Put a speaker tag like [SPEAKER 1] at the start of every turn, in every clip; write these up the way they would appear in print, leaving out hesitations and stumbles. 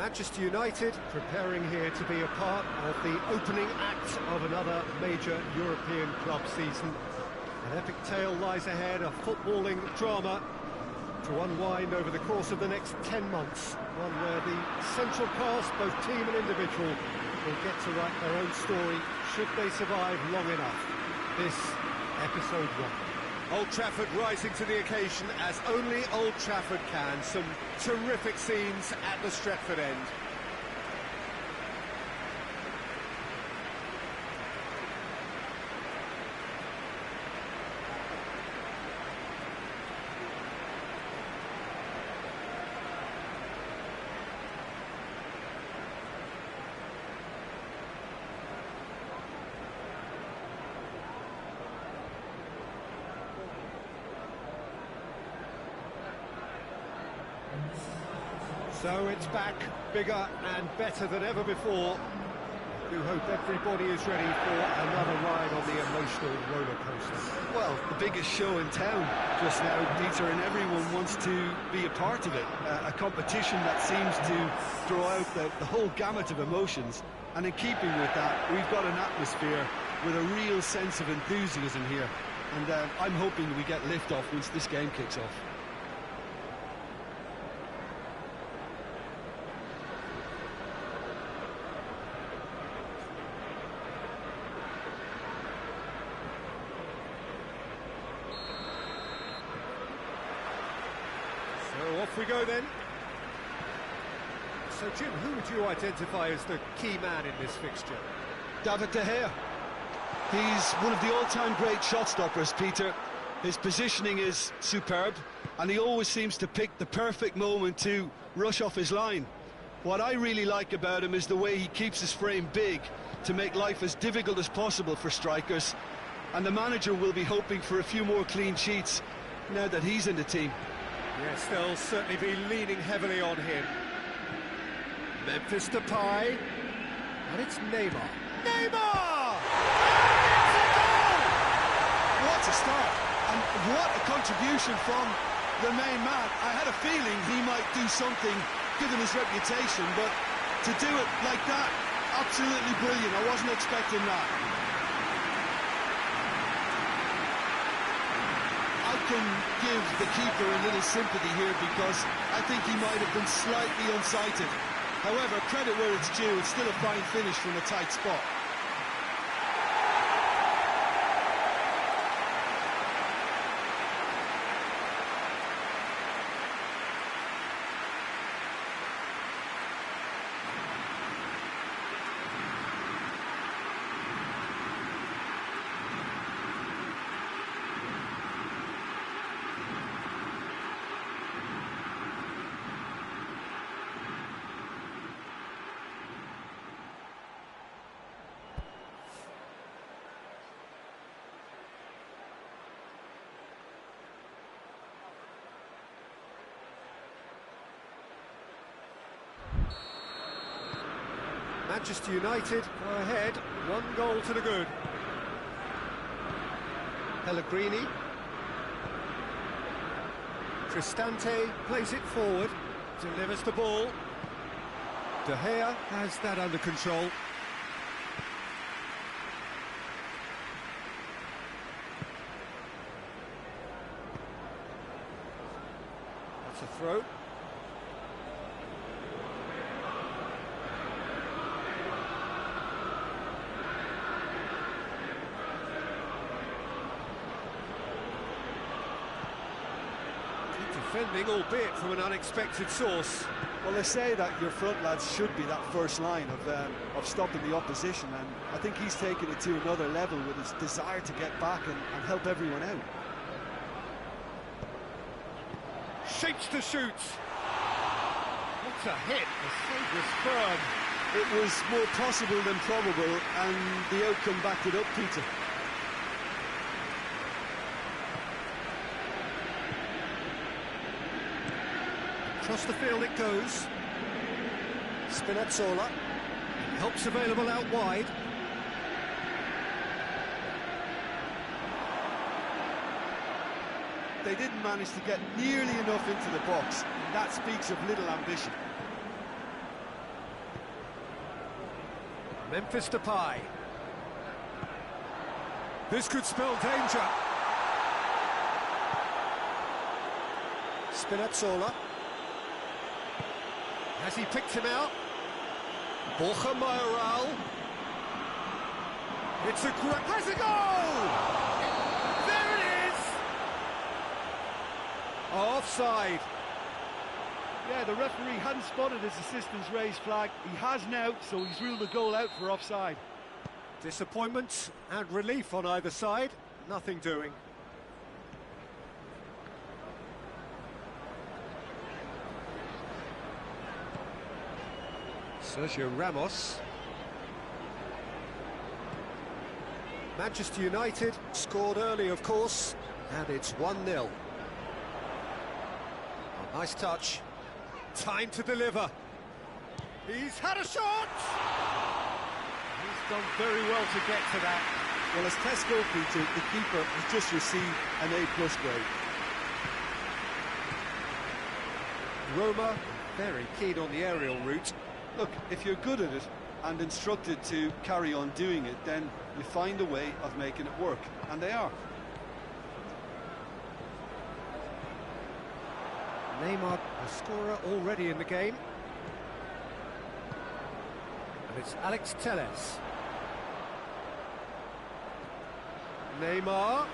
[SPEAKER 1] Manchester United preparing here to be a part of the opening act of another major European club season. An epic tale lies ahead, a footballing drama to unwind over the course of the next 10 months. One where the central cast, both team and individual, will get to write their own story should they survive long enough. This, episode 1. Old Trafford rising to the occasion as only Old Trafford can. Some terrific scenes at the Stretford end. So it's back, bigger and better than ever before. I do hope everybody is ready for another ride on the emotional roller coaster.
[SPEAKER 2] Well, the biggest show in town just now, Peter, and everyone wants to be a part of it. A competition that seems to draw out the whole gamut of emotions. And in keeping with that, we've got an atmosphere with a real sense of enthusiasm here. And I'm hoping we get lift-off once this game kicks off.
[SPEAKER 1] So off we go then. So Jim, who would you identify as the key man in this fixture?
[SPEAKER 2] David De Gea. He's one of the all-time great shot stoppers, Peter. His positioning is superb, and he always seems to pick the perfect moment to rush off his line. What I really like about him is the way he keeps his frame big to make life as difficult as possible for strikers. And the manager will be hoping for a few more clean sheets now that he's in the team.
[SPEAKER 1] Yes, they'll certainly be leaning heavily on him. Memphis Depay, and it's Neymar. Neymar! And it's a goal!
[SPEAKER 2] What a start, and what a contribution from the main man. I had a feeling he might do something, given his reputation, but to do it like that, absolutely brilliant. I wasn't expecting that. I can give the keeper a little sympathy here because I think he might have been slightly unsighted. However, credit where it's due, it's still a fine finish from a tight spot.
[SPEAKER 1] Manchester United go ahead, 1 goal to the good. Pellegrini. Cristante plays it forward, delivers the ball. De Gea has that under control. That's a throw. Defending, albeit from an unexpected source.
[SPEAKER 2] Well, they say that your front lads should be that first line of stopping the opposition, and I think he's taken it to another level with his desire to get back and help everyone out.
[SPEAKER 1] Shapes to shoot. What a hit, the save was firm.
[SPEAKER 2] It was more possible than probable, and the outcome backed it up, Peter.
[SPEAKER 1] Across the field it goes. Spinazzola. Help's available out wide.
[SPEAKER 2] They didn't manage to get nearly enough into the box. That speaks of little ambition.
[SPEAKER 1] Memphis Depay. This could spell danger. Spinazzola. Has he picked him out? Borja Mayoral. It's a great... Has a goal! There it is! Offside.
[SPEAKER 2] Yeah, the referee hadn't spotted his assistant's raised flag. He has now, so he's ruled the goal out for offside.
[SPEAKER 1] Disappointment and relief on either side. Nothing doing. Sergio Ramos. Manchester United scored early, of course, and it's 1-0. Oh, nice touch. Time to deliver. He's had a shot! He's done very well to get to that.
[SPEAKER 2] Well, as test goalkeeper, the keeper has just received an A+ grade.
[SPEAKER 1] Roma, very keen on the aerial route.
[SPEAKER 2] Look, if you're good at it and instructed to carry on doing it, then you find a way of making it work, and they are.
[SPEAKER 1] Neymar, a scorer already in the game. And it's Alex Telles. Neymar.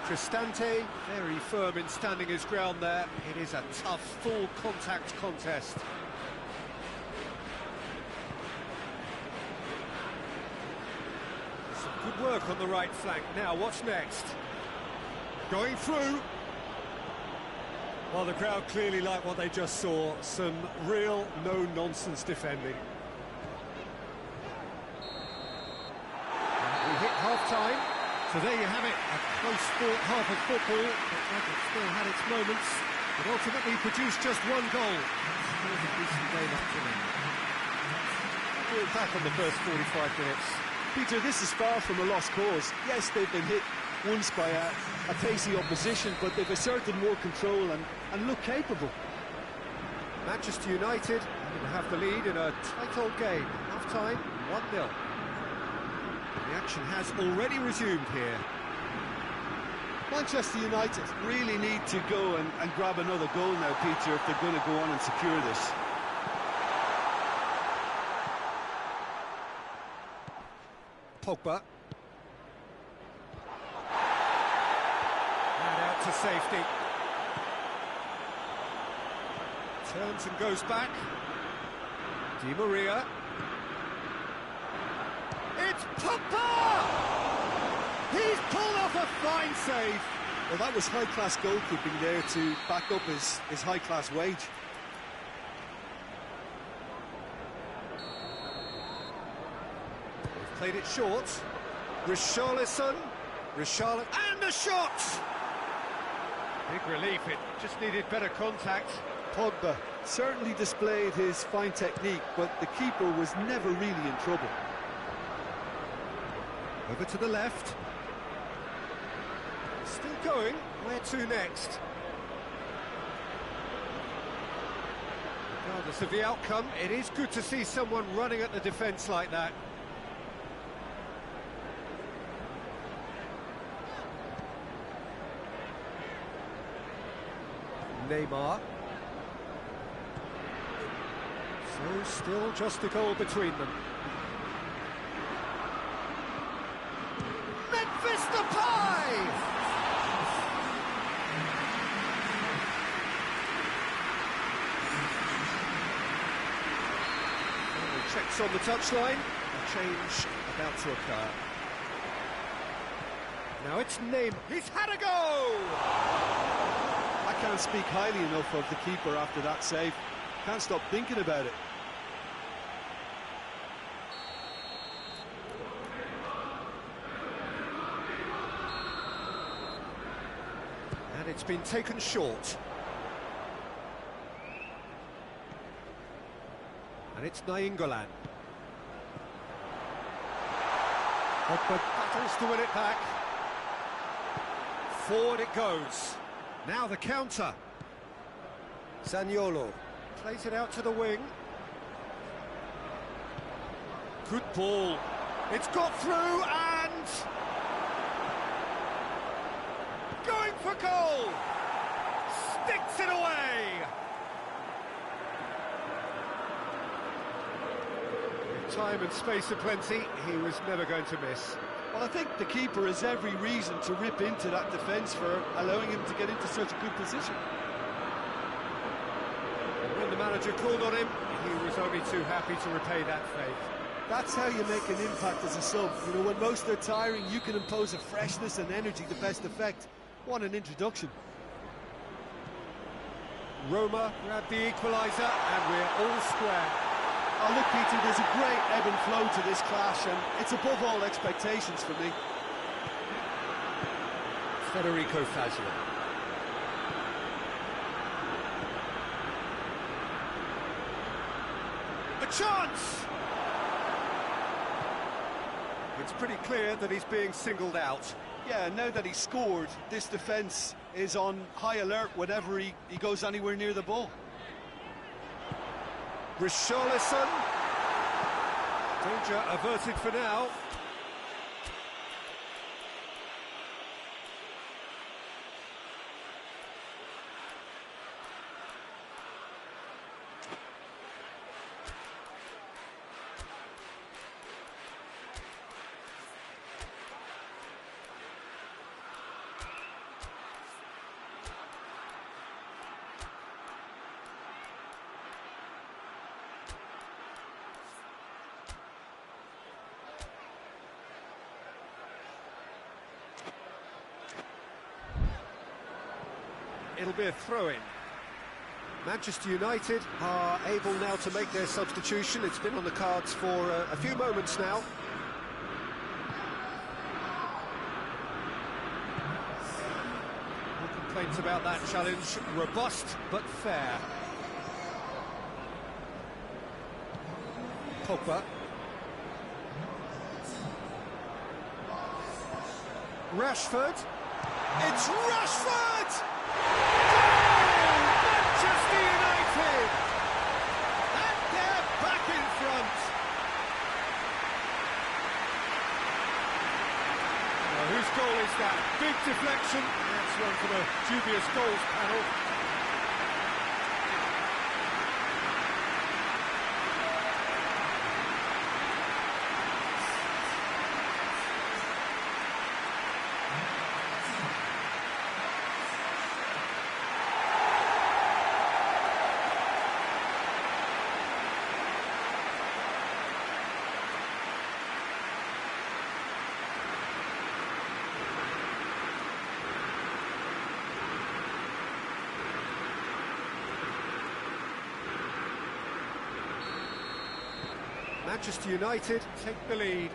[SPEAKER 1] Cristante, very firm in standing his ground there. It is a tough, full contact contest. Some good work on the right flank. Now, what's next? Going through. Well, the crowd clearly like what they just saw. Some real no-nonsense defending. And we hit half-time. So there you have it, a close-fought half of football. Looks like it still had its moments, but ultimately produced just one goal. It was a decent game up to now. We're back on the first 45 minutes.
[SPEAKER 2] Peter, this is far from a lost cause. Yes, they've been hit once by a pacey opposition, but they've asserted more control and look capable.
[SPEAKER 1] Manchester United going to have the lead in a tight old game. Half-time, 1-0. The action has already resumed here.
[SPEAKER 2] Manchester United really need to go and grab another goal now, Peter, if they're going to go on and secure this.
[SPEAKER 1] Pogba. And out to safety. Turns and goes back. Di Maria. It's Pogba! He's pulled off a fine save.
[SPEAKER 2] Well, that was high-class goalkeeping there to back up his high-class wage.
[SPEAKER 1] They've played it short. Richarlison. And a shot! Big relief, it just needed better contact.
[SPEAKER 2] Pogba certainly displayed his fine technique, but the keeper was never really in trouble.
[SPEAKER 1] Over to the left. Still going. Where to next? Regardless of the outcome, it is good to see someone running at the defence like that. Neymar. So still just a goal between them. Memphis Depay! Checks on the touchline. A change about to occur. Now it's Neymar. He's had a go!
[SPEAKER 2] I can't speak highly enough of the keeper after that save. Can't stop thinking about it.
[SPEAKER 1] And it's been taken short. And it's Nainggolan. Pogba battles to win it back. Forward it goes. Now the counter. Zaniolo plays it out to the wing. Good ball. It's got through and... going for goal! Sticks it away! With time and space aplenty, he was never going to miss.
[SPEAKER 2] Well, I think the keeper has every reason to rip into that defence for allowing him to get into such a good position.
[SPEAKER 1] When the manager called on him, he was only too happy to repay that faith.
[SPEAKER 2] That's how you make an impact as a sub. You know, when most are tiring, you can impose a freshness and energy to best effect. What an introduction.
[SPEAKER 1] Roma grabbed the equaliser, and we're all square.
[SPEAKER 2] Oh, look, Peter, there's a great ebb and flow to this clash, and it's above all expectations for me.
[SPEAKER 1] Federico Fazio. A chance! It's pretty clear that he's being singled out.
[SPEAKER 2] Yeah, now that he's scored, this defence is on high alert whenever he goes anywhere near the ball.
[SPEAKER 1] Richarlison. Danger averted for now. It'll be a throw-in. Manchester United are able now to make their substitution. It's been on the cards for a few moments now. No complaints about that challenge. Robust but fair. Pogba. Rashford. It's Rashford! Manchester United! And they're back in front! Now, whose goal is that? Big deflection. That's one for the dubious goals panel. Manchester United take the lead.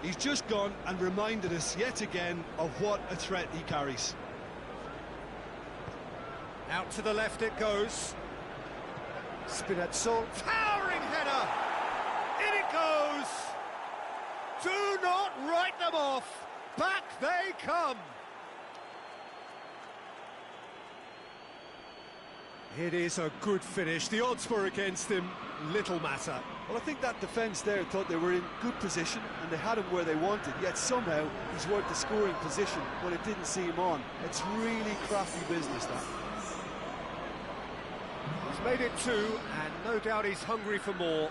[SPEAKER 2] He's just gone and reminded us yet again of what a threat he carries.
[SPEAKER 1] Out to the left it goes. Spinazzola, towering header! In it goes! Do not write them off! Back they come! It is a good finish. The odds were against him. Little matter.
[SPEAKER 2] Well, I think that defence there thought they were in good position and they had him where they wanted, yet somehow he's worked the scoring position when it didn't see him on. It's really crafty business, that.
[SPEAKER 1] He's made it 2, and no doubt he's hungry for more.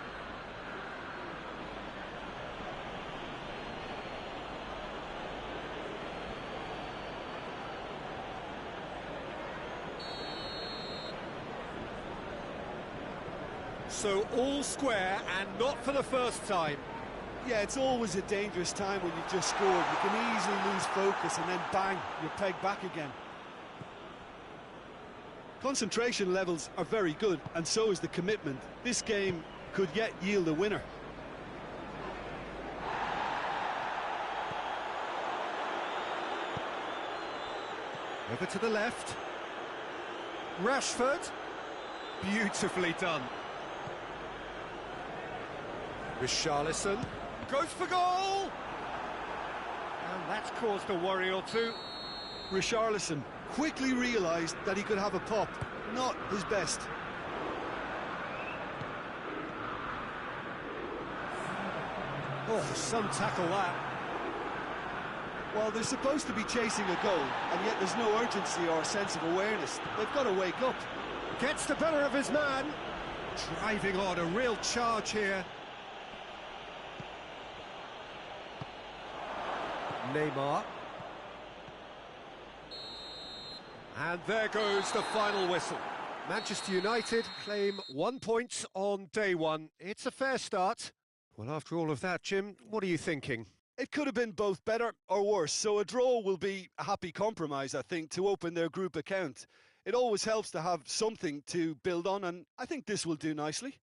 [SPEAKER 1] So all square, and not for the first time.
[SPEAKER 2] Yeah, it's always a dangerous time when you've just scored. You can easily lose focus and then bang, you're pegged back again. Concentration levels are very good, and so is the commitment. This game could yet yield a winner.
[SPEAKER 1] Over to the left. Rashford. Beautifully done. Richarlison goes for goal! And that's caused a worry or two.
[SPEAKER 2] Richarlison quickly realised that he could have a pop. not his best.
[SPEAKER 1] Oh, some tackle that.
[SPEAKER 2] Well, they're supposed to be chasing a goal, and yet there's no urgency or sense of awareness. They've got to wake up.
[SPEAKER 1] Gets the better of his man. Driving on, a real charge here. Neymar. And there goes the final whistle. Manchester United claim 1 point on day one. It's a fair start. Well, after all of that, Jim, what are you thinking?
[SPEAKER 2] It could have been both better or worse, so a draw will be a happy compromise, I think, to open their group account. It always helps to have something to build on, and I think this will do nicely.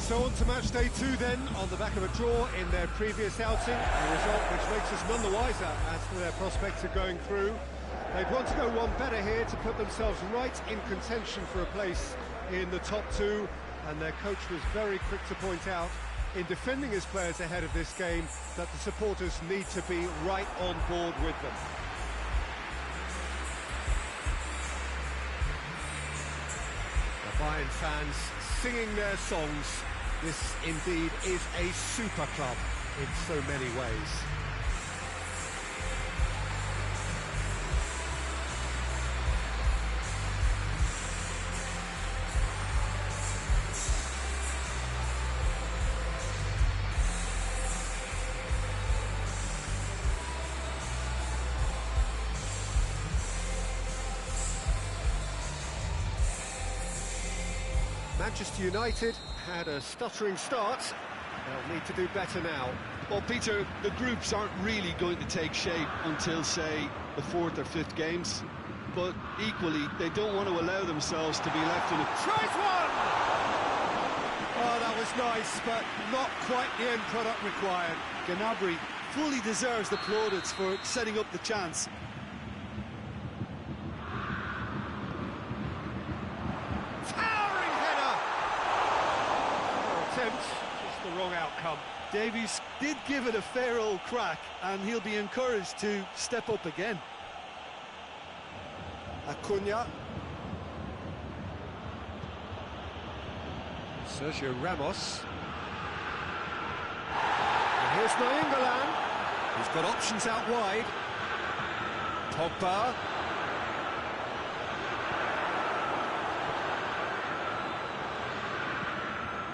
[SPEAKER 1] So on to match day 2 then, on the back of a draw in their previous outing, a result which makes us none the wiser as to their prospects of going through. They'd want to go one better here to put themselves right in contention for a place in the top 2, and their coach was very quick to point out, in defending his players ahead of this game, that the supporters need to be right on board with them. The Bayern fans singing their songs. This indeed is a super club in so many ways. Manchester United had a stuttering start. They'll need to do better now.
[SPEAKER 2] Well, Peter, the groups aren't really going to take shape until, say, the 4th or 5th games. But equally, they don't want to allow themselves to be left in a...
[SPEAKER 1] Tries one! Oh, that was nice, but not quite the end product required.
[SPEAKER 2] Gnabry fully deserves the plaudits for setting up the chance.
[SPEAKER 1] Just the wrong outcome.
[SPEAKER 2] Davies did give it a fair old crack, and he'll be encouraged to step up again.
[SPEAKER 1] Acuna. Sergio Ramos. And here's Liague. He's got options out wide. Pogba.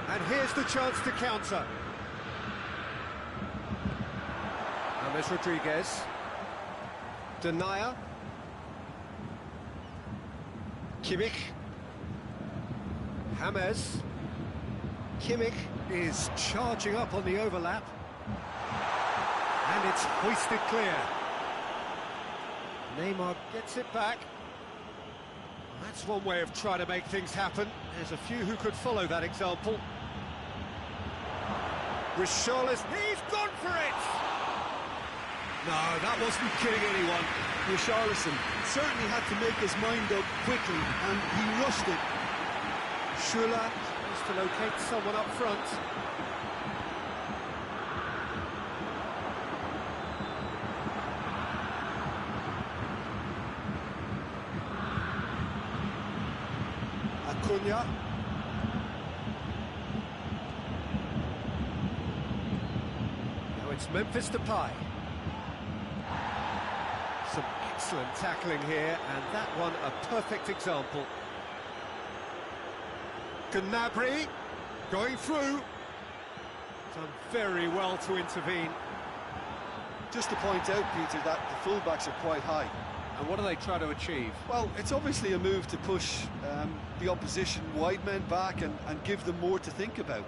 [SPEAKER 1] And here's the chance to counter. James Rodriguez. Denier. Kimmich. James. Kimmich is charging up on the overlap. And it's hoisted clear. Neymar gets it back. That's one way of trying to make things happen. There's a few who could follow that example. Richarlison, he's gone for it! No, that wasn't kidding anyone.
[SPEAKER 2] Richarlison certainly had to make his mind up quickly, and he rushed it.
[SPEAKER 1] Schürrle has to locate someone up front. Acuna. Now it's Memphis Depay. Some excellent tackling here, and that one a perfect example. Gnabry going through. Done very well to intervene.
[SPEAKER 2] Just to point out, Peter, that the fullbacks are quite high.
[SPEAKER 1] And what do they try to achieve?
[SPEAKER 2] Well, it's obviously a move to push the opposition wide men back and give them more to think about.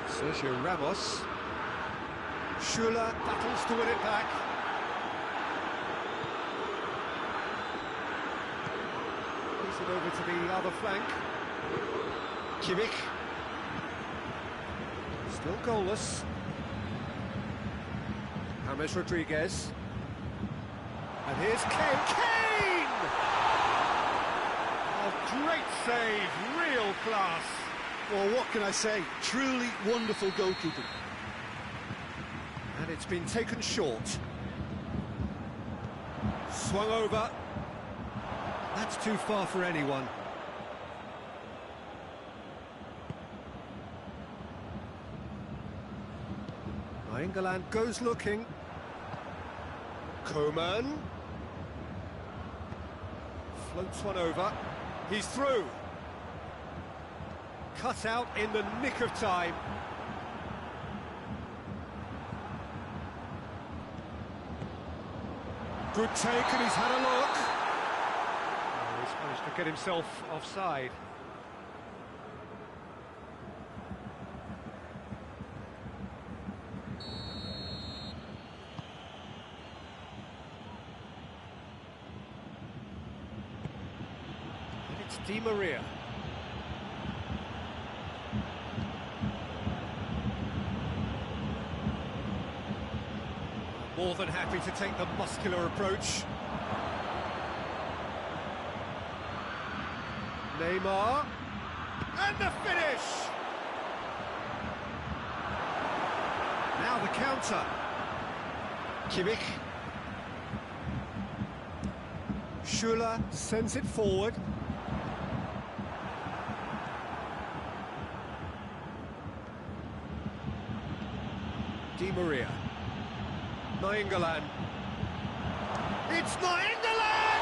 [SPEAKER 1] Sergio Ramos. Schürrle battles to win it back. Puts it over to the other flank. Kimmich. Still goalless. James Rodriguez. And here's Kane. Kane! Oh, great save, real class.
[SPEAKER 2] Well, what can I say? Truly wonderful goalkeeping.
[SPEAKER 1] And it's been taken short. Swung over. That's too far for anyone. Liague goes looking. Coman. Floats one over. He's through. Cut out in the nick of time. Good take, and he's had a look. Oh, he's managed to get himself offside. And it's Di Maria. More than happy to take the muscular approach. Neymar. And the finish! Now the counter. Kimmich. Schuller sends it forward. Di Maria. Nainggolan. It's Nainggolan!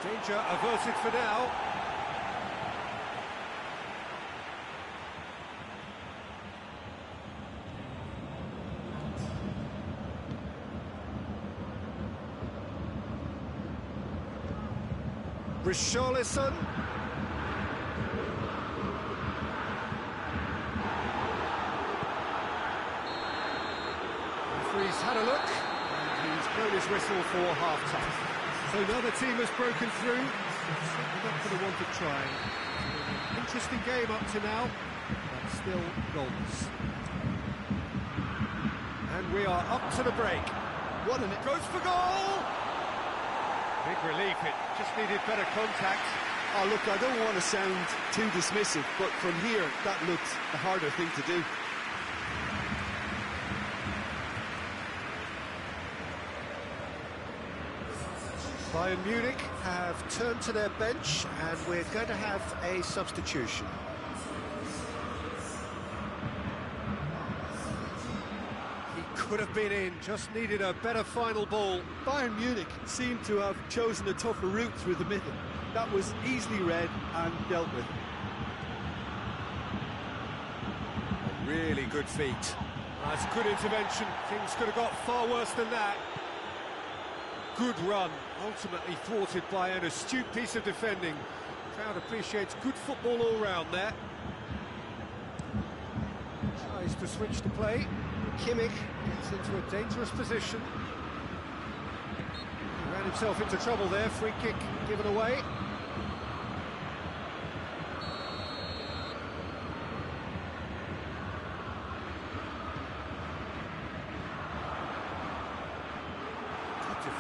[SPEAKER 1] Danger averted for now. Richarlison. Referee's had a look, and he's blown his whistle for half-time. So now the team has broken through. They're not going to want to try. Interesting game up to now, but still goals. And we are up to the break. What an... Goes for goal! Big relief, it just needed better contact.
[SPEAKER 2] Oh, look, I don't want to sound too dismissive, but from here, that looked the harder thing to do.
[SPEAKER 1] Bayern Munich have turned to their bench, and we're going to have a substitution. He could have been in, just needed a better final ball.
[SPEAKER 2] Bayern Munich seemed to have chosen a tougher route through the middle. That was easily read and dealt with.
[SPEAKER 1] Really good feet. That's good intervention. Things could have got far worse than that. Good run, ultimately thwarted by an astute piece of defending. Crowd appreciates good football all round there. Tries to switch the play. Kimmich gets into a dangerous position. He ran himself into trouble there. Free kick given away.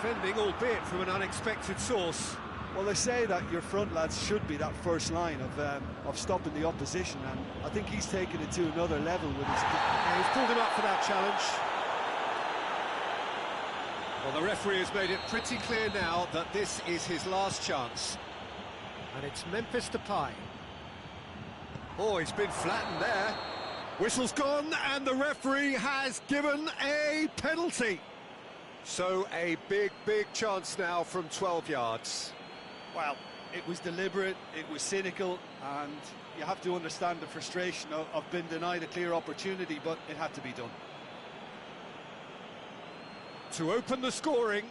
[SPEAKER 1] Defending, albeit from an unexpected source.
[SPEAKER 2] Well, they say that your front lads should be that first line of stopping the opposition, and I think he's taken it to another level with his...
[SPEAKER 1] Yeah, he's pulled him up for that challenge. Well, the referee has made it pretty clear now that this is his last chance. And it's Memphis Depay. Oh, he's been flattened there. Whistle's gone, and the referee has given a penalty. So a big, big chance now from 12 yards.
[SPEAKER 2] Well, it was deliberate, it was cynical, and you have to understand the frustration of being denied a clear opportunity, but it had to be done.
[SPEAKER 1] To open the scoring.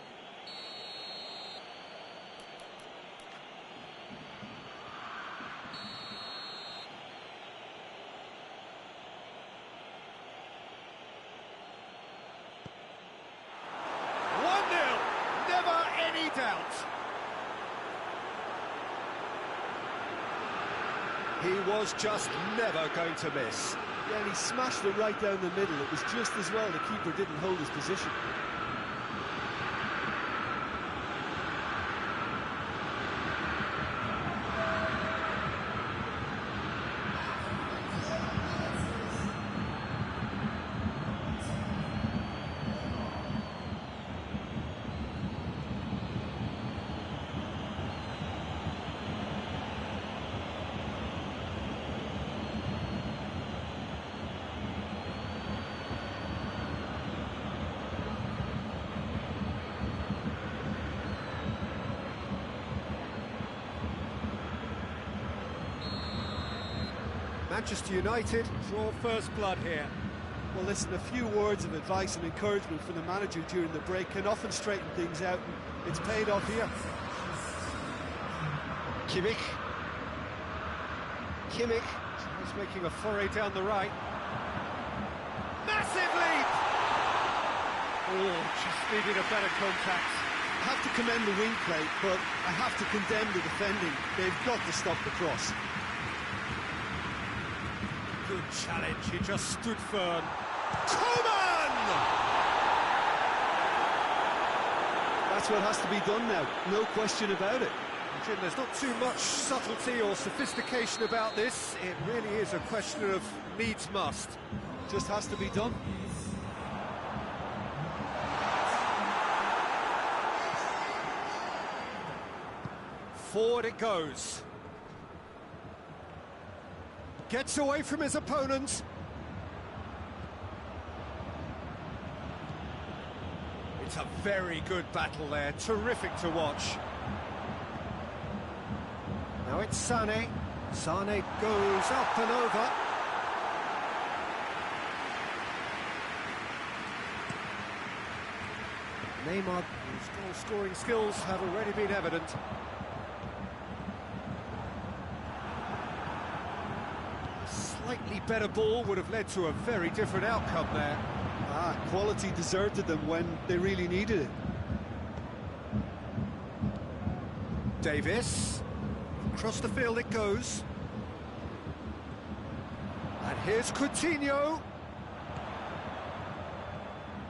[SPEAKER 1] Doubt. He was just never going to miss.
[SPEAKER 2] Yeah, and he smashed it right down the middle. It was just as well the keeper didn't hold his position.
[SPEAKER 1] Manchester United draw first blood here.
[SPEAKER 2] Well, listen, a few words of advice and encouragement from the manager during the break can often straighten things out, and it's paid off here.
[SPEAKER 1] Kimmich. He's making a foray down the right. Massive leap! Oh, just needed a better contact.
[SPEAKER 2] I have to commend the wing play, but I have to condemn the defending. They've got to stop the cross.
[SPEAKER 1] Good challenge, he just stood firm. Coman!
[SPEAKER 2] That's what has to be done now, no question about it.
[SPEAKER 1] Jim, there's not too much subtlety or sophistication about this. It really is a question of needs must.
[SPEAKER 2] Just has to be done.
[SPEAKER 1] Forward it goes. Gets away from his opponent. It's a very good battle there, terrific to watch. Now it's Sané. Sané goes up and over. Neymar, whose goal-scoring skills have already been evident. A slightly better ball would have led to a very different outcome there.
[SPEAKER 2] Quality deserted them when they really needed it.
[SPEAKER 1] Davis. Across the field it goes. And here's Coutinho.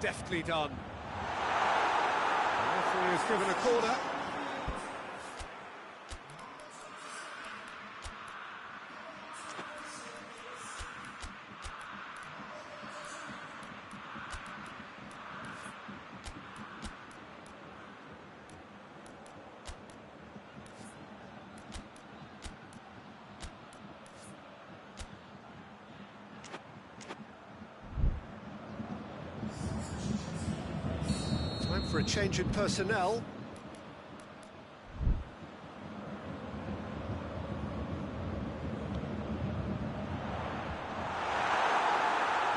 [SPEAKER 1] Deftly done. The referee has given a corner. Time for a change in personnel.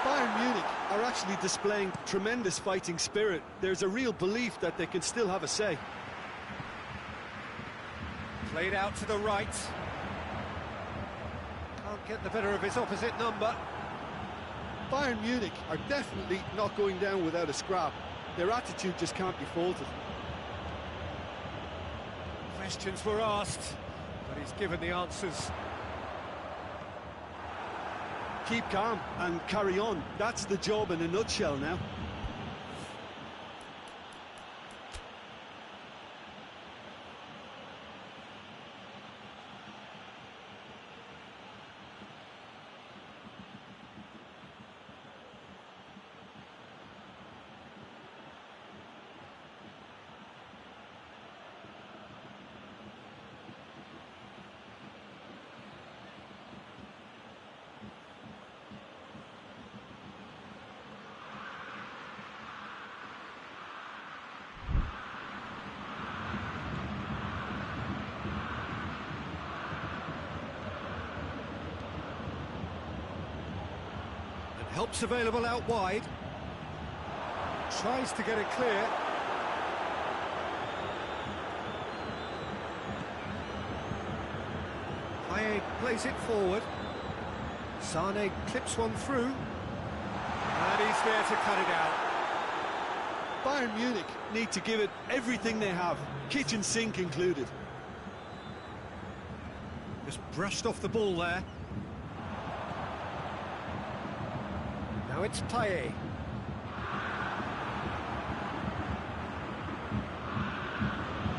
[SPEAKER 2] Bayern Munich are actually displaying tremendous fighting spirit. There's a real belief that they can still have a say.
[SPEAKER 1] Played out to the right. Can't get the better of his opposite number.
[SPEAKER 2] Bayern Munich are definitely not going down without a scrap. Their attitude just can't be faulted.
[SPEAKER 1] Questions were asked, but he's given the answers.
[SPEAKER 2] Keep calm and carry on. That's the job in a nutshell now.
[SPEAKER 1] Help's available out wide. Tries to get it clear. Liague plays it forward. Sané clips one through. And he's there to cut it out.
[SPEAKER 2] Bayern Munich need to give it everything they have, kitchen sink included.
[SPEAKER 1] Just brushed off the ball there. Now it's Payet.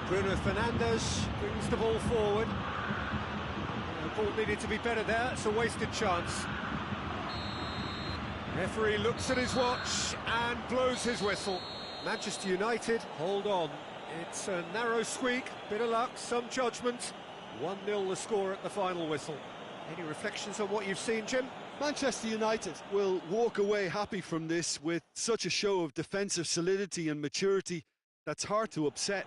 [SPEAKER 1] Bruno Fernandes brings the ball forward. The ball needed to be better there, it's a wasted chance. Referee looks at his watch and blows his whistle. Manchester United, hold on. It's a narrow squeak, bit of luck, some judgment. 1-0 the score at the final whistle. Any reflections on what you've seen, Jim?
[SPEAKER 2] Manchester United will walk away happy from this with such a show of defensive solidity and maturity that's hard to upset.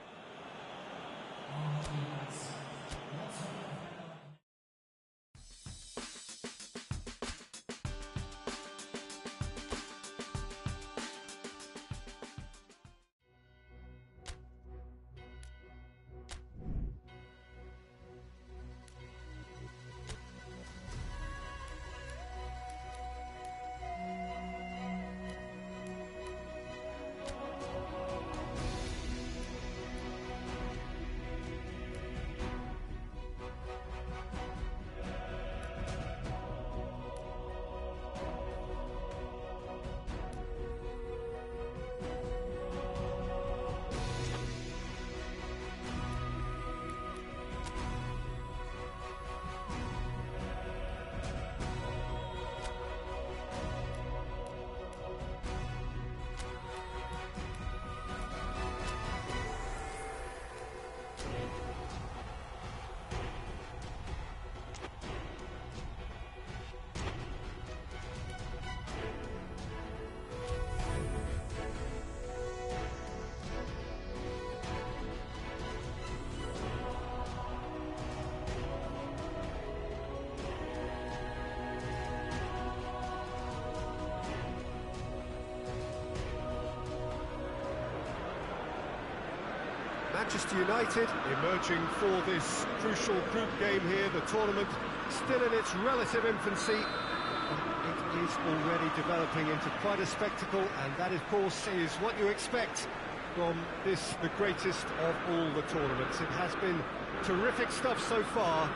[SPEAKER 1] Manchester United emerging for this crucial group game here, the tournament still in its relative infancy. It is already developing into quite a spectacle, and that, of course, is what you expect from this, the greatest of all the tournaments. It has been terrific stuff so far,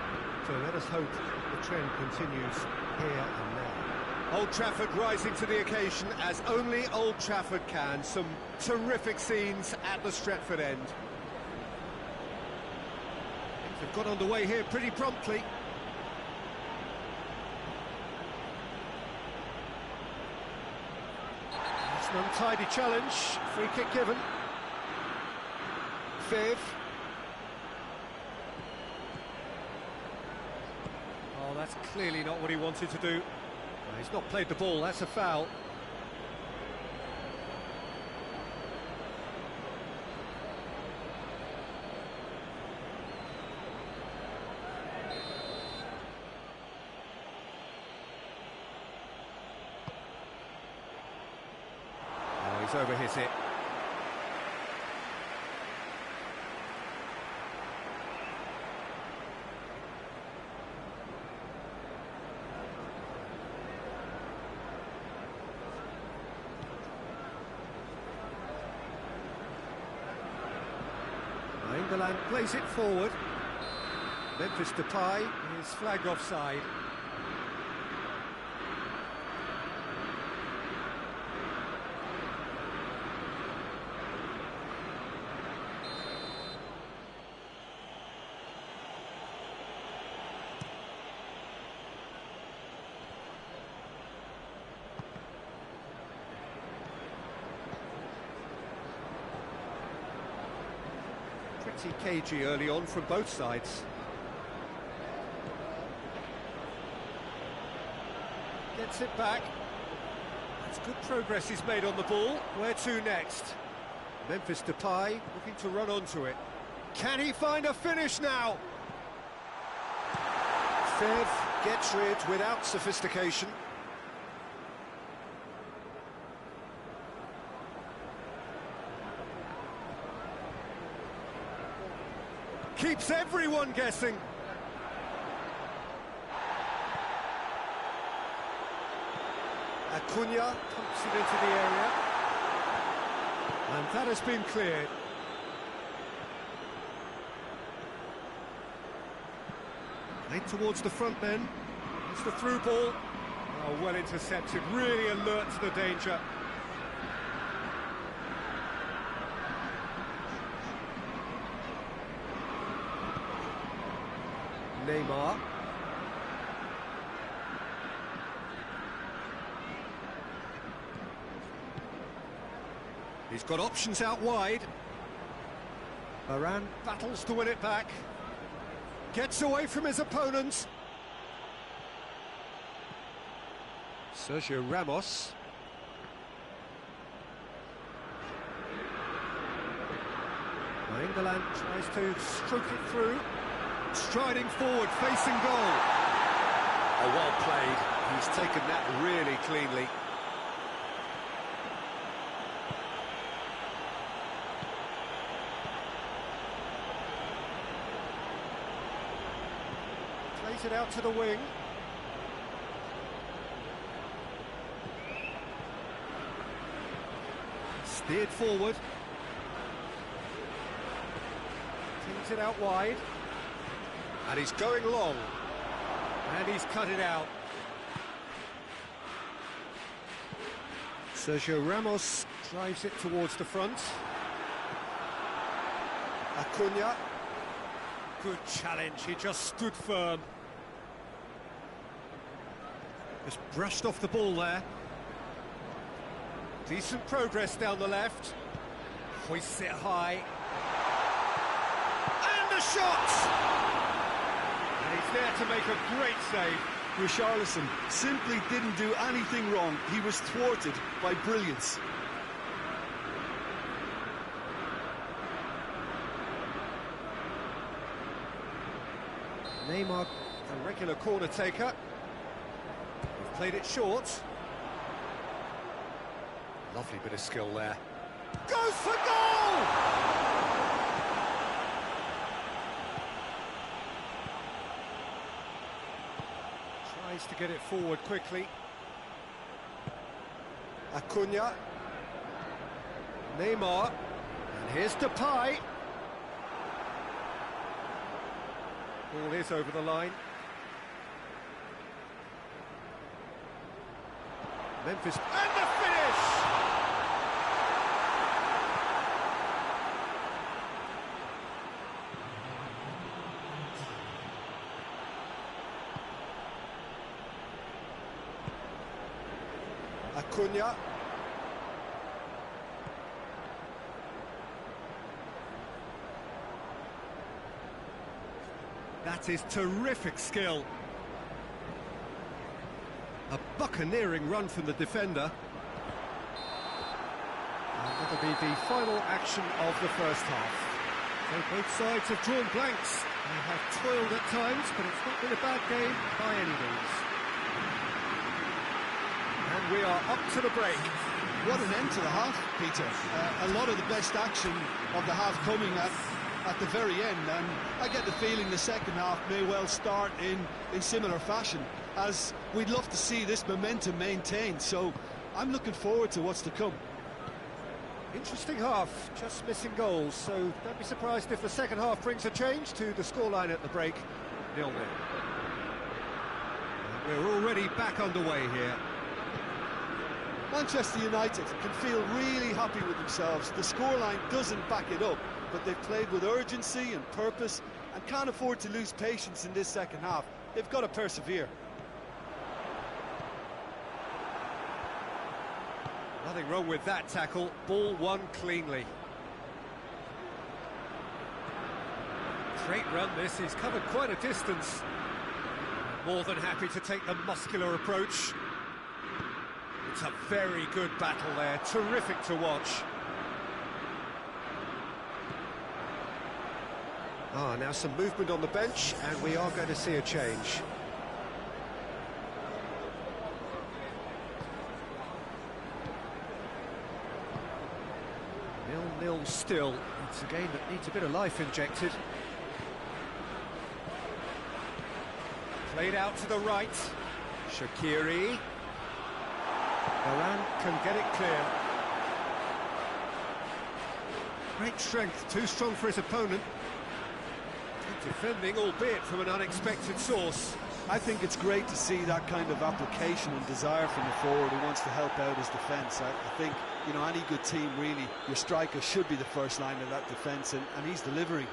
[SPEAKER 1] so let us hope the trend continues here and now. Old Trafford rising to the occasion, as only Old Trafford can. Some terrific scenes at the Stretford end. They've got underway here pretty promptly. It's an untidy challenge, free kick given. Viv. Oh, that's clearly not what he wanted to do. Well, he's not played the ball, that's a foul. Oh, he's overhit it. England plays it forward. Memphis Depay is flagged offside. Pretty cagey early on from both sides. Gets it back. That's good progress he's made on the ball. Where to next? Memphis Depay looking to run onto it. Can he find a finish now? Fev gets rid without sophistication. Keeps everyone guessing. Acuna pumps it into the area. And that has been cleared. Played towards the front men. It's the through ball. Oh, well intercepted, really alert to the danger. Neymar. He's got options out wide. Varane battles to win it back. Gets away from his opponents. Sergio Ramos. England tries to stroke it through. Striding forward, facing goal. Oh, well played. He's taken that really cleanly. Plays it out to the wing. Steered forward. Teams it out wide. And he's going long. And he's cut it out. Sergio Ramos drives it towards the front. Acuna. Good challenge, he just stood firm. Just brushed off the ball there. Decent progress down the left. Hoists it high. And a shot! And he's there to make a great save.
[SPEAKER 2] Richarlison simply didn't do anything wrong. He was thwarted by brilliance.
[SPEAKER 1] Neymar, a regular corner taker. We've played it short. Lovely bit of skill there. Goes for goal! Needs to get it forward quickly. Acuna. Neymar. And here's Depay. Ball is over the line. Memphis. And the finish! Acuna. That is terrific skill. A buccaneering run from the defender. And that'll be the final action of the first half. So both sides have drawn blanks. They have toiled at times, but it's not been a bad game by any means. And we are up to the break.
[SPEAKER 2] What an end to the half, Peter. A lot of the best action of the half coming at the very end, and I get the feeling the second half may well start in similar fashion, as we'd love to see this momentum maintained, so I'm looking forward to what's to come.
[SPEAKER 1] Interesting half, just missing goals, so don't be surprised if the second half brings a change to the scoreline at the break, 0-0. We're already back underway here.
[SPEAKER 2] Manchester United can feel really happy with themselves. The scoreline doesn't back it up, but they've played with urgency and purpose and can't afford to lose patience in this second half. They've got to persevere.
[SPEAKER 1] Nothing wrong with that tackle. Ball won cleanly. Great run this. He's covered quite a distance. More than happy to take the muscular approach. It's a very good battle there. Terrific to watch. Now some movement on the bench, and we are going to see a change. Nil-nil still. It's a game that needs a bit of life injected. Played out to the right. Shaqiri. Varane can get it clear. Great strength, too strong for his opponent. Defending, albeit from an unexpected source.
[SPEAKER 2] I think it's great to see that kind of application and desire from the forward who wants to help out his defence. I think, you know, any good team, really, your striker should be the first line of that defence, and he's delivering.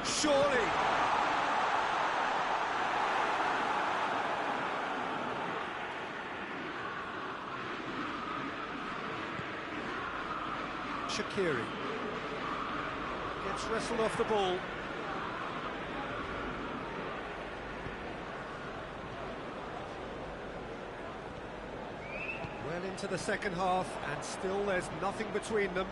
[SPEAKER 1] Surely! Shaqiri gets wrestled off the ball. Well into the second half, and still there's nothing between them.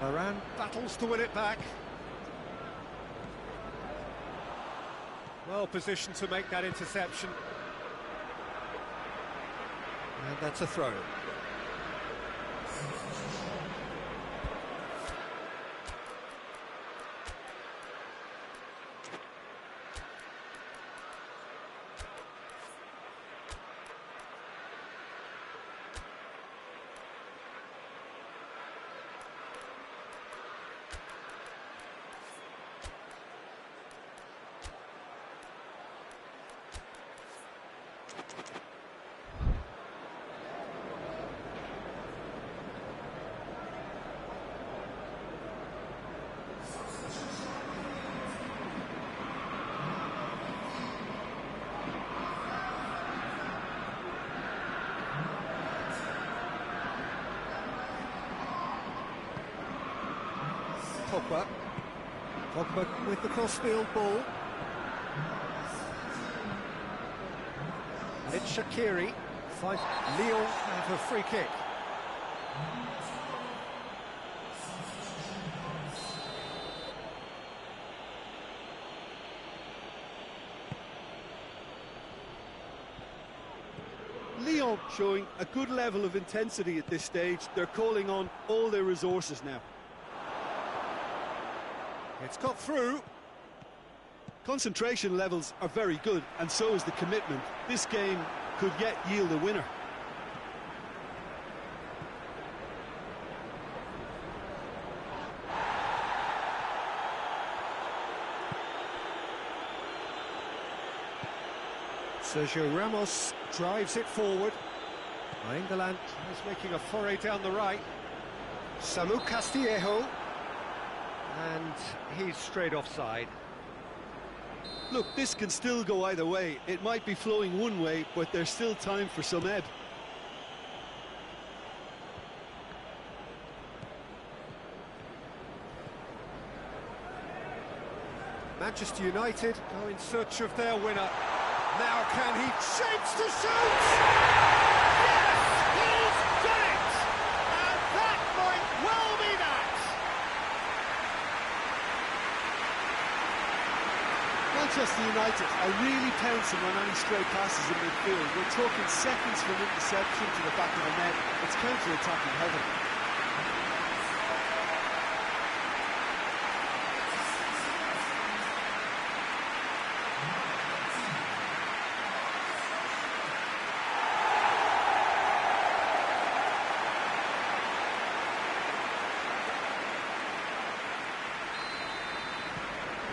[SPEAKER 1] Varane battles to win it back. Well positioned to make that interception. And that's a throw. Pogba with the cross-field ball. And it's Shaqiri. Lyon have a free kick.
[SPEAKER 2] Lyon showing a good level of intensity at this stage. They're calling on all their resources now.
[SPEAKER 1] It's got through.
[SPEAKER 2] Concentration levels are very good, and so is the commitment. This game could yet yield a winner.
[SPEAKER 1] Sergio Ramos drives it forward. England is making a foray down the right. Samu Castillejo. And he's straight offside.
[SPEAKER 2] Look, this can still go either way. It might be flowing one way, but there's still time for some ebb.
[SPEAKER 1] Manchester United go in search of their winner. Now can he shapes to shoot? Yes, he's done it! And that might well be that!
[SPEAKER 2] Manchester United are really pouncing on any stray passes in midfield. We're talking seconds from interception to the back of the net. It's counter-attacking heaven.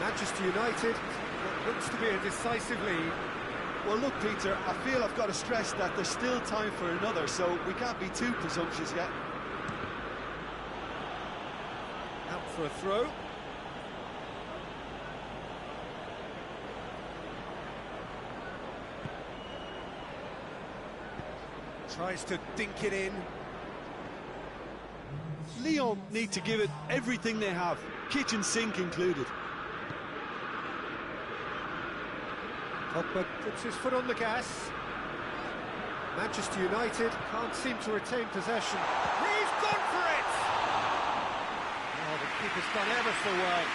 [SPEAKER 1] Manchester United, what looks to be a decisive lead.
[SPEAKER 2] Well, look, Peter, I feel I've got to stress that there's still time for another, so we can't be too presumptuous yet.
[SPEAKER 1] Out for a throw. Tries to dink it in.
[SPEAKER 2] Lyon need to give it everything they have, kitchen sink included.
[SPEAKER 1] Pogba puts his foot on the gas. Manchester United can't seem to retain possession. He's gone for it! Oh, the keeper's done ever so well.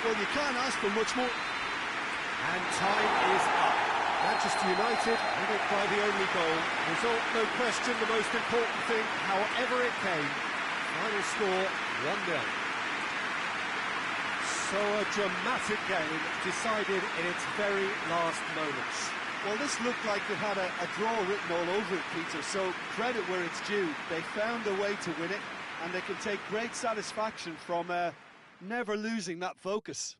[SPEAKER 2] Well, you can't ask for much more.
[SPEAKER 1] And time is up. Manchester United win it by the only goal. Result, no question, the most important thing, however it came. Final score, 1-0. So a dramatic game decided in its very last moments.
[SPEAKER 2] Well, this looked like it had a draw written all over it, Peter, so credit where it's due. They found a way to win it, and they can take great satisfaction from never losing that focus.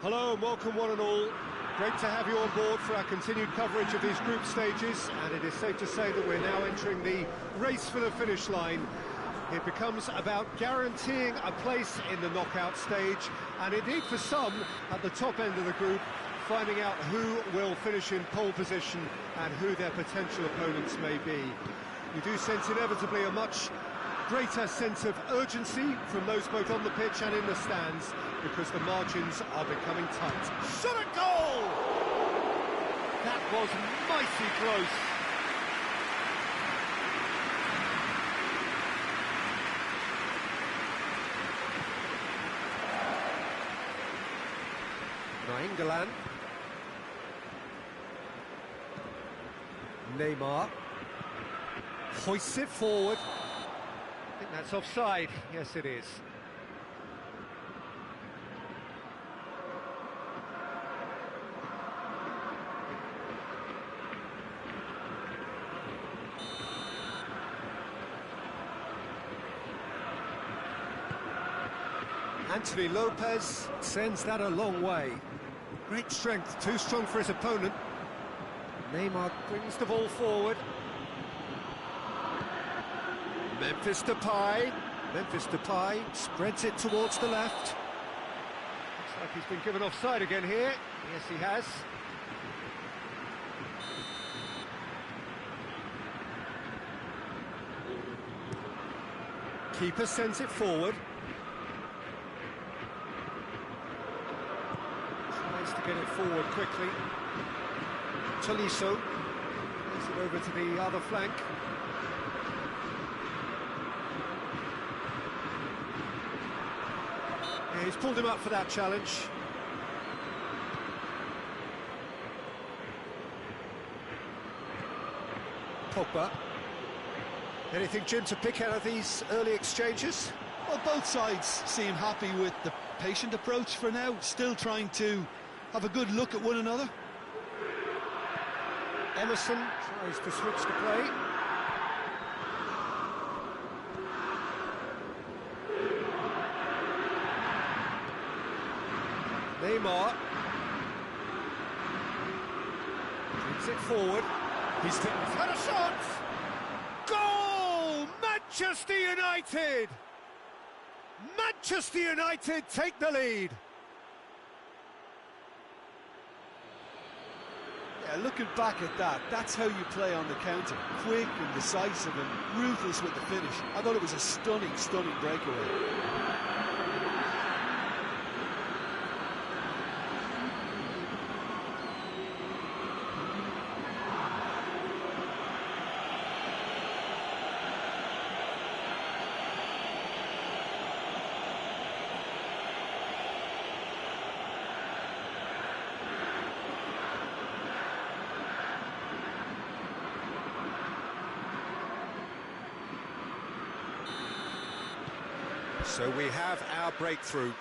[SPEAKER 1] Hello and welcome one and all. Great to have you on board for our continued coverage of these group stages, and it is safe to say that we're now entering the race for the finish line. It becomes about guaranteeing a place in the knockout stage, and indeed for some at the top end of the group, finding out who will finish in pole position and who their potential opponents may be. You do sense inevitably a much greater sense of urgency from those both on the pitch and in the stands, because the margins are becoming tight. Shot a goal! That was mighty close. Nainggolan. Neymar. Hoists it forward. I think that's offside. Yes, it is. Anthony Lopez sends that a long way. Great strength, too strong for his opponent. Neymar brings the ball forward. Memphis Depay spreads it towards the left. Looks like he's been given offside again here. Yes, he has. Keeper sends it forward. Tries to get it forward quickly. Tolisso plays it over to the other flank. Yeah, he's pulled him up for that challenge. Pogba. Anything, Jim, to pick out of these early exchanges?
[SPEAKER 2] Well, both sides seem happy with the patient approach for now, still trying to have a good look at one another.
[SPEAKER 1] Emerson tries to switch the play. Neymar brings it forward. He's had a shot! Goal! Manchester United! Manchester United take the lead.
[SPEAKER 2] Yeah, looking back at that, that's how you play on the counter. Quick and decisive and ruthless with the finish. I thought it was a stunning breakaway.
[SPEAKER 1] So we have our breakthrough.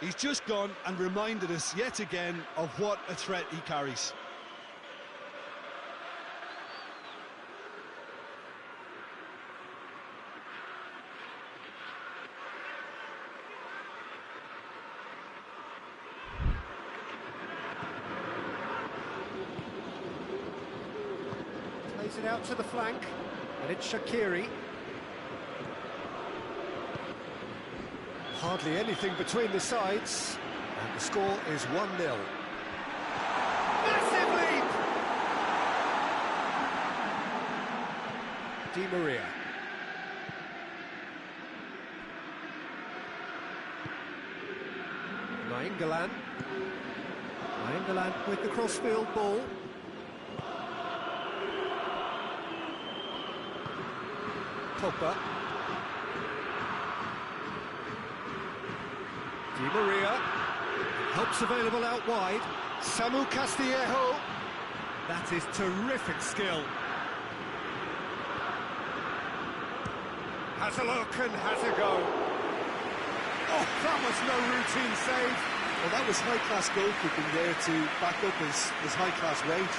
[SPEAKER 2] He's just gone and reminded us yet again of what a threat he carries.
[SPEAKER 1] Plays it out to the flank, and it's Shaqiri. Hardly anything between the sides, and the score is 1-0. Massive lead! Di Maria. Nainggolan. Nainggolan with the crossfield ball. Pogba. Di Maria, helps available out wide. Samu Castillejo, that is terrific skill. Has a look and has a go. Oh, that was no routine save.
[SPEAKER 2] Well, that was high-class goalkeeping there to back up his high-class range.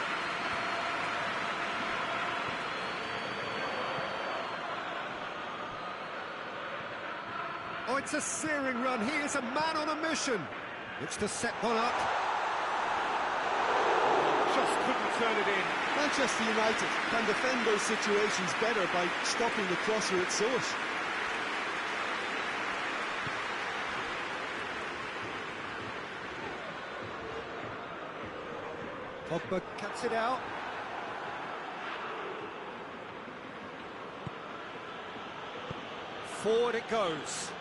[SPEAKER 1] Oh, it's a searing run. He is a man on a mission. Looks to set one up. Just couldn't turn it in.
[SPEAKER 2] Manchester United can defend those situations better by stopping the crosser at source.
[SPEAKER 1] Pogba cuts it out. Forward it goes.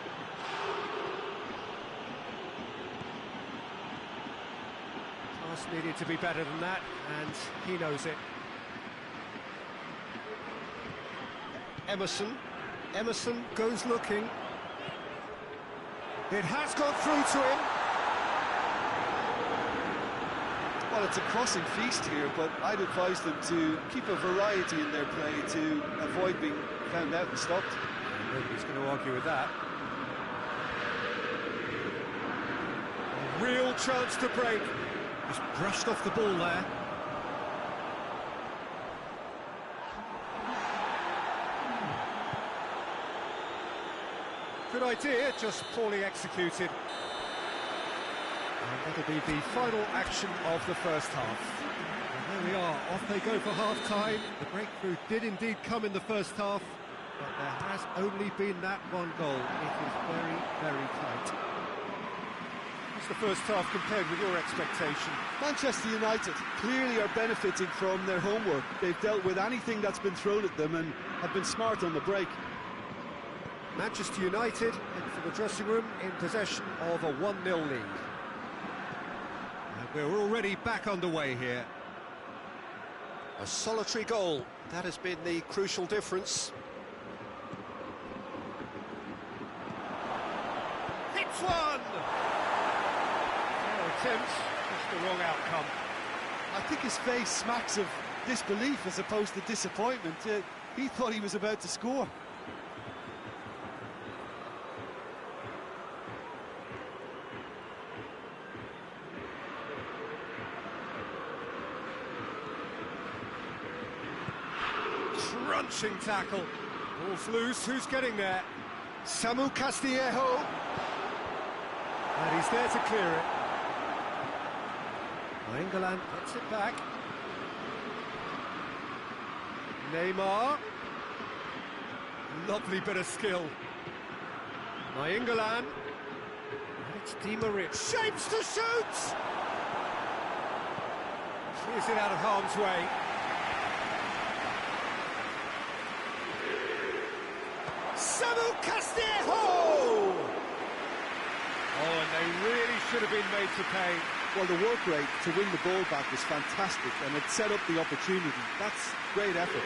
[SPEAKER 1] Pass needed to be better than that, and he knows it. Emerson goes looking. It has gone through to him.
[SPEAKER 2] Well, it's a crossing feast here, but I'd advise them to keep a variety in their play to avoid being found out and stopped.
[SPEAKER 1] Nobody's going to argue with that. A real chance to break. Just brushed off the ball there. Good idea, just poorly executed. And that'll be the final action of the first half. And there we are, off they go for half-time. The breakthrough did indeed come in the first half, but there has only been that one goal. It is very, very tight. What's the first half compared with your expectation?
[SPEAKER 2] Manchester United clearly are benefiting from their homework. They've dealt with anything that's been thrown at them and have been smart on the break.
[SPEAKER 1] Manchester United head for the dressing room in possession of a 1-0 lead. And we're already back underway here. A solitary goal, that has been the crucial difference. Hits one! Fair attempt, just the wrong outcome.
[SPEAKER 2] I think his face smacks of disbelief as opposed to disappointment. He thought he was about to score.
[SPEAKER 1] Crunching tackle. Ball's loose, who's getting there? Samu Castillejo. And he's there to clear it. England gets it back. Neymar. Lovely bit of skill. England. It's Di Maria. Shapes to shoot! Clears it out of harm's way. Samu Castillejo! Oh, and they really should have been made to pay.
[SPEAKER 2] Well, the work rate to win the ball back was fantastic, and it set up the opportunity. That's great effort.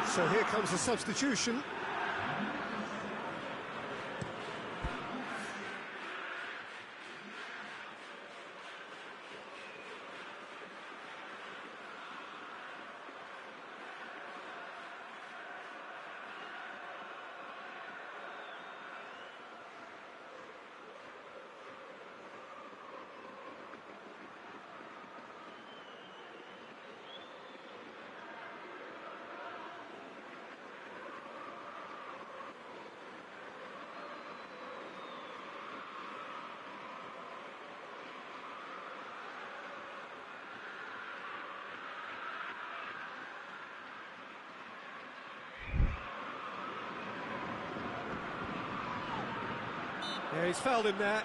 [SPEAKER 1] So here comes the substitution. Yeah, he's fouled him there.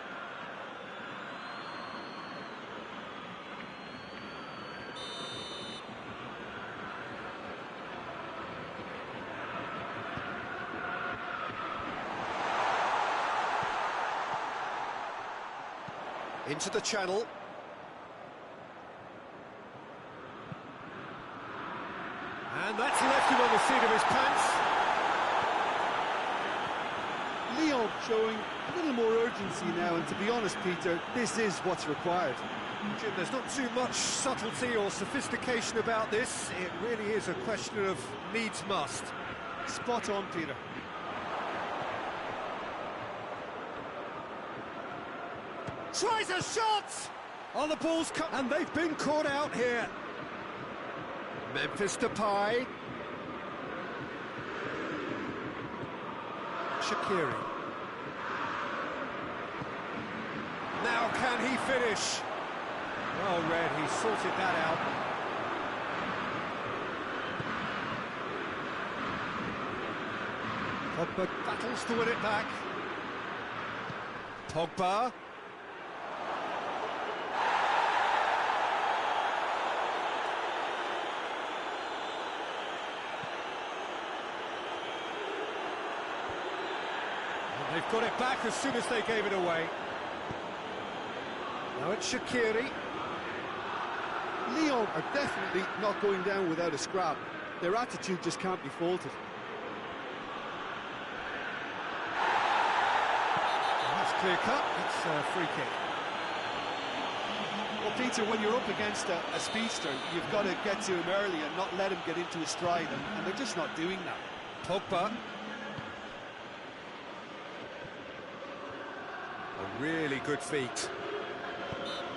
[SPEAKER 1] Into the channel. And that's left him on the seat of his pants.
[SPEAKER 2] Lyon showing a little more urgency now, and to be honest, Peter, this is what's required.
[SPEAKER 1] Jim, there's not too much subtlety or sophistication about this. It really is a question of needs must.
[SPEAKER 2] Spot on, Peter.
[SPEAKER 1] Tries a shot! Oh, the ball's cut, and they've been caught out here. Memphis Depay. Shaqiri. Now can he finish? Well read, he sorted that out. Pogba battles to win it back. Pogba. And they've got it back as soon as they gave it away. Now it's Shaqiri.
[SPEAKER 2] Lyon are definitely not going down without a scrap. Their attitude just can't be faulted.
[SPEAKER 1] That's clear cut, it's a free kick.
[SPEAKER 2] Well, Peter, when you're up against a speedster, you've got to get to him early and not let him get into his stride, and they're just not doing that.
[SPEAKER 1] Pogba. A really good feat.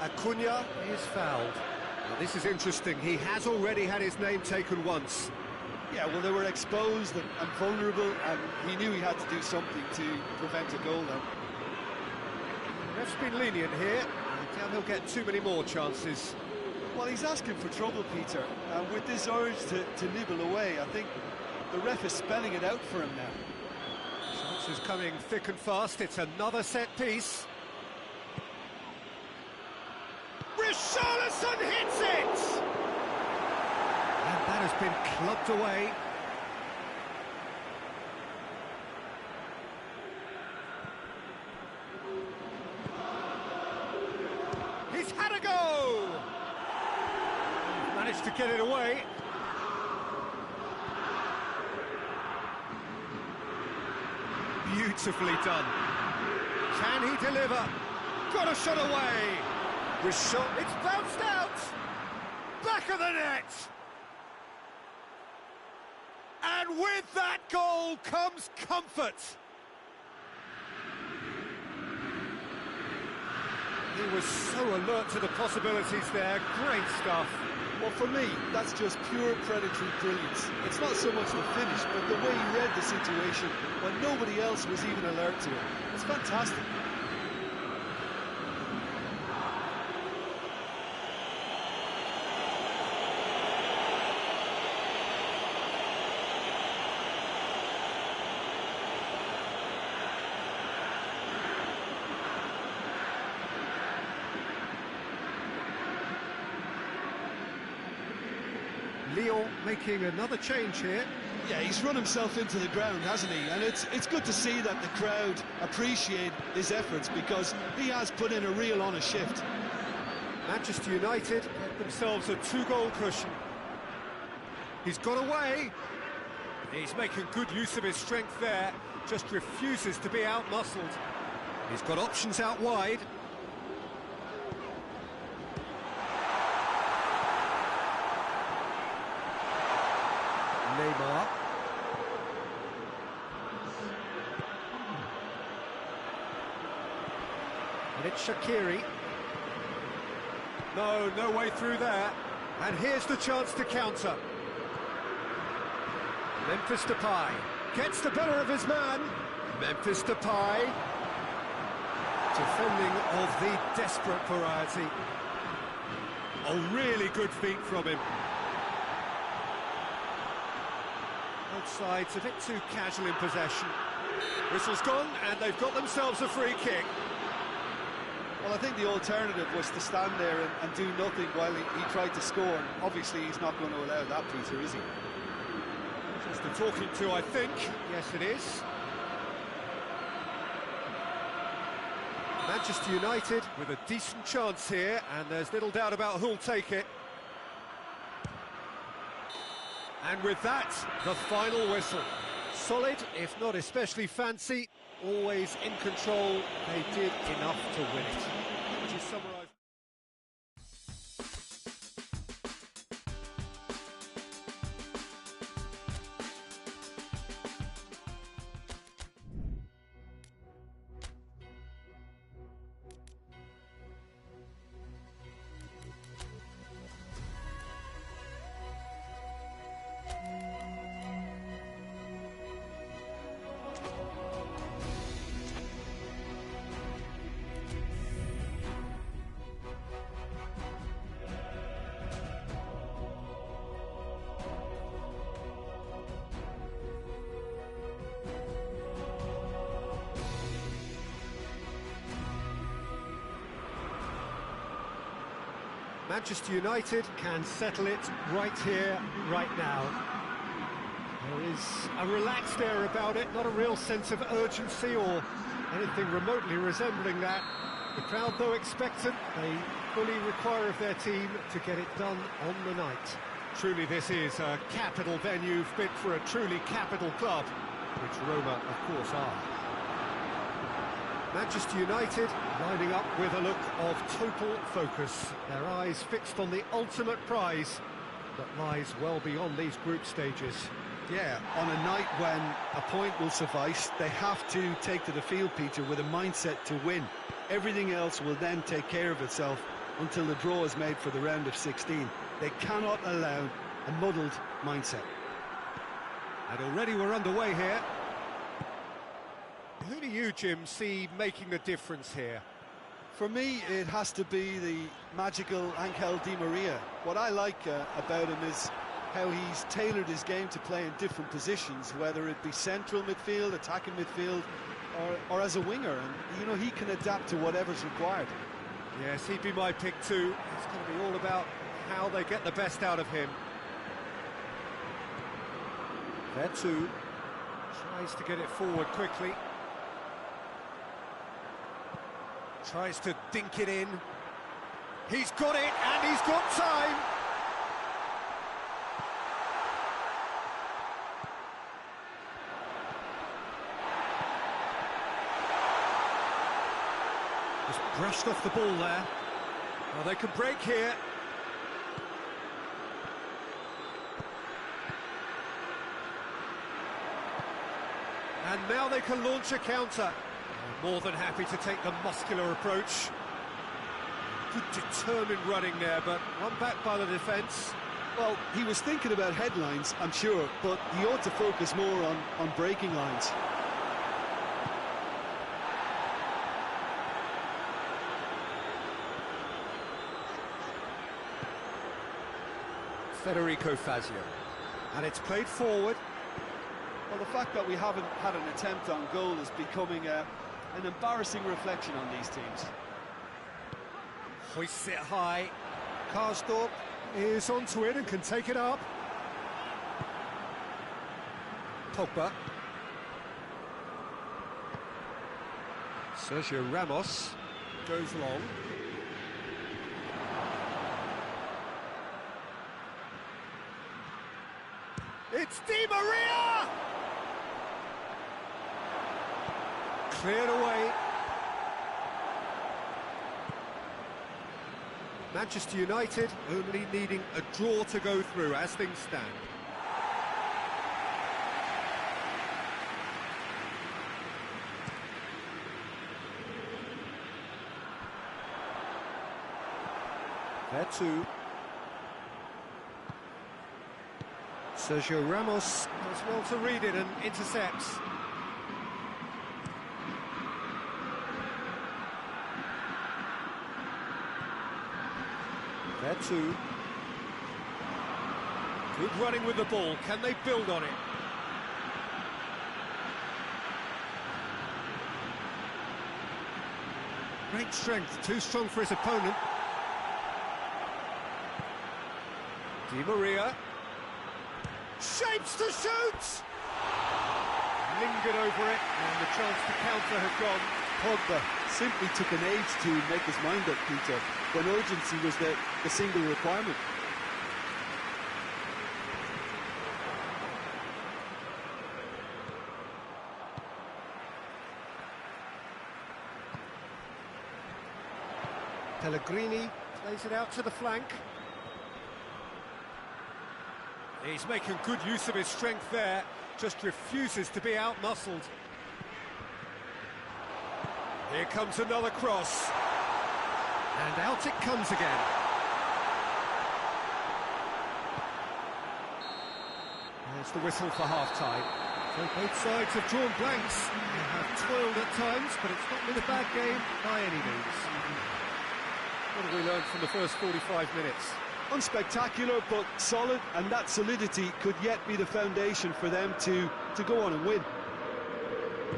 [SPEAKER 1] Acuna is fouled. Now, this is interesting. He has already had his name taken once.
[SPEAKER 2] Yeah, well, they were exposed and vulnerable, and he knew he had to do something to prevent a goal then.
[SPEAKER 1] The ref's been lenient here. I doubt he'll get too many more chances.
[SPEAKER 2] Well, he's asking for trouble, Peter, and with this urge to nibble away, I think the ref is spelling it out for him now.
[SPEAKER 1] Chances coming thick and fast. It's another set piece. Richarlison hits it! And that has been clubbed away. He's had a go! Managed to get it away. Beautifully done. Can he deliver? Got a shot away! It's bounced out! Back of the net! And with that goal comes comfort! He was so alert to the possibilities there, great stuff.
[SPEAKER 2] Well, for me, that's just pure predatory brilliance. It's not so much the finish, but the way he read the situation when nobody else was even alert to it. It's fantastic.
[SPEAKER 1] Lyon making another change here.
[SPEAKER 2] Yeah, he's run himself into the ground, hasn't he? And it's good to see that the crowd appreciate his efforts, because he has put in a real honest shift.
[SPEAKER 1] Manchester United get themselves a 2-goal cushion. He's got away. He's making good use of his strength there. Just refuses to be out-muscled. He's got options out wide. Neymar. And it's Shaqiri. No way through there. And here's the chance to counter. Memphis Depay gets the better of his man. Memphis Depay. Defending of the desperate variety. A really good feat from him. Both sides a bit too casual in possession. Whistle's gone, and they've got themselves a free kick.
[SPEAKER 2] Well, I think the alternative was to stand there and do nothing while he tried to score. Obviously, he's not going to allow that, Peter, is he?
[SPEAKER 1] Just a talking to, I think. Yes, it is. Manchester United with a decent chance here, and there's little doubt about who'll take it. And with that, the final whistle. Solid, if not especially fancy, always in control. They did enough to win it. Which is summarised. Manchester United can settle it right here, right now. There is a relaxed air about it, not a real sense of urgency or anything remotely resembling that. The crowd, though expectant, they fully require of their team to get it done on the night. Truly this is a capital venue fit for a truly capital club, which Roma, of course, are. Manchester United lining up with a look of total focus, their eyes fixed on the ultimate prize that lies well beyond these group stages.
[SPEAKER 2] Yeah, on a night when a point will suffice, they have to take to the field, Peter, with a mindset to win. Everything else will then take care of itself until the draw is made for the round of 16. They cannot allow a muddled mindset.
[SPEAKER 1] And already we're underway here. Who do you, Jim, see making the difference here?
[SPEAKER 2] For me, it has to be the magical Angel Di Maria. What I like about him is how he's tailored his game to play in different positions, whether it be central midfield, attacking midfield, or as a winger. And, you know, he can adapt to whatever's required.
[SPEAKER 1] Yes, he'd be my pick too. It's going to be all about how they get the best out of him. Vetu tries to get it forward quickly. Tries to dink it in. He's got it, and he's got time! Just brushed off the ball there. Well, they could break here. And now they can launch a counter. More than happy to take the muscular approach. Good determined running there, but one back by the defence.
[SPEAKER 2] Well, he was thinking about headlines, I'm sure, but he ought to focus more on breaking lines.
[SPEAKER 1] Federico Fazio. And it's played forward.
[SPEAKER 2] Well, the fact that we haven't had an attempt on goal is becoming an embarrassing reflection on these teams.
[SPEAKER 1] Hoists it high. Karsdorp is onto it and can take it up. Pogba. Sergio Ramos goes long. It's Di Maria! Cleared away. Manchester United only needing a draw to go through as things stand. Vetu. Sergio Ramos does well to read it and intercepts. Vetu. Good running with the ball. Can they build on it? Great strength, too strong for his opponent. Di Maria. Shapes to shoot! Lingered over it, and the chance to counter had gone.
[SPEAKER 2] Pogba simply took an age to make his mind up, Peter, when urgency was the single requirement.
[SPEAKER 1] Pellegrini plays it out to the flank. He's making good use of his strength there, just refuses to be out-muscled. Here comes another cross. And out it comes again. There's the whistle for half-time. So both sides have drawn blanks. They have toiled at times, but it's not been a bad game by any means. What have we learned from the first 45 minutes?
[SPEAKER 2] Unspectacular, but solid, and that solidity could yet be the foundation for them to go on and win.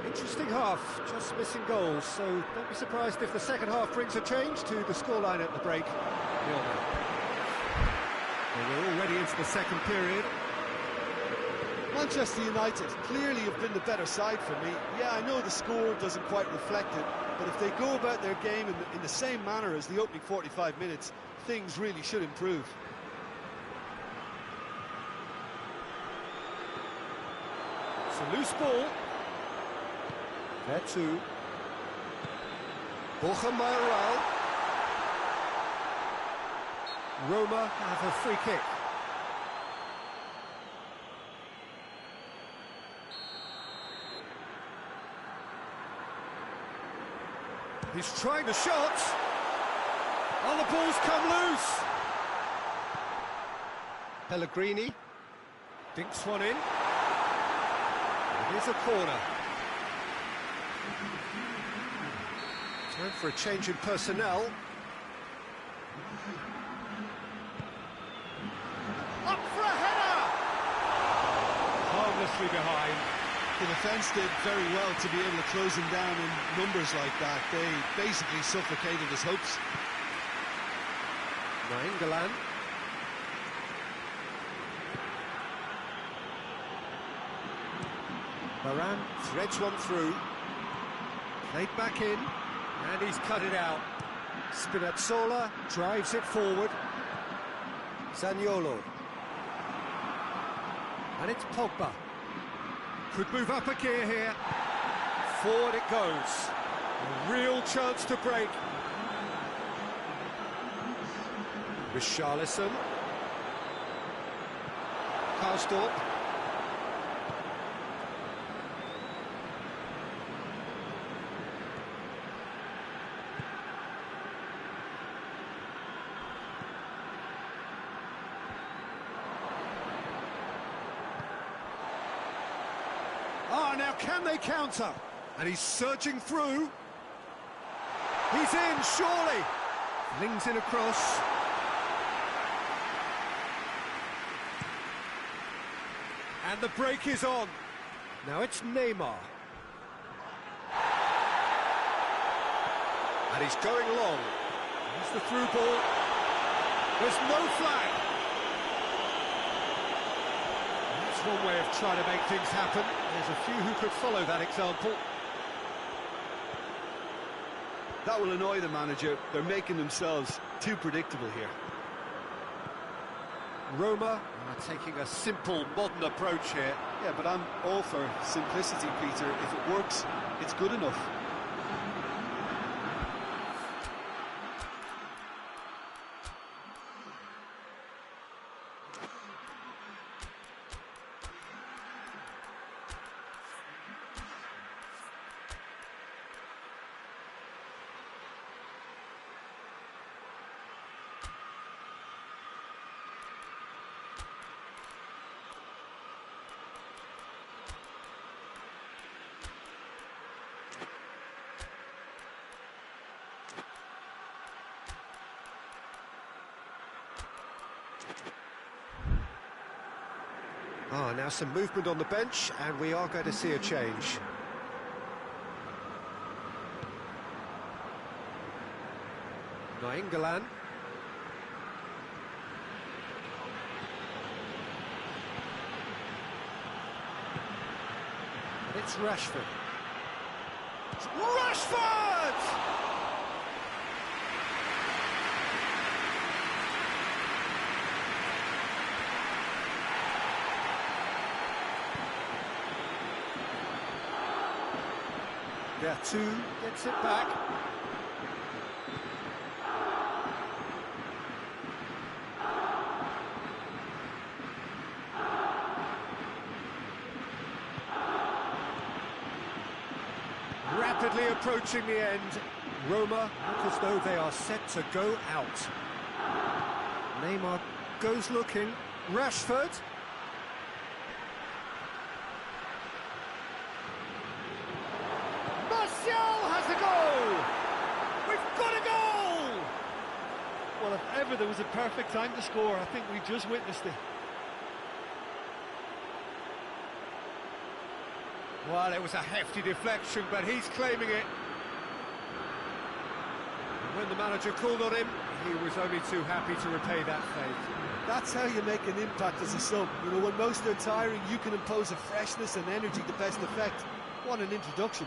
[SPEAKER 1] Interesting half, just missing goals, so don't be surprised if the second half brings a change to the scoreline at the break. 0-0. Well, we're already into the second period.
[SPEAKER 2] Manchester United clearly have been the better side for me. Yeah, I know the score doesn't quite reflect it, but if they go about their game in the same manner as the opening 45 minutes, things really should improve.
[SPEAKER 1] It's a loose ball. There too. Borja Mayoral. Roma have a free kick. He's trying the shot. Oh, the ball's come loose. Pellegrini dinks one in. It is a corner. Time for a change in personnel. Up for a header! Harmlessly behind.
[SPEAKER 2] The defence did very well to be able to close him down in numbers like that. They basically suffocated his hopes.
[SPEAKER 1] Nainggolan. Varane threads one through. Played back in, and he's cut it out. Spinazzola drives it forward. Zaniolo. And it's Pogba. Could move up a gear here. Forward it goes. A real chance to break. Richarlison. Karsdorp. Ah, now can they counter? And he's surging through. He's in, surely. Lings in across. And the break is on. Now it's Neymar. And he's going long. Here's the through ball. There's no flag. That's one way of trying to make things happen. There's a few who could follow that example.
[SPEAKER 2] That will annoy the manager. They're making themselves too predictable here.
[SPEAKER 1] Roma are taking a simple, modern approach here.
[SPEAKER 2] Yeah, but I'm all for simplicity, Peter. If it works, it's good enough.
[SPEAKER 1] Ah, now some movement on the bench, and we are going to see a change. Nainggolan. And it's Rashford. Rashford! Vertu gets it back. Rapidly approaching the end. Roma look as though they are set to go out. Neymar goes looking. Rashford. Has a goal! We've got a goal!
[SPEAKER 2] Well, if ever there was a perfect time to score, I think we just witnessed it.
[SPEAKER 1] Well, it was a hefty deflection, but he's claiming it. When the manager called on him, he was only too happy to repay that favour.
[SPEAKER 2] That's how you make an impact as a sub. You know, when most are tiring, you can impose a freshness and energy to best effect. What an introduction.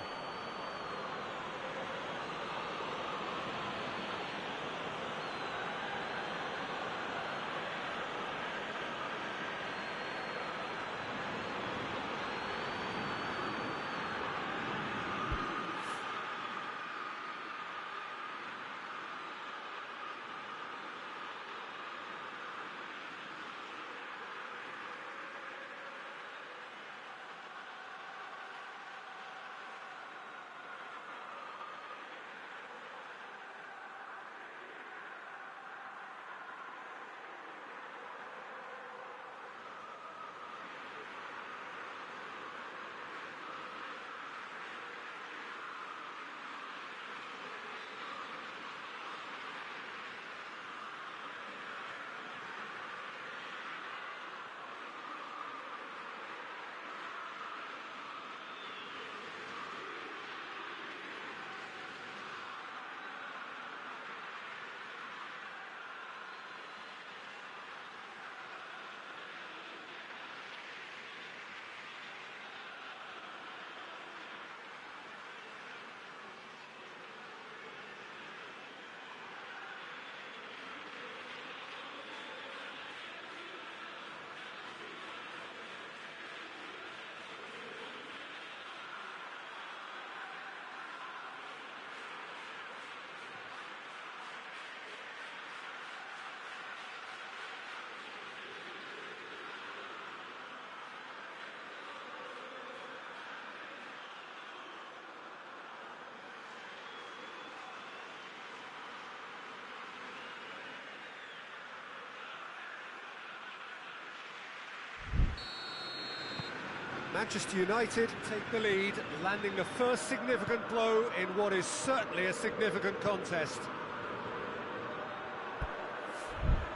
[SPEAKER 1] Manchester United take the lead, landing the first significant blow in what is certainly a significant contest.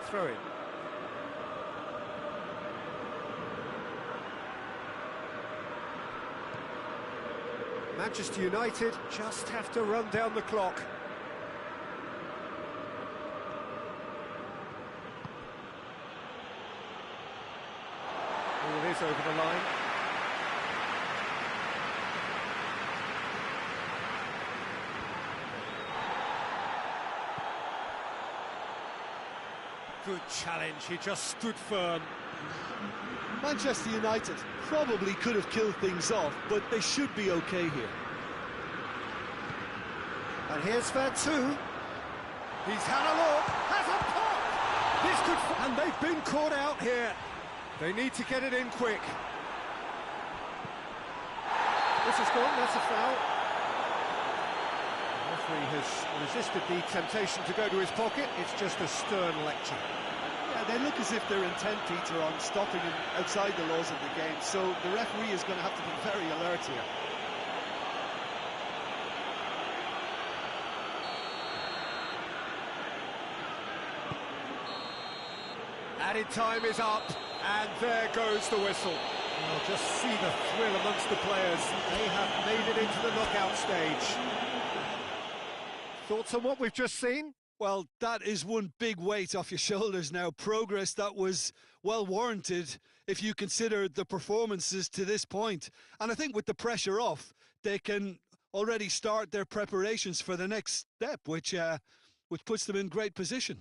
[SPEAKER 1] Throw in. Manchester United just have to run down the clock. Oh, it is over the line. Good challenge, he just stood firm.
[SPEAKER 2] Manchester United probably could have killed things off, but they should be okay here.
[SPEAKER 1] And here's Vertu. He's had a look, has a pop! This could... And they've been caught out here. They need to get it in quick. This is gone, that's a foul. The referee has resisted the temptation to go to his pocket. It's just a stern lecture.
[SPEAKER 2] Yeah, they look as if they're intent, Peter, on stopping him outside the laws of the game, so the referee is going to have to be very alert here.
[SPEAKER 1] Added time is up, and there goes the whistle. Well, just see the thrill amongst the players. They have made it into the knockout stage. Thoughts on what we've just seen?
[SPEAKER 2] Well, that is one big weight off your shoulders now. Progress that was well warranted if you consider the performances to this point. And I think with the pressure off, they can already start their preparations for the next step, which puts them in great position.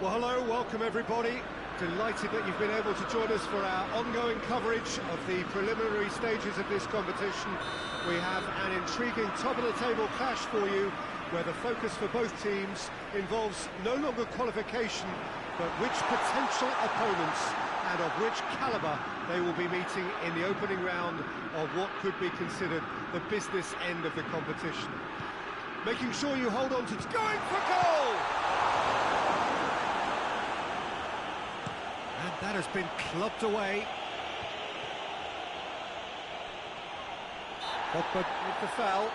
[SPEAKER 1] Well, hello, welcome everybody. Delighted that you've been able to join us for our ongoing coverage of the preliminary stages of this competition. We have an intriguing top-of-the-table clash for you, where the focus for both teams involves no longer qualification, but which potential opponents and of which calibre they will be meeting in the opening round of what could be considered the business end of the competition. Making sure you hold on to... Going for goal! And that has been clubbed away. Pogba with the foul.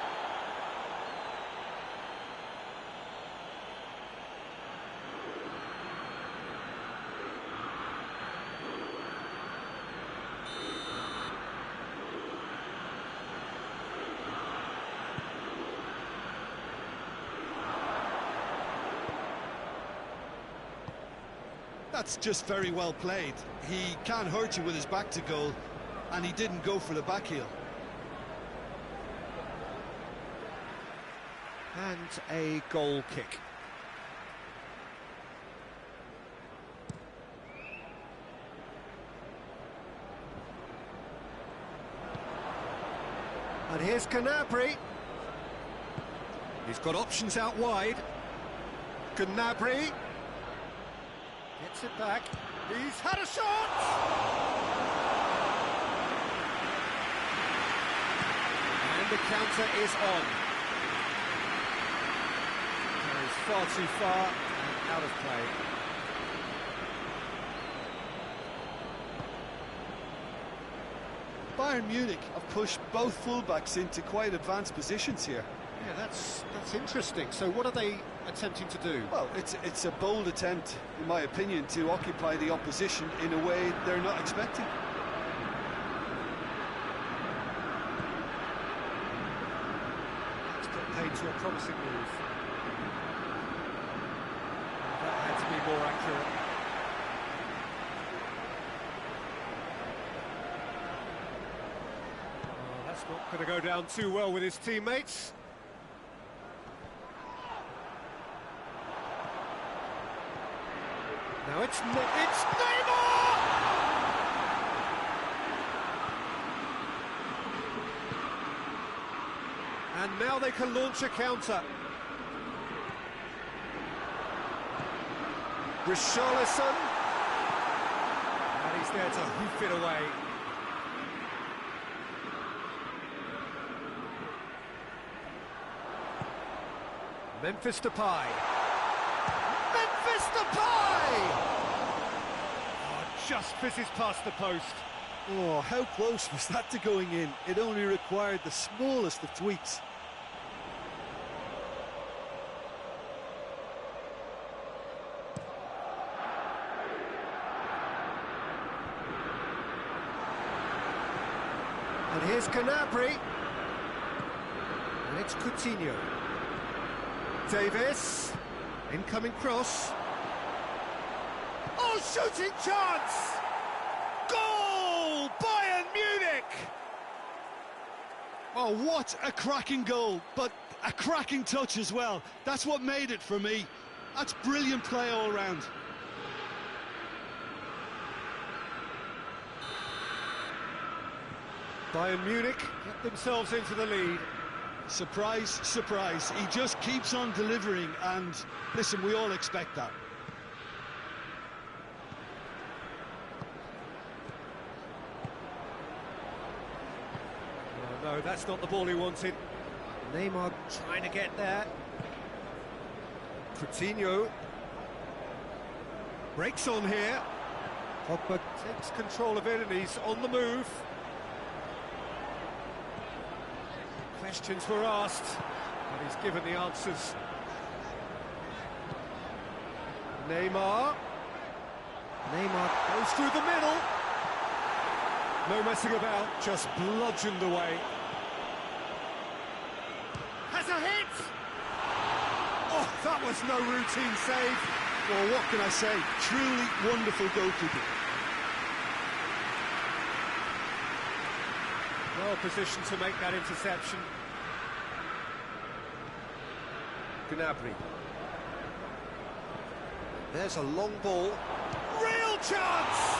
[SPEAKER 2] That's just very well played. He can't hurt you with his back to goal, and he didn't go for the back heel.
[SPEAKER 1] And a goal kick. And here's Gnabry. He's got options out wide. Gnabry gets it back. He's had a shot! And the counter is on. Carries far too far and out of play.
[SPEAKER 2] Bayern Munich have pushed both fullbacks into quite advanced positions here.
[SPEAKER 1] Yeah, that's interesting. So what are they attempting to do?
[SPEAKER 2] Well, it's a bold attempt, in my opinion, to occupy the opposition in a way they're not expecting.
[SPEAKER 1] It's got paid to a promising move. That had to be more accurate. Oh, that's not going to go down too well with his teammates. Now it's Neymar! And now they can launch a counter. Richarlison. And he's there to hoof it away. Memphis Depay. Memphis Depay! Oh, just fizzes past the post.
[SPEAKER 2] Oh, how close was that to going in? It only required the smallest of tweaks.
[SPEAKER 1] And here's Gnabry. And it's Coutinho. Davis. Incoming cross. Oh, shooting chance! Goal! Bayern Munich!
[SPEAKER 2] Oh, what a cracking goal, but a cracking touch as well. That's what made it for me. That's brilliant play all round.
[SPEAKER 1] Bayern Munich get themselves into the lead.
[SPEAKER 2] Surprise, surprise. He just keeps on delivering, and listen, we all expect that.
[SPEAKER 1] Oh, no, that's not the ball he wanted. Neymar trying to get there. Coutinho breaks on here. Pogba takes control of it and he's on the move. Questions were asked, and he's given the answers. Neymar goes through the middle. No messing about, just bludgeoned away. Has a hit! Oh, that was no routine save.
[SPEAKER 2] Well, what can I say? Truly wonderful goalkeeping.
[SPEAKER 1] Well positioned to make that interception. Gnabry. There's a long ball. Real chance!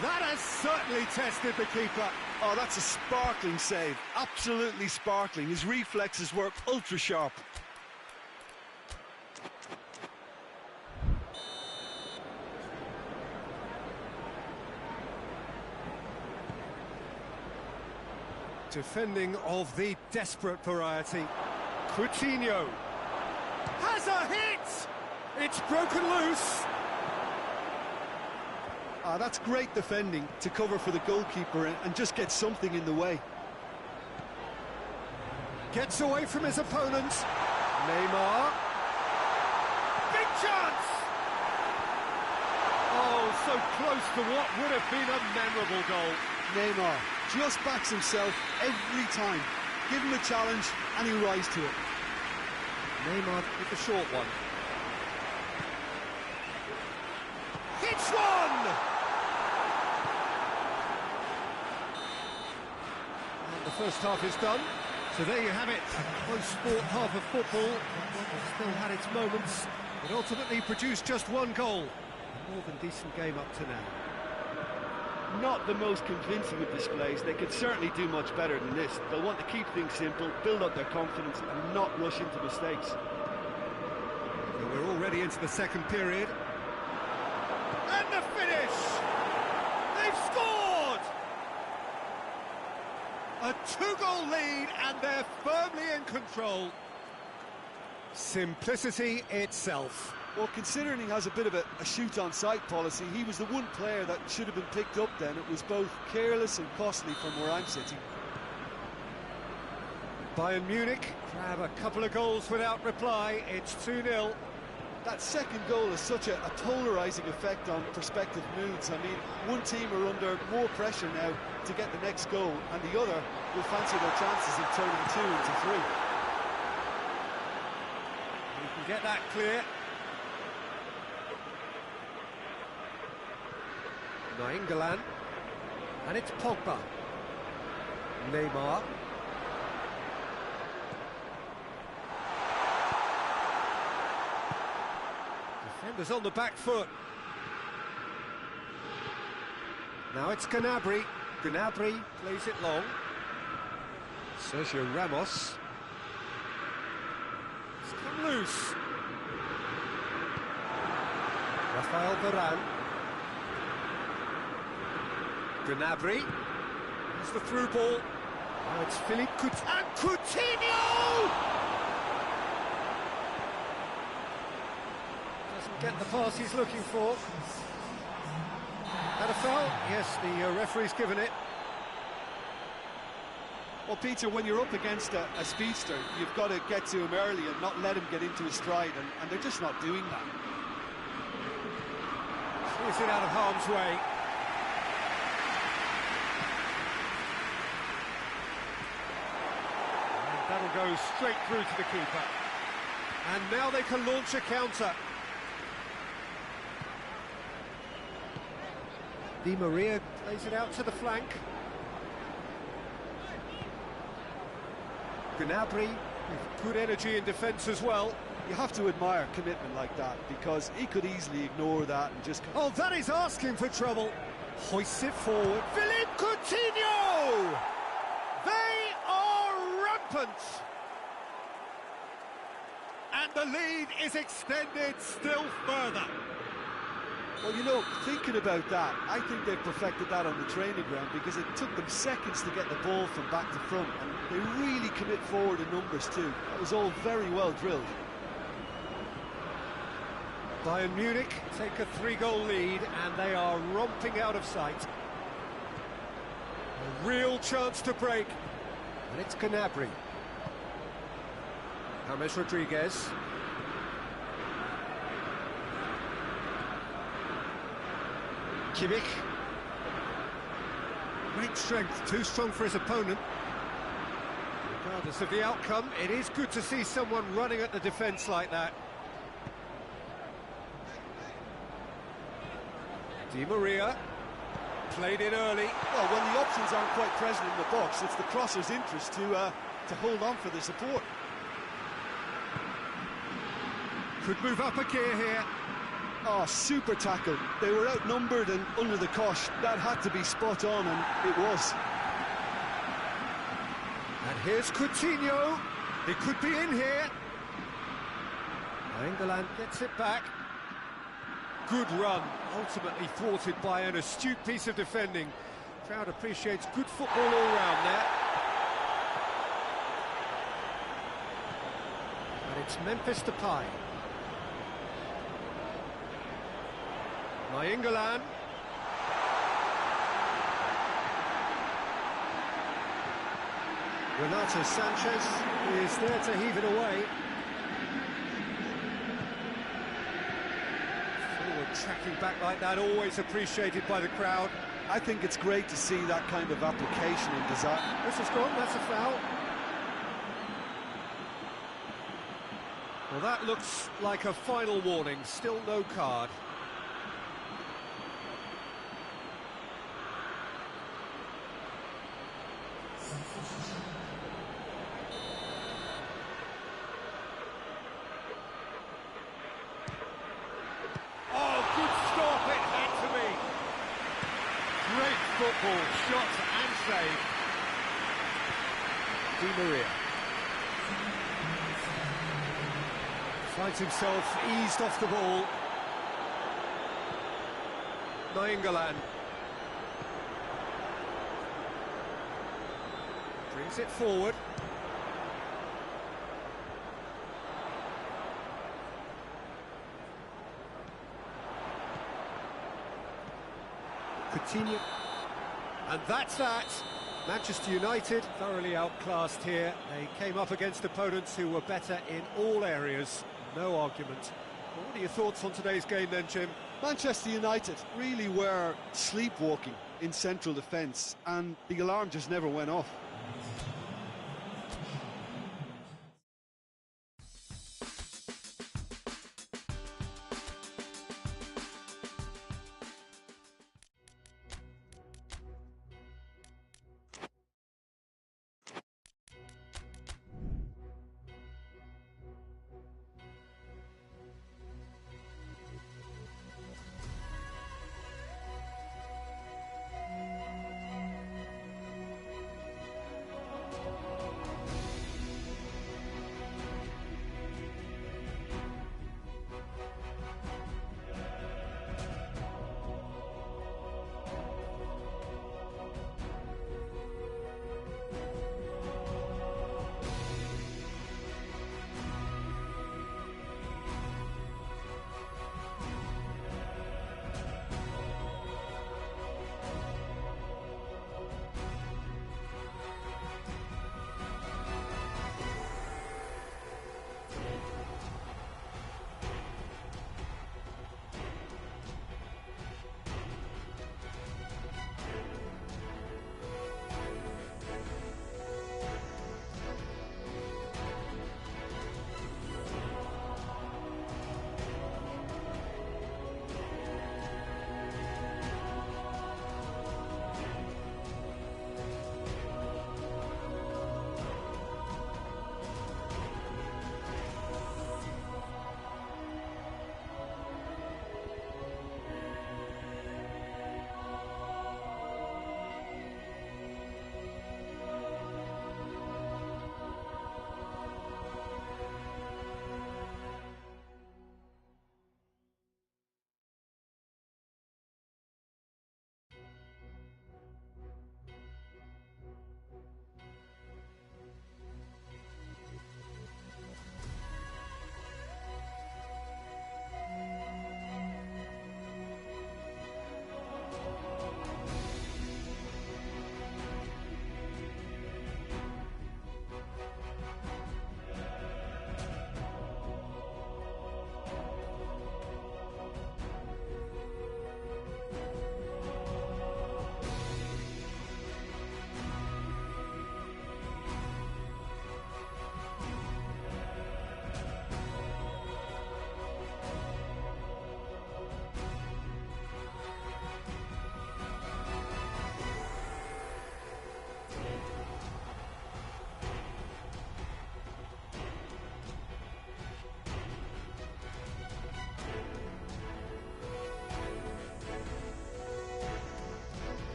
[SPEAKER 1] That has certainly tested the keeper.
[SPEAKER 2] Oh, that's a sparkling save. Absolutely sparkling. His reflexes were ultra-sharp.
[SPEAKER 1] Defending of the desperate variety. Coutinho has a hit! It's broken loose.
[SPEAKER 2] That's great defending to cover for the goalkeeper and just get something in the way.
[SPEAKER 1] Gets away from his opponent. Neymar. Big chance! Oh, so close to what would have been a memorable goal.
[SPEAKER 2] Neymar just backs himself every time. Give him a challenge and he'll rise to it.
[SPEAKER 1] Neymar with the short one. Hits one! And the first half is done. So there you have it, a close sport half of football. It still had its moments, but ultimately produced just one goal. A more than decent game up to now.
[SPEAKER 2] Not the most convincing of displays. They could certainly do much better than this. They'll want to keep things simple, build up their confidence and not rush into mistakes.
[SPEAKER 1] So we're already into the second period. And the finish! They've scored! A two-goal lead and they're firmly in control. Simplicity itself.
[SPEAKER 2] Well, considering he has a bit of a shoot-on-sight policy, he was the one player that should have been picked up then. It was both careless and costly from where I'm sitting.
[SPEAKER 1] Bayern Munich grab a couple of goals without reply. It's 2-0.
[SPEAKER 2] That second goal has such a polarising effect on prospective moods. I mean, one team are under more pressure now to get the next goal, and the other will fancy their chances of turning 2 into 3.
[SPEAKER 1] You can get that clear. Nainggolan, and it's Pogba. Neymar. Defenders on the back foot. Now it's Gnabry. Gnabry plays it long. Sergio Ramos. It's come loose. Rafael Varane. Gnabry. There's the through ball. Now it's Philippe Coutinho. And Coutinho! Doesn't get the pass he's looking for. Had a foul? Yes, the referee's given it.
[SPEAKER 2] Well, Peter, when you're up against a speedster, you've got to get to him early and not let him get into his stride, and they're just not doing that.
[SPEAKER 1] He's it out of harm's way. That'll go straight through to the keeper. And now they can launch a counter. Di Maria plays it out to the flank. Gnabry with good energy in defence as well.
[SPEAKER 2] You have to admire commitment like that, because he could easily ignore that and just...
[SPEAKER 1] Oh, that is asking for trouble. Hoists it forward. Philippe Coutinho! They are rampant! And the lead is extended still further.
[SPEAKER 2] Well, you know, thinking about that, I think they've perfected that on the training ground, because it took them seconds to get the ball from back to front, and they really commit forward in numbers too. That was all very well drilled.
[SPEAKER 1] Bayern Munich take a 3-goal lead, and they are romping out of sight. A real chance to break. And it's Gnabry. James Rodriguez. Kimmich. Great strength, too strong for his opponent. Regardless of the outcome, it is good to see someone running at the defence like that. Di Maria played it early.
[SPEAKER 2] Well, when the options aren't quite present in the box, it's the crosser's interest to hold on for the support.
[SPEAKER 1] Could move up a gear here.
[SPEAKER 2] Oh, super tackle. They were outnumbered and under the cosh. That had to be spot on, and it was.
[SPEAKER 1] And here's Coutinho. He could be in here. England gets it back. Good run, ultimately thwarted by an astute piece of defending. Crowd appreciates good football all round there. And it's Memphis Depay. England. Renato Sanchez is there to heave it away. Forward tracking back like that, always appreciated by the crowd.
[SPEAKER 2] I think it's great to see that kind of application and desire.
[SPEAKER 1] This is gone, that's a foul. Well, that looks like a final warning, still no card. Great football, shot and save. Di Maria finds himself eased off the ball. England brings it forward. Coutinho. And that's that. Manchester United thoroughly outclassed here. They came up against opponents who were better in all areas. No argument. Well, what are your thoughts on today's game then, Jim?
[SPEAKER 2] Manchester United really were sleepwalking in central defence, and the alarm just never went off.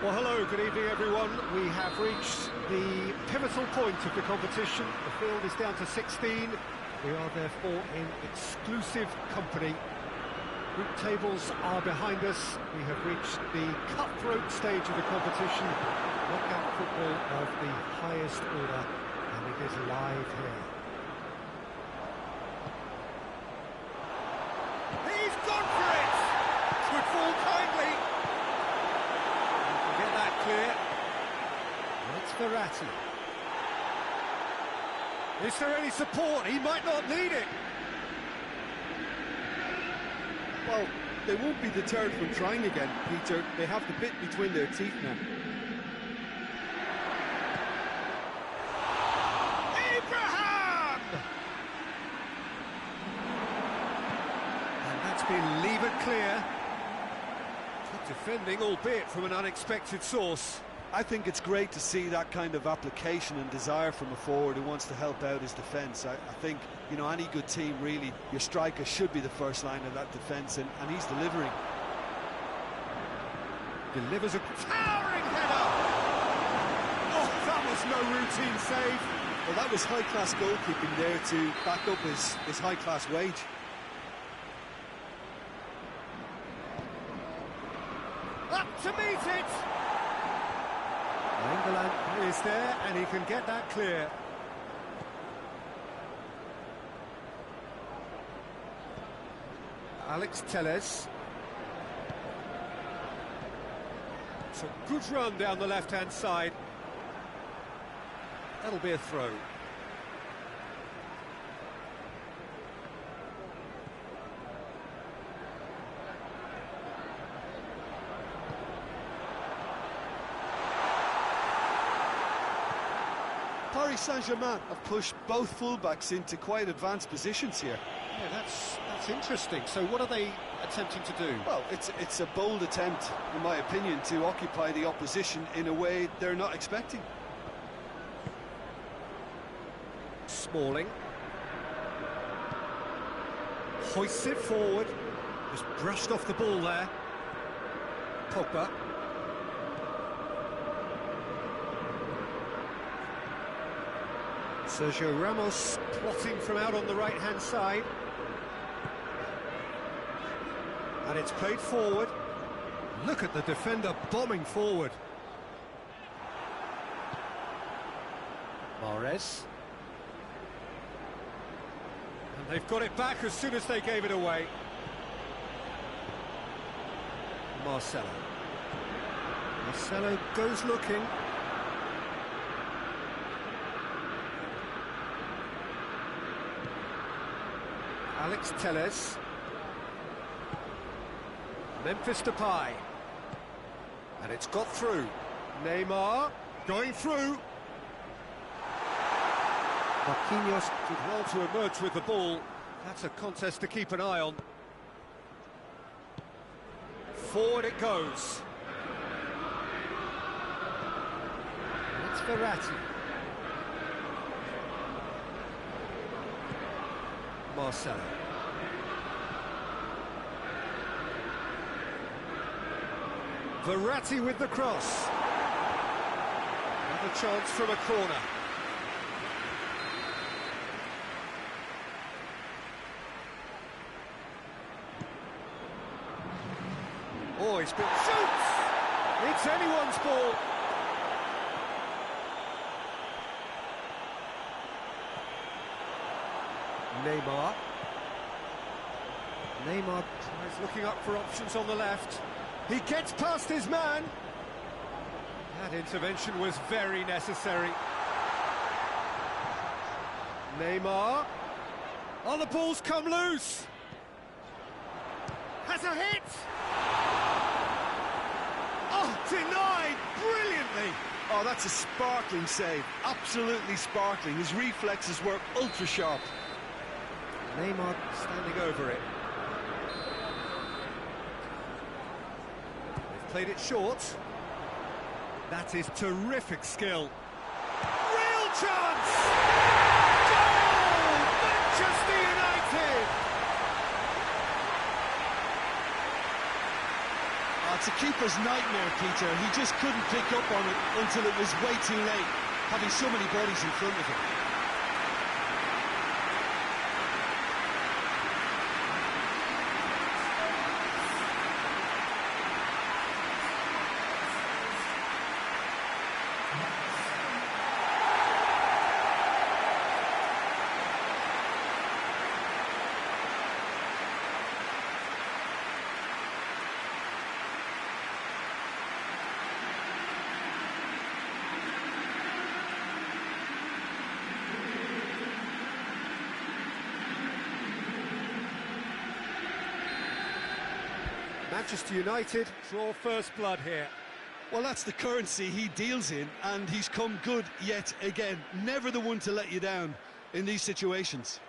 [SPEAKER 1] Well, hello, good evening, everyone. We have reached the pivotal point of the competition. The field is down to 16. We are therefore in exclusive company. Group tables are behind us. We have reached the cutthroat stage of the competition. Knockout football of the highest order, and it is live here. He's gone for it! Could fall kindly. Get that clear. That's Verratti. Is there any support? He might not need it.
[SPEAKER 2] Well, they won't be deterred from trying again, Peter. They have the bit between their teeth now.
[SPEAKER 1] Abraham! And that's been levered clear. Good defending, albeit from an unexpected source.
[SPEAKER 2] I think it's great to see that kind of application and desire from a forward who wants to help out his defence. I think, you know, any good team, really, your striker should be the first line of that defence, and he's delivering.
[SPEAKER 1] Delivers a towering header! Oh, that was no routine save.
[SPEAKER 2] Well, that was high-class goalkeeping there to back up his high-class wage.
[SPEAKER 1] Up to meet it! England is there, and he can get that clear. Alex Telles. It's a good run down the left-hand side. That'll be a throw.
[SPEAKER 2] Paris Saint-Germain have pushed both fullbacks into quite advanced positions here.
[SPEAKER 1] Yeah, that's interesting. So what are they attempting to do?
[SPEAKER 2] Well, it's a bold attempt, in my opinion, to occupy the opposition in a way they're not expecting.
[SPEAKER 1] Smalling. Hoists it forward. Just brushed off the ball there. Pogba. Sergio Ramos plotting from out on the right-hand side. And it's played forward. Look at the defender bombing forward. Mahrez. And they've got it back as soon as they gave it away. Marcelo. Marcelo goes looking. Alex Telles. Memphis Depay. And it's got through. Neymar going through. Marquinhos did well to emerge with the ball. That's a contest to keep an eye on. Forward it goes. That's Verratti. Marcelo. Verratti with the cross. Another chance from a corner. Oh, he's been shoots! It's anyone's ball. Neymar. Neymar tries looking up for options on the left. He gets past his man. That intervention was very necessary. Neymar. Oh, the ball's come loose. Has a hit. Oh, denied brilliantly.
[SPEAKER 2] Oh, that's a sparkling save. Absolutely sparkling. His reflexes were ultra sharp.
[SPEAKER 1] Neymar standing over it. They've played it short. That is terrific skill. Real chance! Goal! Manchester United!
[SPEAKER 2] I'd It's a keeper's nightmare, Peter. He just couldn't pick up on it until it was way too late, having so many bodies in front of him.
[SPEAKER 1] Manchester United draw first blood here.
[SPEAKER 2] Well, that's the currency he deals in, and he's come good yet again. Never the one to let you down in these situations.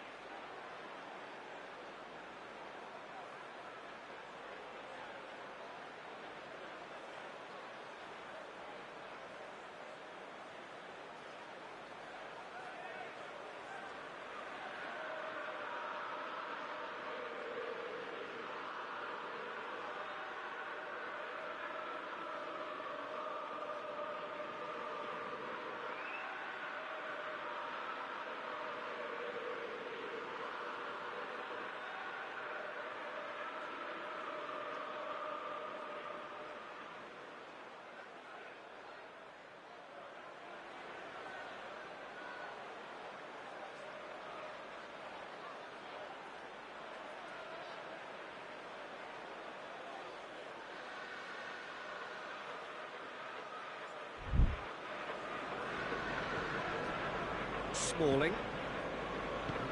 [SPEAKER 1] Smalling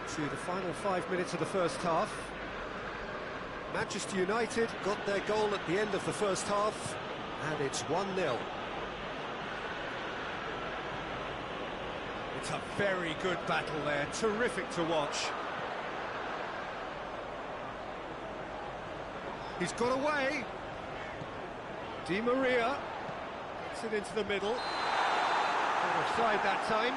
[SPEAKER 1] to the final 5 minutes of the first half. Manchester United got their goal at the end of the first half, and it's 1-0. It's a very good battle there, terrific to watch. He's got away. Di Maria gets it into the middle. Not offside that time.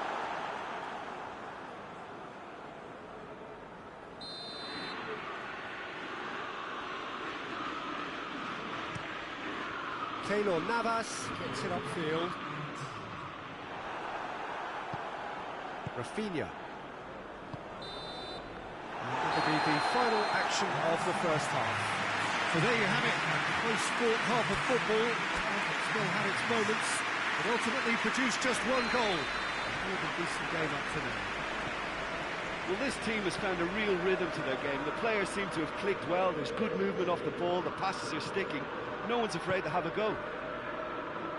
[SPEAKER 1] Keylor Navas gets it upfield. Rafinha. And that'll be the final action of the first half. So there you have it, close sport half of football. It still had its moments, but ultimately produced just one goal. A decent game up to now.
[SPEAKER 2] Well, this team has found a real rhythm to their game. The players seem to have clicked well. There's good movement off the ball. The passes are sticking. No one's afraid to have a go.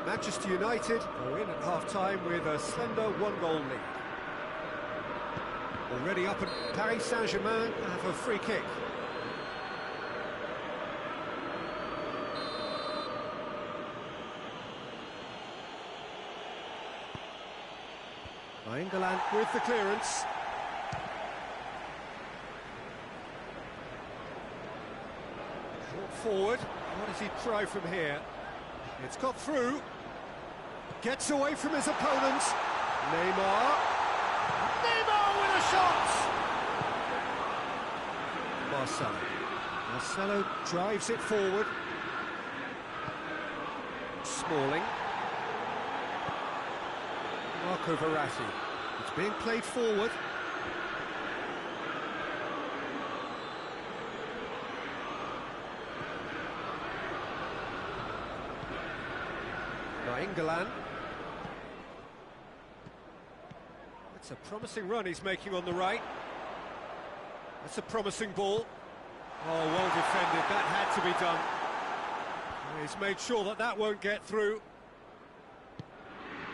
[SPEAKER 1] Manchester United are in at half-time with a slender one-goal lead. Already up at Paris Saint-Germain have a free kick. England with the clearance. Short forward. What does he try from here? It's got through. Gets away from his opponent. Neymar. Neymar with a shot! Marcelo drives it forward. Smalling. Marco Verratti. It's being played forward. England. It's a promising run he's making on the right. That's a promising ball. Oh, well defended. That had to be done. He's made sure that that won't get through.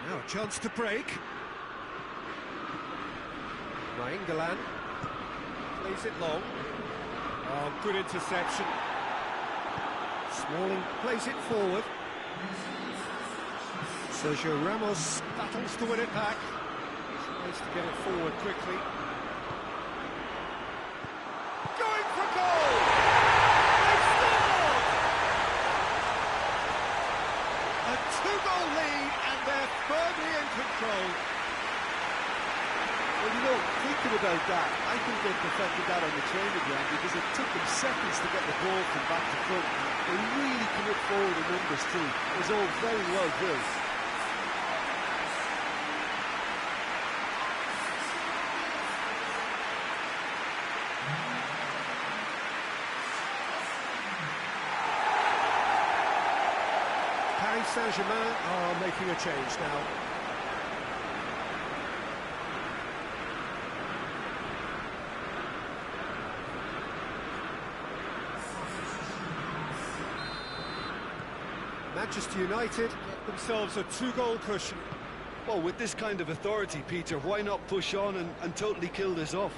[SPEAKER 1] Now a chance to break. England plays it long. Oh, good interception. Smalling plays it forward. Sergio Ramos battles to win it back. Tries to get it forward quickly. Going for goal! They scored! A two-goal lead, and they're firmly in control.
[SPEAKER 2] Well, you know, thinking about
[SPEAKER 3] that. I think they perfected that on the training ground because it took them seconds to get the ball from back to front. They really commit forward in numbers too. It was all very well built.
[SPEAKER 1] Paris Saint-Germain are making a change now. Manchester United get themselves a 2-goal cushion.
[SPEAKER 2] Well, with this kind of authority, Peter, why not push on and totally kill this off?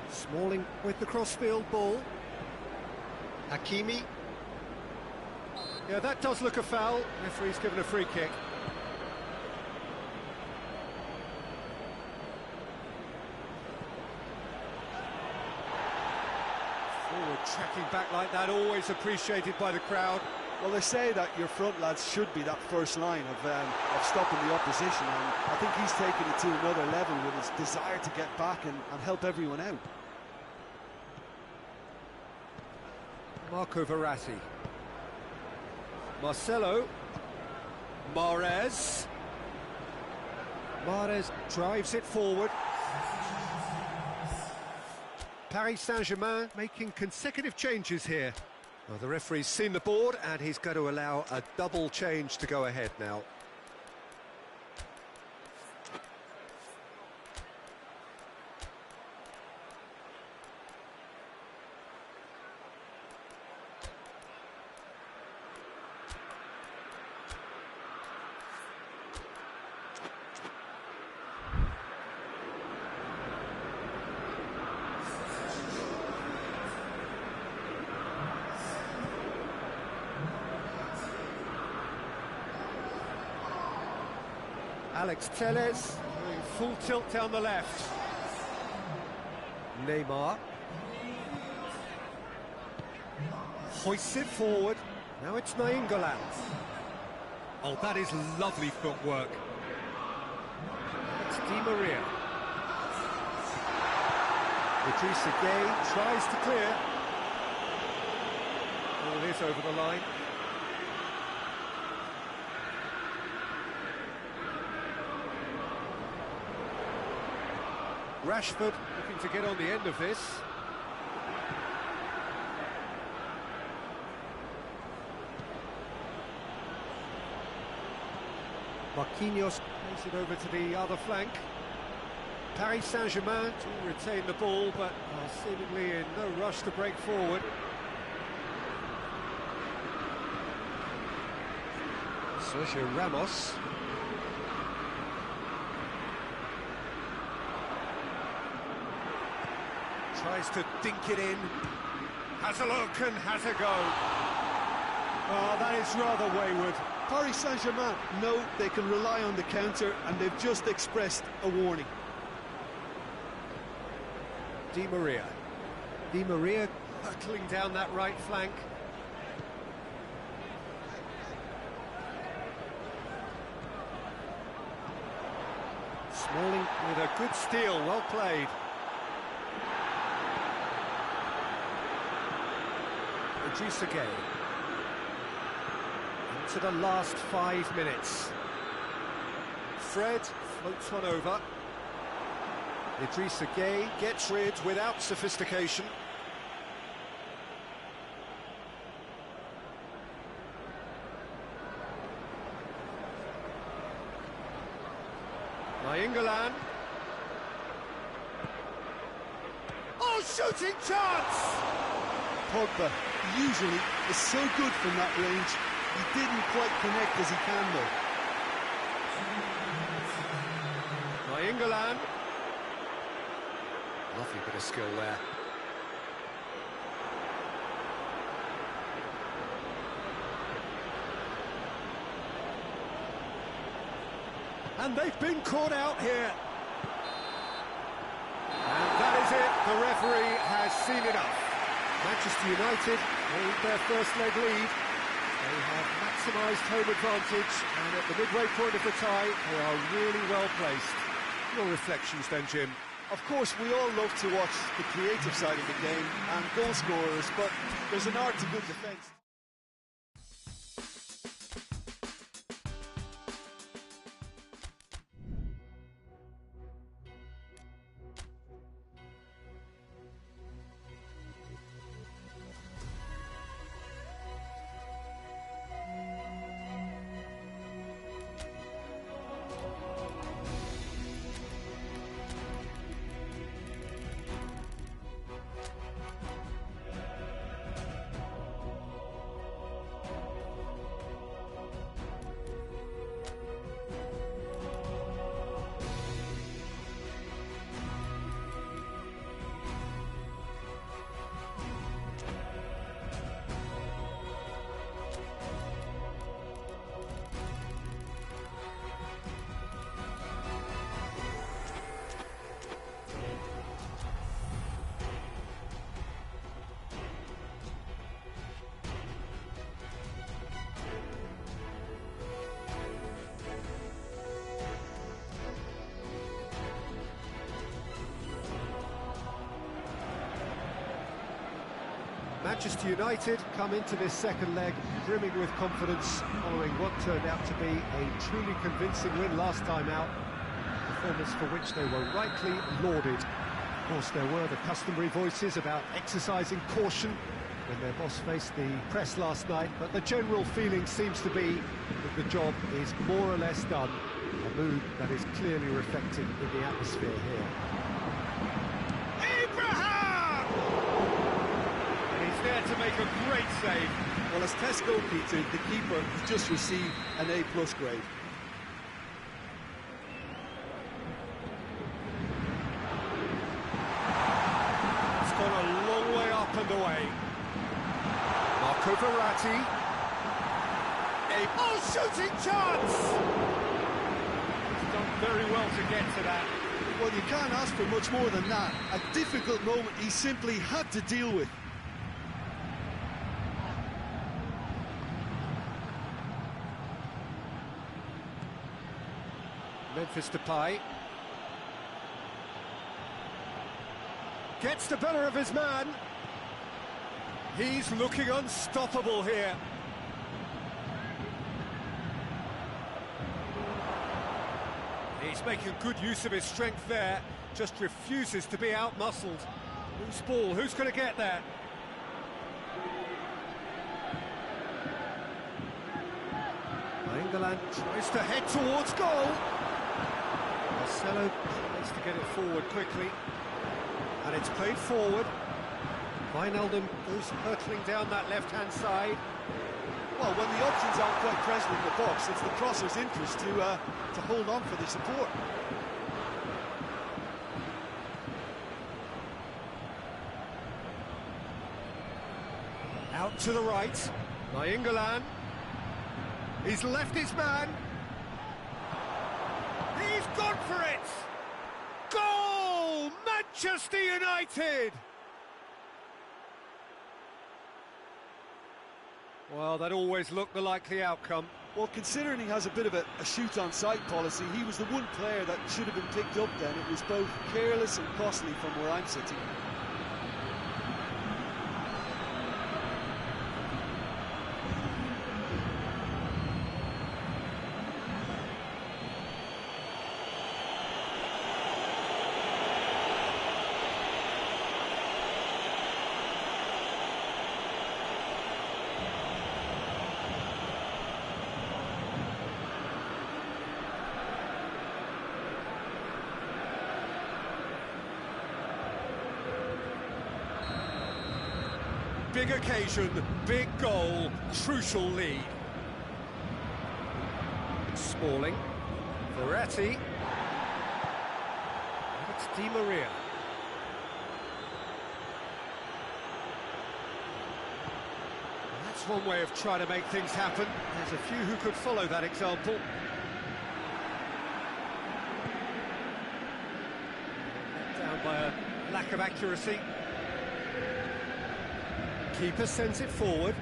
[SPEAKER 1] Smalling with the crossfield ball. Hakimi. Yeah, that does look a foul. Referee's given a free kick. Forward tracking back like that, always appreciated by the crowd.
[SPEAKER 3] Well, they say that your front lads should be that first line of stopping the opposition, and I think he's taken it to another level with his desire to get back and help everyone out.
[SPEAKER 1] Marco Verratti. Marcelo. Mahrez. Mahrez drives it forward. Paris Saint-Germain making consecutive changes here. Well, the referee's seen the board and he's going to allow a double change to go ahead now. Alex Telles doing full tilt down the left. Neymar hoists it forward. Now it's Nainggolan. Oh, that is lovely footwork. It's Di Maria. Idrissa Gueye tries to clear. Ball is over the line. Rashford looking to get on the end of this. Marquinhos plays it over to the other flank. Paris Saint-Germain to retain the ball, but are seemingly in no rush to break forward. Sergio Ramos. Tries to dink it in, has a look and has a go. Oh, that is rather wayward.
[SPEAKER 2] Paris Saint-Germain know they can rely on the counter and they've just expressed a warning.
[SPEAKER 1] Di Maria. Di Maria hurtling down that right flank. Smalling with a good steal, well played. Idrissa Gueye. Into the last 5 minutes. Fred floats one over. Idrissa Gueye gets rid without sophistication. Nainggolan. Oh, shooting chance!
[SPEAKER 2] Pogba usually is so good from that range. He didn't quite connect as he can though.
[SPEAKER 1] Nainggolan. Lovely bit of skill there. And they've been caught out here. And that is it. The referee has seen enough. Manchester United hold their first leg lead. They have maximised home advantage, and at the midway point of the tie, they are really well placed. Your reflections then, Jim?
[SPEAKER 3] Of course, we all love to watch the creative side of the game and goal scorers, but there's an art to good defence.
[SPEAKER 1] Manchester United come into this second leg brimming with confidence following what turned out to be a truly convincing win last time out, a performance for which they were rightly lauded. Of course, there were the customary voices about exercising caution when their boss faced the press last night, but the general feeling seems to be that the job is more or less done, a mood that is clearly reflected in the atmosphere here.
[SPEAKER 2] There to make a great save.
[SPEAKER 3] Well, as test goalkeeper, the keeper has just received an A+ grade.
[SPEAKER 1] It's gone a long way up and away. Marco Verratti. Shooting chance!
[SPEAKER 2] He's done very well to get to that.
[SPEAKER 3] Well, you can't ask for much more than that. A difficult moment he simply had to deal with.
[SPEAKER 1] Memphis Depay gets the better of his man. He's looking unstoppable here. He's making good use of his strength there, just refuses to be out-muscled. Loose ball, who's going to get there? England tries to head towards goal. Marcelo tries to get it forward quickly, and it's played forward. Wijnaldum goes hurtling down that left-hand side.
[SPEAKER 3] Well, when the options aren't quite present in the box, it's the crosser's interest to hold on for the support.
[SPEAKER 1] Out to the right, Nainggolan. He's left his man. He's gone for it! Goal! Manchester United! Well, that always looked the likely outcome.
[SPEAKER 3] Well, considering he has a bit of a shoot-on-sight policy, he was the one player that should have been picked up then. It was both careless and costly from where I'm sitting.
[SPEAKER 1] Big occasion, big goal, crucial lead. Smalling, Verratti, and it's Di Maria. That's one way of trying to make things happen. There's a few who could follow that example. Let down by a lack of accuracy. Keeper sends it forward.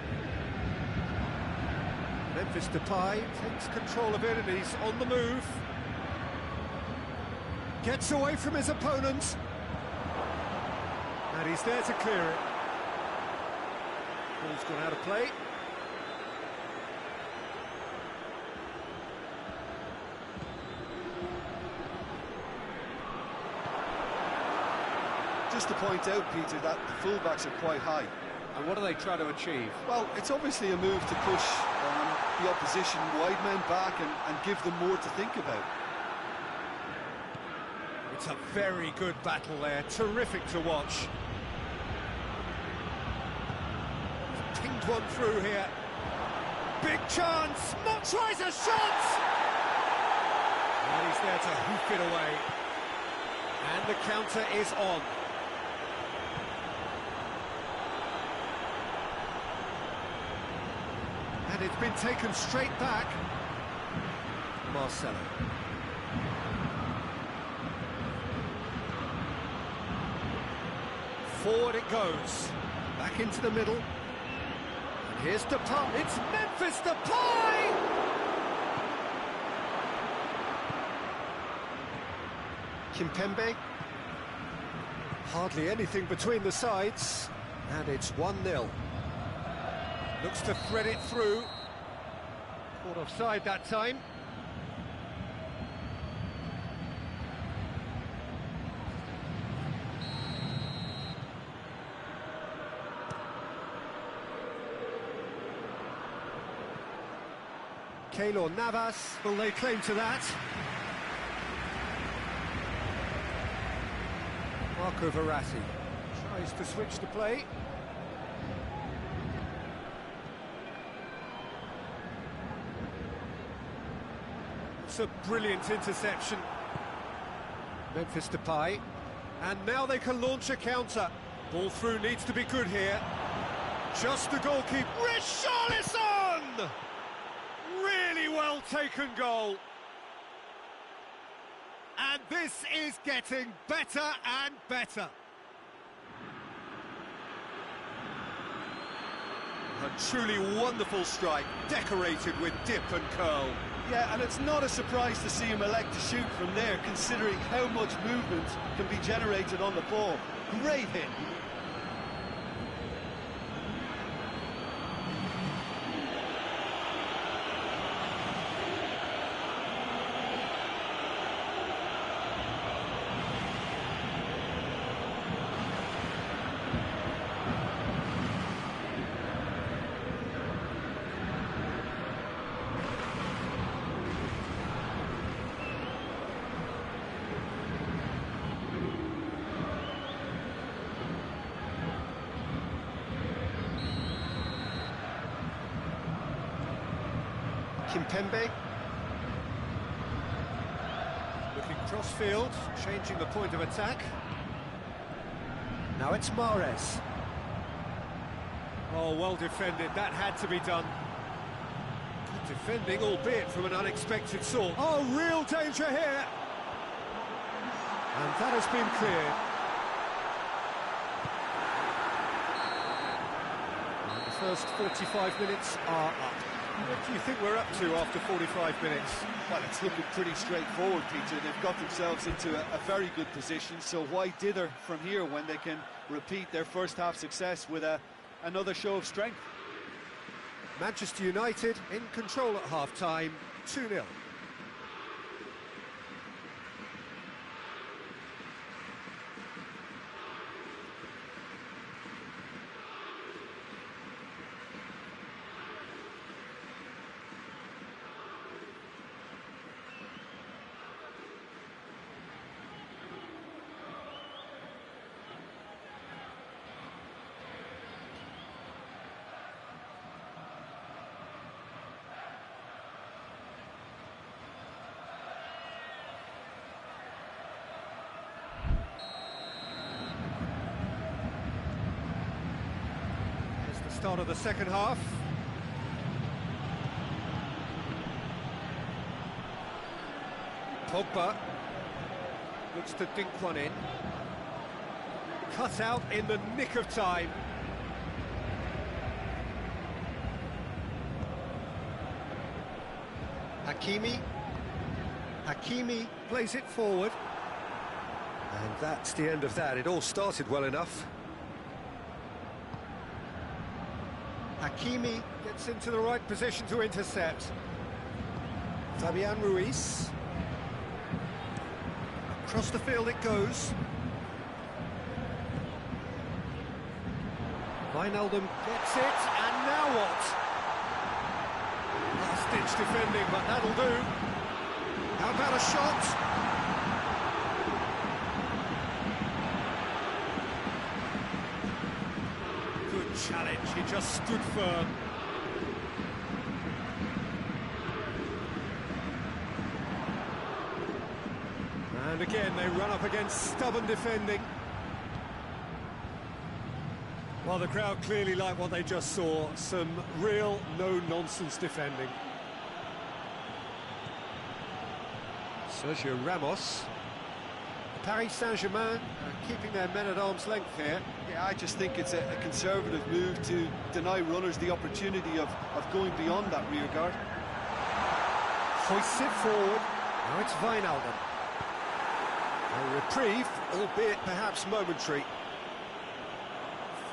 [SPEAKER 1] Memphis Depay takes control of it and he's on the move. Gets away from his opponent. And he's there to clear it. Ball's gone out of play.
[SPEAKER 3] Just to point out, Peter, that the fullbacks are quite high.
[SPEAKER 1] And what are they trying to achieve?
[SPEAKER 3] Well, it's obviously a move to push the opposition wide men back and give them more to think about.
[SPEAKER 1] It's a very good battle there, terrific to watch. Pinged one through here. Big chance, Mott tries a shot! And he's there to hoof it away. And the counter is on. And it's been taken straight back. Marcelo. Forward it goes. Back into the middle. And here's Depay. It's Memphis Depay! Kimpembe. Hardly anything between the sides. And it's 1-0. Looks to thread it through. Caught offside that time. Keylor Navas will lay claim to that. Marco Verratti tries to switch the play. It's a brilliant interception. Memphis Depay. And now they can launch a counter. Ball through needs to be good here. Just the goalkeeper. Richarlison! Really well taken goal. And this is getting better and better. A truly wonderful strike, decorated with dip and curl.
[SPEAKER 3] Yeah, and it's not a surprise to see him elect to shoot from there, considering how much movement can be generated on the ball. Great hit.
[SPEAKER 1] Kimpembe. Looking cross-field, changing the point of attack. Now it's Mahrez. Oh, well defended, that had to be done. Good defending, albeit from an unexpected sort. Oh, real danger here! And that has been cleared. And the first 45 minutes are up. What do you think we're up to after 45 minutes?
[SPEAKER 3] Well, it's looking pretty straightforward, Peter. They've got themselves into a very good position, so why dither from here when they can repeat their first half success with another show of strength?
[SPEAKER 1] Manchester United in control at half-time, 2-0. Start of the second half. Pogba looks to dink one in. Cut out in the nick of time. Hakimi plays it forward. And that's the end of that. It all started well enough. Hakimi gets into the right position to intercept. Fabian Ruiz. Across the field it goes. Wijnaldum gets it, and now what? Last-ditch defending, but that'll do. How about a shot? Good challenge, he just stood firm. And again, they run up against stubborn defending. Well, the crowd clearly like what they just saw. Some real no-nonsense defending. Sergio Ramos. Paris Saint-Germain keeping their men at arm's length here.
[SPEAKER 3] Yeah, I just think it's a conservative move to deny runners the opportunity of going beyond that rear guard.
[SPEAKER 1] Hoists it forward. Now it's Wijnaldum. A reprieve, albeit perhaps momentary.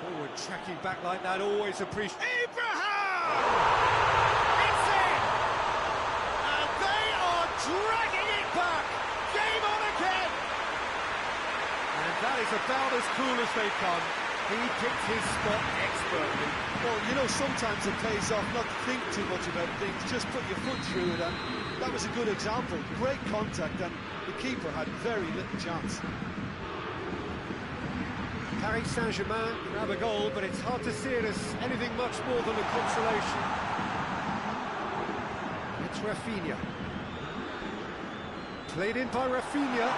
[SPEAKER 1] Forward tracking back like that, always appreciated. Abraham! It's in! And they are dragging it back! Game on again! And that is about as cool as they come. He picked his spot expertly.
[SPEAKER 3] Well, you know, sometimes it pays off not to think too much about things, just put your foot through it, and that was a good example. Great contact, and the keeper had very little chance.
[SPEAKER 1] Paris Saint-Germain grab a goal, but it's hard to see it as anything much more than a consolation. It's Rafinha. Played in by Rafinha.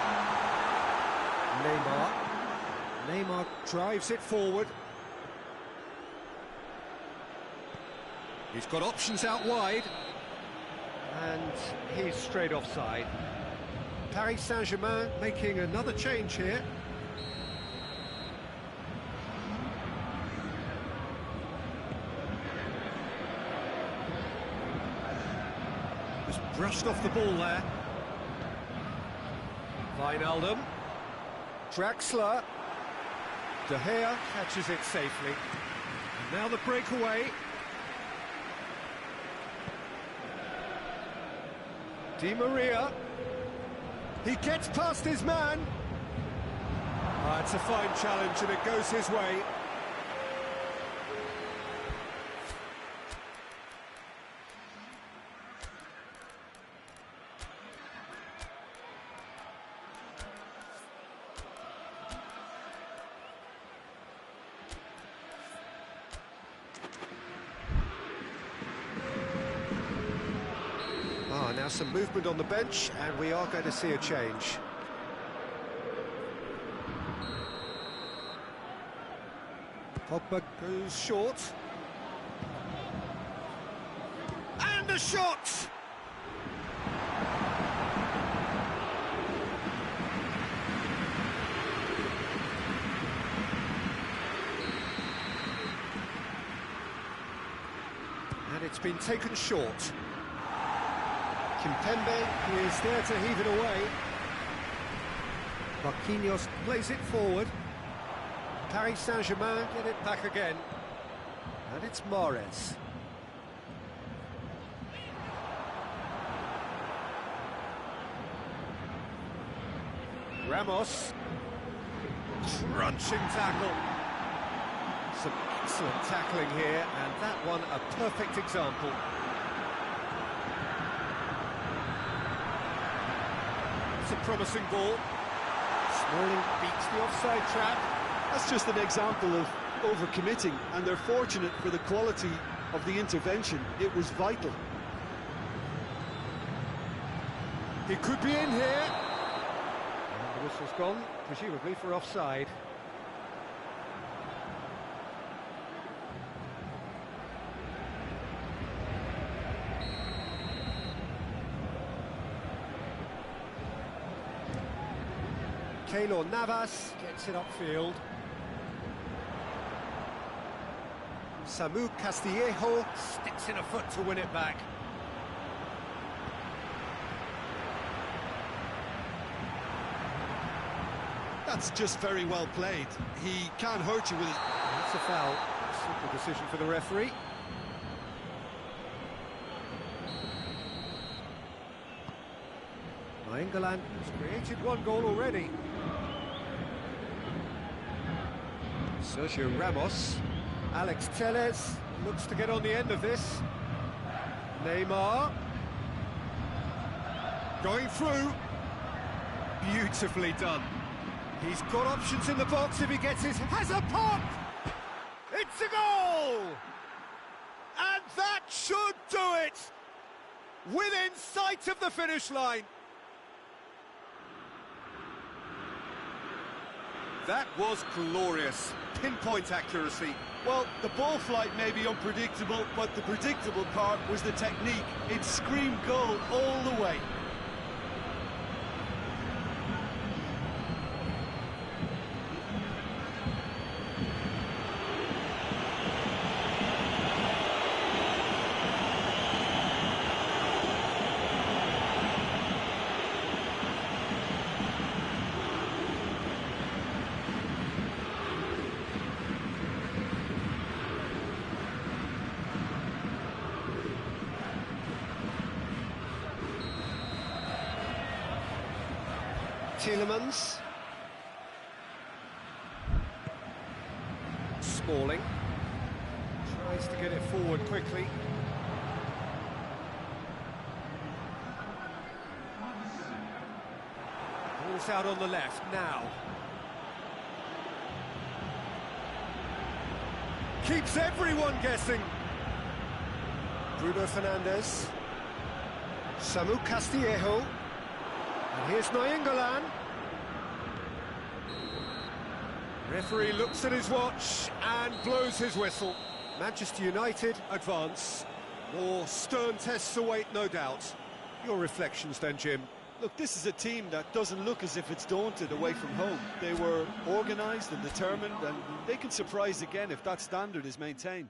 [SPEAKER 1] Neymar drives it forward. He's got options out wide. And he's straight offside. Paris Saint-Germain making another change here. Brushed off the ball there. Wijnaldum. Draxler. De Gea catches it safely. And now the breakaway. Di Maria. He gets past his man. It's a fine challenge and it goes his way. Now some movement on the bench, and we are going to see a change. Pogba goes short. And a shot! And it's been taken short. Kimpembe is there to heave it away. Marquinhos plays it forward. Paris Saint-Germain get it back again. And it's Mahrez. Ramos. Crunching tackle. Some excellent tackling here, and that one a perfect example. It's a promising ball. Smalling beats the offside trap.
[SPEAKER 3] That's just an example of overcommitting, and they're fortunate for the quality of the intervention. It was vital.
[SPEAKER 1] He could be in here. And the whistle's gone, presumably for offside. Keylor Navas gets it upfield. Samu Castillejo sticks in a foot to win it back.
[SPEAKER 2] That's just very well played. He can't hurt you with it.
[SPEAKER 1] That's a foul. Simple decision for the referee. England has created one goal already. Sergio Ramos. Alex Telles looks to get on the end of this. Neymar. Going through. Beautifully done. He's got options in the box if he gets his... Has a pop! It's a goal! And that should do it! Within sight of the finish line. That was glorious. Pinpoint accuracy.
[SPEAKER 3] Well, the ball flight may be unpredictable, but the predictable part was the technique. It screamed goal all the way.
[SPEAKER 1] Tielemans. Smalling. Tries to get it forward quickly. Ball's out on the left now. Keeps everyone guessing. Bruno Fernandes. Samu Castillejo. And here's Nainggolan. Referee looks at his watch and blows his whistle. Manchester United advance. More stern tests await, no doubt. Your reflections then, Jim?
[SPEAKER 3] Look, this is a team that doesn't look as if it's daunted away from home. They were organised and determined, and they can surprise again if that standard is maintained.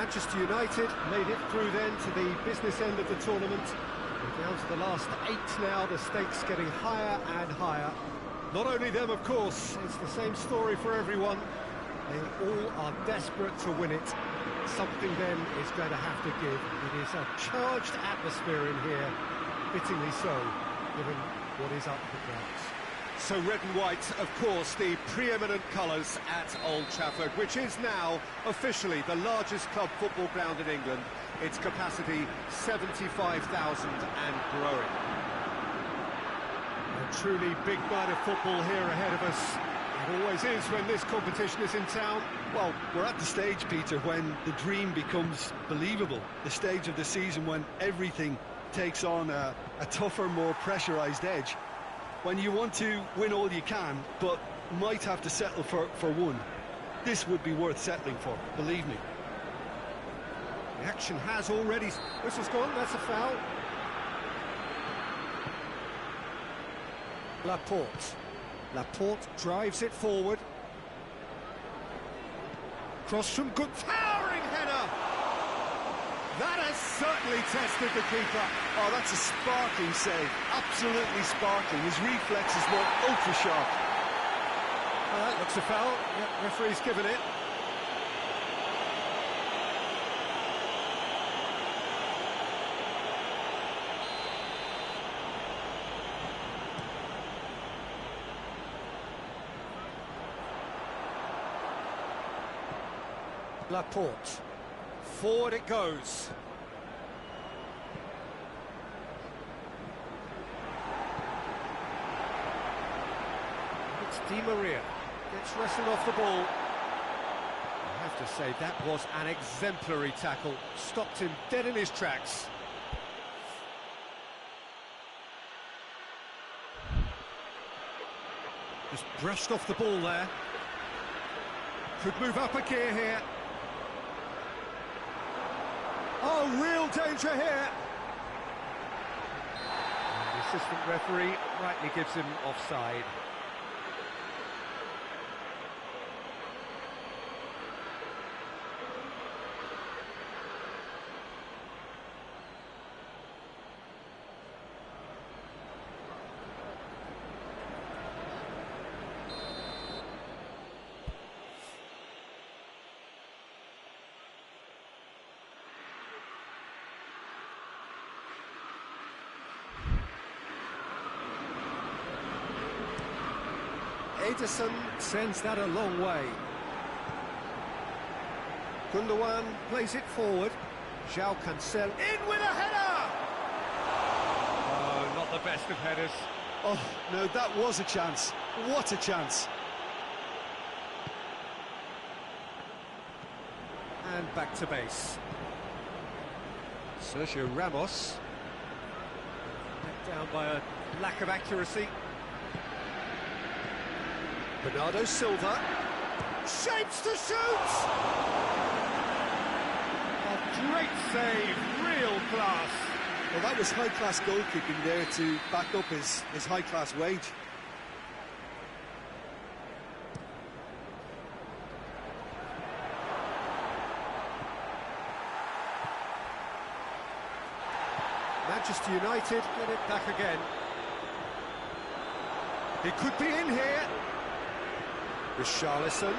[SPEAKER 1] Manchester United made it through then to the business end of the tournament. We're down to the last 8 now, the stakes getting higher and higher. Not only them, of course, it's the same story for everyone. They all are desperate to win it. Something then is going to have to give. It is a charged atmosphere in here, fittingly so, given what is up for grabs.
[SPEAKER 4] So red and white, of course, the preeminent colours at Old Trafford, which is now officially the largest club football ground in England. Its capacity 75,000 and growing.
[SPEAKER 1] A truly big night of football here ahead of us. It always is when this competition is in town.
[SPEAKER 2] Well, we're at the stage, Peter, when the dream becomes believable. The stage of the season when everything takes on a tougher, more pressurised edge. When you want to win all you can, but might have to settle for one. This would be worth settling for, believe me.
[SPEAKER 1] The action has already... Whistle's gone, that's a foul. Laporte drives it forward. Cross from good... Towering header! That has certainly tested the keeper.
[SPEAKER 2] Oh, that's a sparkling save. Absolutely sparkling. His reflexes were ultra-sharp.
[SPEAKER 1] That looks a foul. Yep, referee's given it. Laporte. Forward it goes. It's Di Maria. Gets wrestled off the ball. I have to say, that was an exemplary tackle. Stopped him dead in his tracks. Just brushed off the ball there. Could move up a gear here. Oh, real danger here. And the assistant referee rightly gives him offside. Ederson sends that a long way. Gundogan plays it forward. João Cancelo in with a header! Oh, not the best of headers.
[SPEAKER 2] Oh, no, that was a chance. What a chance.
[SPEAKER 1] And back to base. Sergio Ramos. Let down by a lack of accuracy. Bernardo Silva. Shapes to shoot! A great save, real class.
[SPEAKER 2] Well, that was high-class goalkeeping there to back up his high-class wage.
[SPEAKER 1] Manchester United get it back again. He could be in here. Richarlison.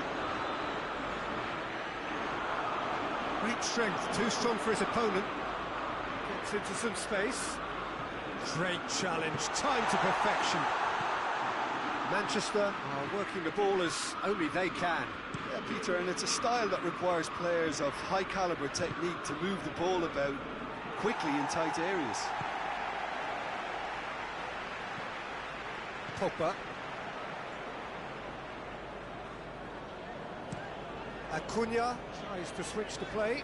[SPEAKER 1] Great strength, too strong for his opponent. Gets into some space. Great challenge, time to perfection. Manchester are working the ball as only they can.
[SPEAKER 2] Yeah, Peter, and it's a style that requires players of high-caliber technique to move the ball about quickly in tight areas.
[SPEAKER 1] Pogba. Acuna tries to switch the play.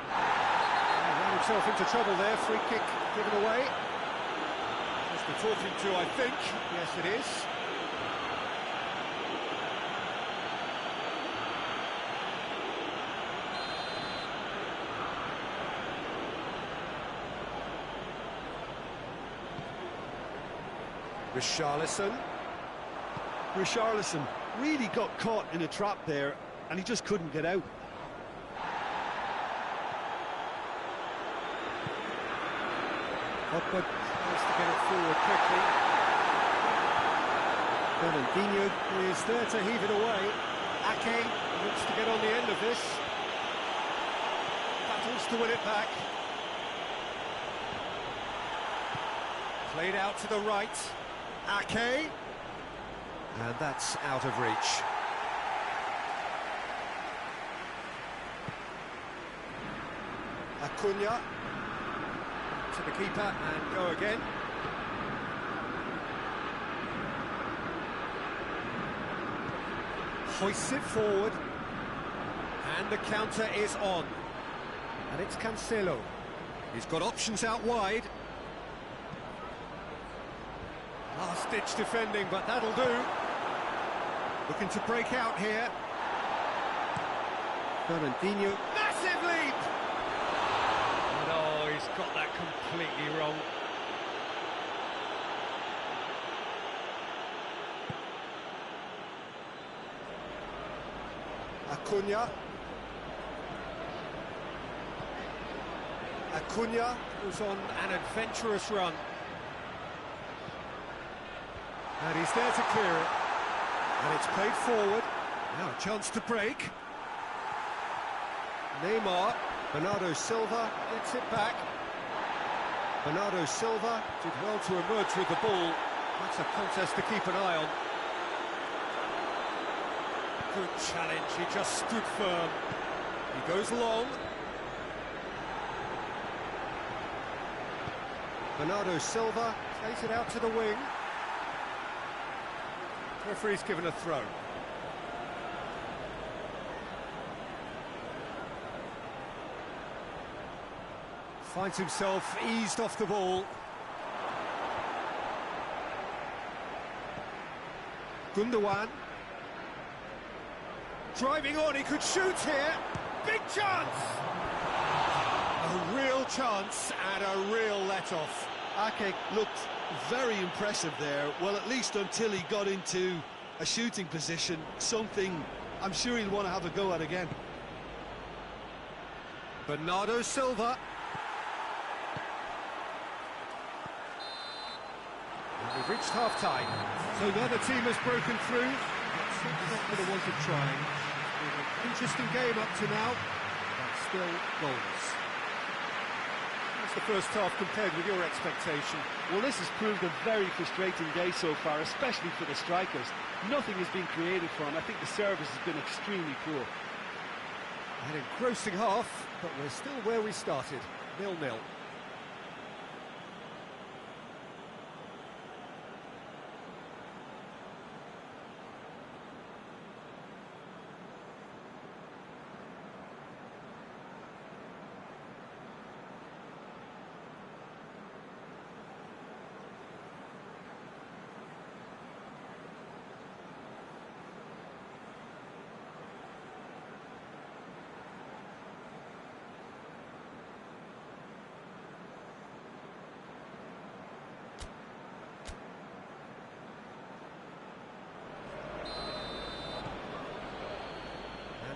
[SPEAKER 1] He ran himself into trouble there, free kick given away. Just the talking to, I think. Yes, it is. Richarlison.
[SPEAKER 2] Richarlison really got caught in a trap there, and he just couldn't get out.
[SPEAKER 1] Hopper tries to get it forward quickly. Fernandinho is there to heave it away. Ake looks to get on the end of this. Battles to win it back. Played out to the right. Ake. And that's out of reach. Acuna. To the keeper and go again. Hoists it forward. And the counter is on. And it's Cancelo. He's got options out wide. Last-ditch defending, but that'll do. Looking to break out here. Fernandinho. Massive leap! No, he's got that completely wrong. Acuna. Acuna was on an adventurous run. And he's there to clear it. And it's played forward. Now a chance to break. Neymar. Bernardo Silva gets it back. Bernardo Silva did well to emerge with the ball. That's a contest to keep an eye on. Good challenge, he just stood firm. He goes long. Bernardo Silva plays it out to the wing. Referee's given a throw. Finds himself eased off the ball. Gundogan. Driving on, he could shoot here. Big chance! A real chance and a real let-off.
[SPEAKER 2] Ake looked very impressive there, well, at least until he got into a shooting position, something I'm sure he'll want to have a go at again.
[SPEAKER 1] Bernardo Silva. And we've reached half-time. So neither team has broken through. It's not for the want of trying. It's been an interesting game up to now, but still goals. How's the first half compared with your expectation?
[SPEAKER 2] Well, this has proved a very frustrating day so far, especially for the strikers. Nothing has been created for them. I think the service has been extremely poor.
[SPEAKER 1] An engrossing half, but we're still where we started, 0-0.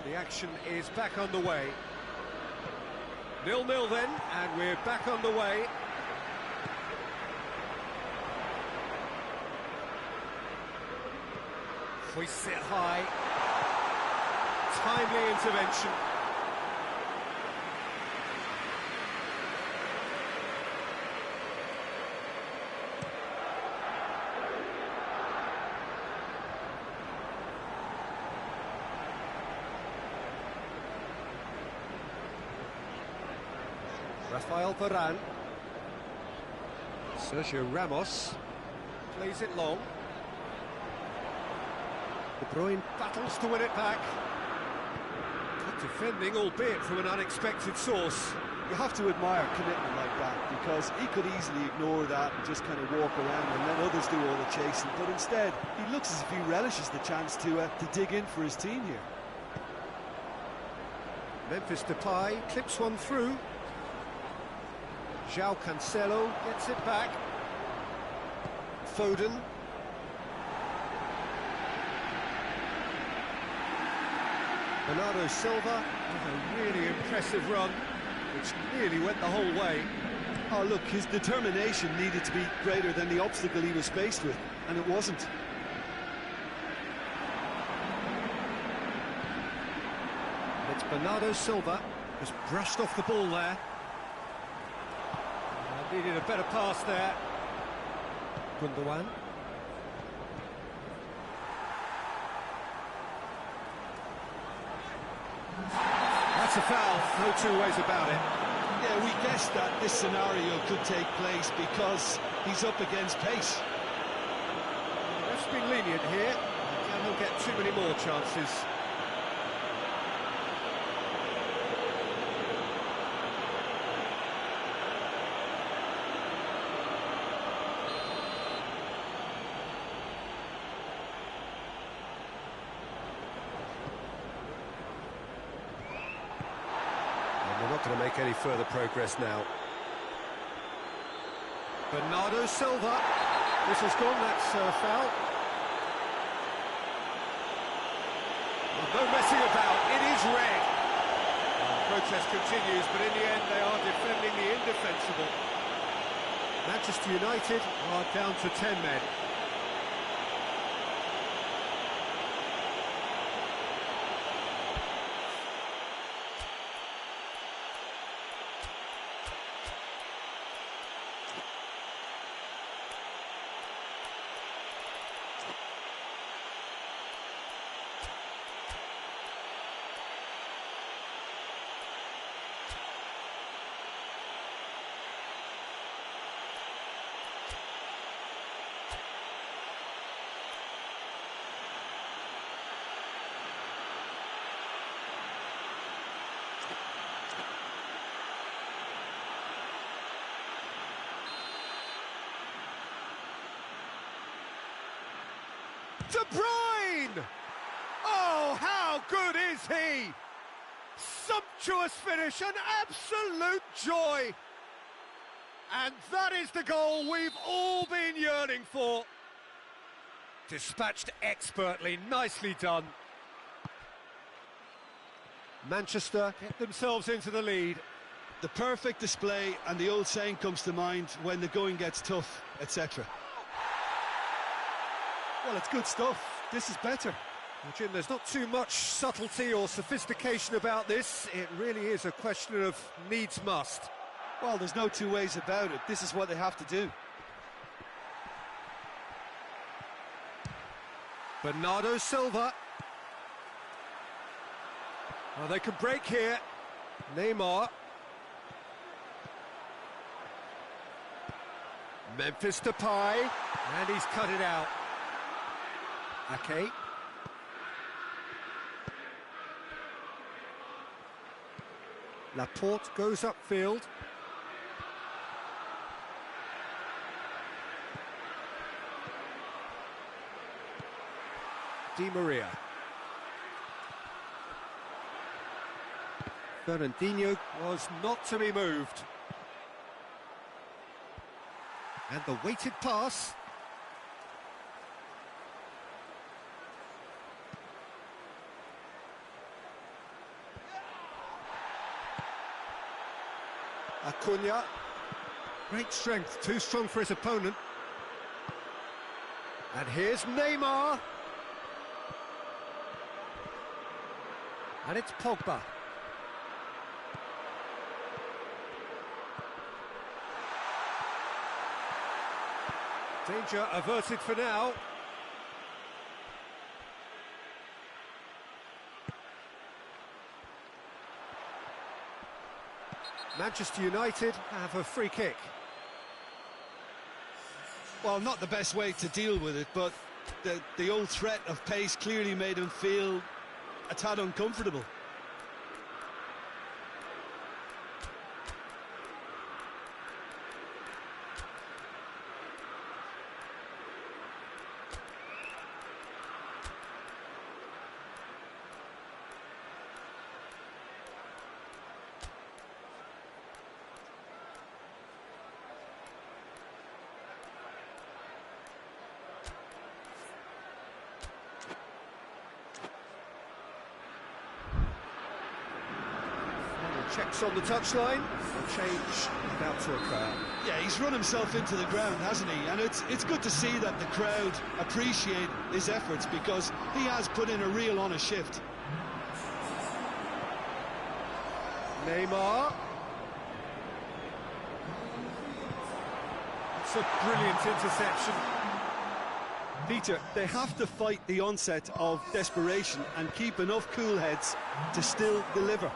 [SPEAKER 1] The action is back on the way. 0-0 then, and we're back on the way. Hoists it high. Timely intervention. Rafael Varane. Sergio Ramos plays it long. De Bruyne battles to win it back. Good defending, albeit from an unexpected source.
[SPEAKER 2] You have to admire commitment like that, because he could easily ignore that and just kind of walk around and let others do all the chasing, but instead he looks as if he relishes the chance to dig in for his team here.
[SPEAKER 1] Memphis Depay clips one through. João Cancelo gets it back. Foden. Bernardo Silva with a really impressive run, which nearly went the whole way.
[SPEAKER 2] Oh, look, his determination needed to be greater than the obstacle he was faced with, and it wasn't.
[SPEAKER 1] It's Bernardo Silva, just brushed off the ball there. Needed a better pass there. Gundogan. That's a foul, no two ways about it.
[SPEAKER 2] Yeah, we guessed that this scenario could take place because he's up against pace.
[SPEAKER 1] The ref's been lenient here. Can he'll get too many more chances. We're not going to make any further progress now. Bernardo Silva. This has gone, that's foul. No messing about, it is red. Protest continues, but in the end they are defending the indefensible. Manchester United are down to 10 men. De Bruyne! Oh, how good is he? Sumptuous finish, an absolute joy. And that is the goal we've all been yearning for. Dispatched expertly, nicely done. Manchester get themselves into the lead.
[SPEAKER 2] The perfect display, and the old saying comes to mind, when the going gets tough, etc.
[SPEAKER 3] Well, it's good stuff. This is better.
[SPEAKER 1] Well, Jim, there's not too much subtlety or sophistication about this. It really is a question of needs must.
[SPEAKER 2] Well, there's no two ways about it. This is what they have to do.
[SPEAKER 1] Bernardo Silva. Well, they can break here. Neymar. Memphis Depay. And he's cut it out. Ake. Laporte goes upfield. Di Maria. Fernandinho was not to be moved. And the weighted pass. Acuna. Great strength, too strong for his opponent. And here's Neymar. And it's Pogba. Danger averted for now. Manchester United have a free kick.
[SPEAKER 2] Well, not the best way to deal with it, but the old threat of pace clearly made him feel a tad uncomfortable.
[SPEAKER 4] checks on the touchline. A change about to occur.
[SPEAKER 2] Yeah, he's run himself into the ground, hasn't he? And it's good to see that the crowd appreciate his efforts, because he has put in a real honest shift.
[SPEAKER 4] Neymar. It's a brilliant interception.
[SPEAKER 2] Peter, they have to fight the onset of desperation and keep enough cool heads to still deliver.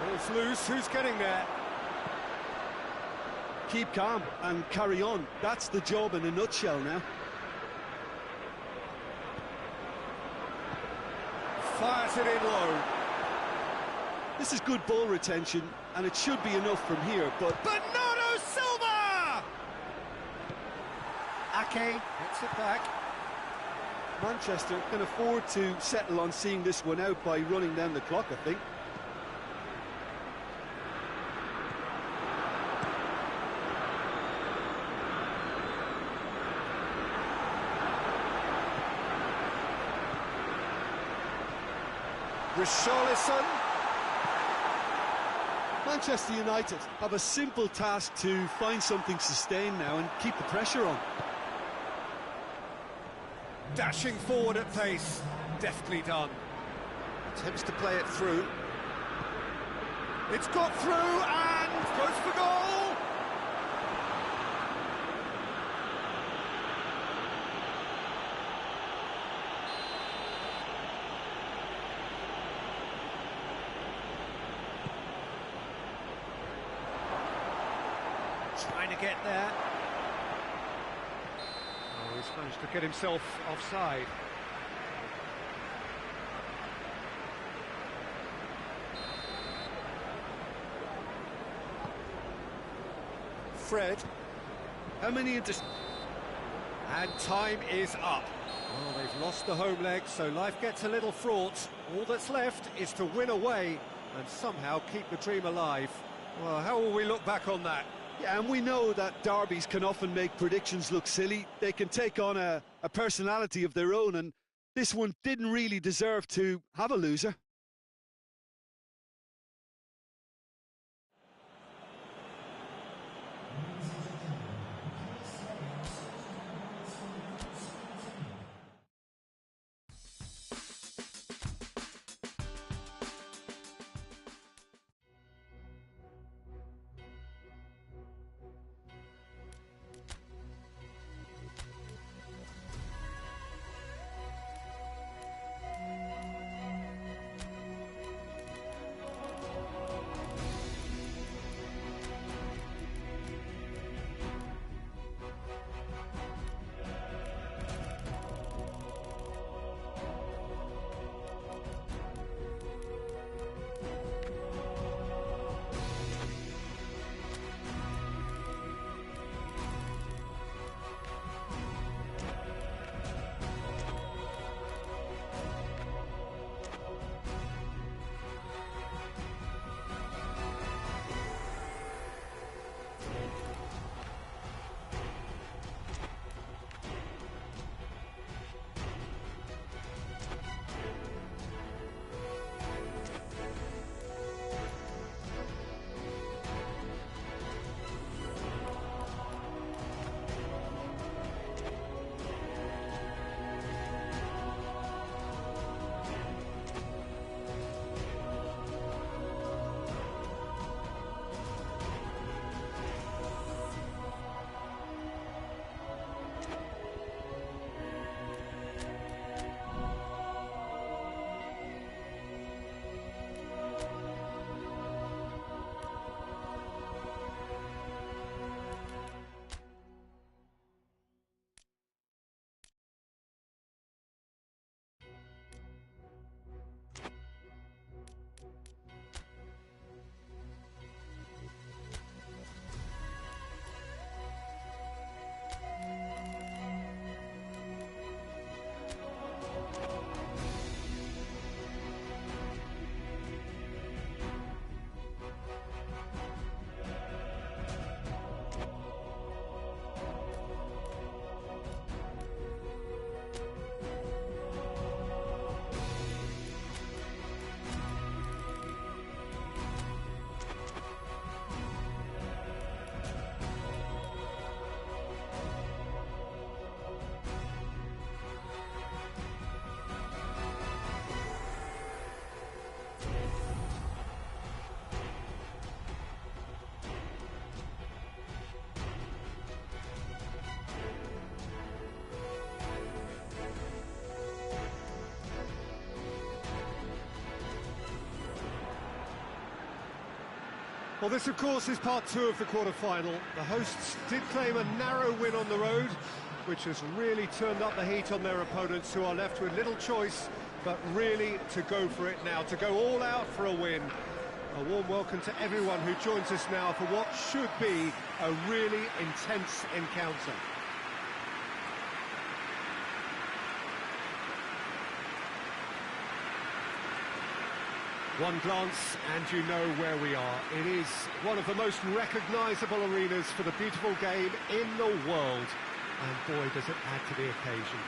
[SPEAKER 4] Ball's loose, who's getting there?
[SPEAKER 2] Keep calm and carry on. That's the job in a nutshell now.
[SPEAKER 4] Fires it in low.
[SPEAKER 2] This is good ball retention, and it should be enough from here, but...
[SPEAKER 4] Bernardo Silva! Ake hits it back.
[SPEAKER 2] Manchester can afford to settle on seeing this one out by running down the clock, I think.
[SPEAKER 4] Richarlison.
[SPEAKER 2] Manchester United have a simple task to find something sustained now and keep the pressure on.
[SPEAKER 4] Dashing forward at pace, deftly done. Attempts to play it through. It's got through and goes for goal! Trying to get there. Oh, he's managed to get himself offside. Fred.
[SPEAKER 2] How many
[SPEAKER 4] And time is up. Well, they've lost the home leg, so life gets a little fraught. All that's left is to win away and somehow keep the dream alive. Well, how will we look back on that?
[SPEAKER 2] Yeah, and we know that derbies can often make predictions look silly. They can take on a personality of their own, and this one didn't really deserve to have a loser.
[SPEAKER 4] Well, this, of course, is part two of the quarter-final. The hosts did claim a narrow win on the road, which has really turned up the heat on their opponents, who are left with little choice, but really to go for it now, to go all out for a win. A warm welcome to everyone who joins us now for what should be a really intense encounter. One glance and you know where we are. It is one of the most recognisable arenas for the beautiful game in the world. And boy, does it add to the occasion.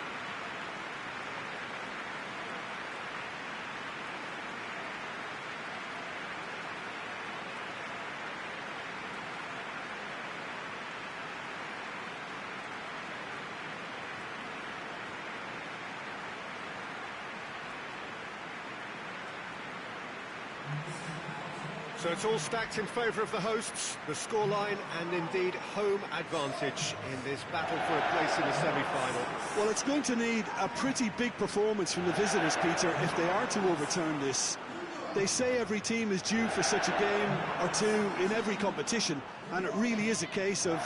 [SPEAKER 4] So it's all stacked in favour of the hosts, the scoreline and indeed home advantage in this battle for a place in the semi-final.
[SPEAKER 2] Well, it's going to need a pretty big performance from the visitors, Peter, if they are to overturn this. They say every team is due for such a game or two in every competition, and it really is a case of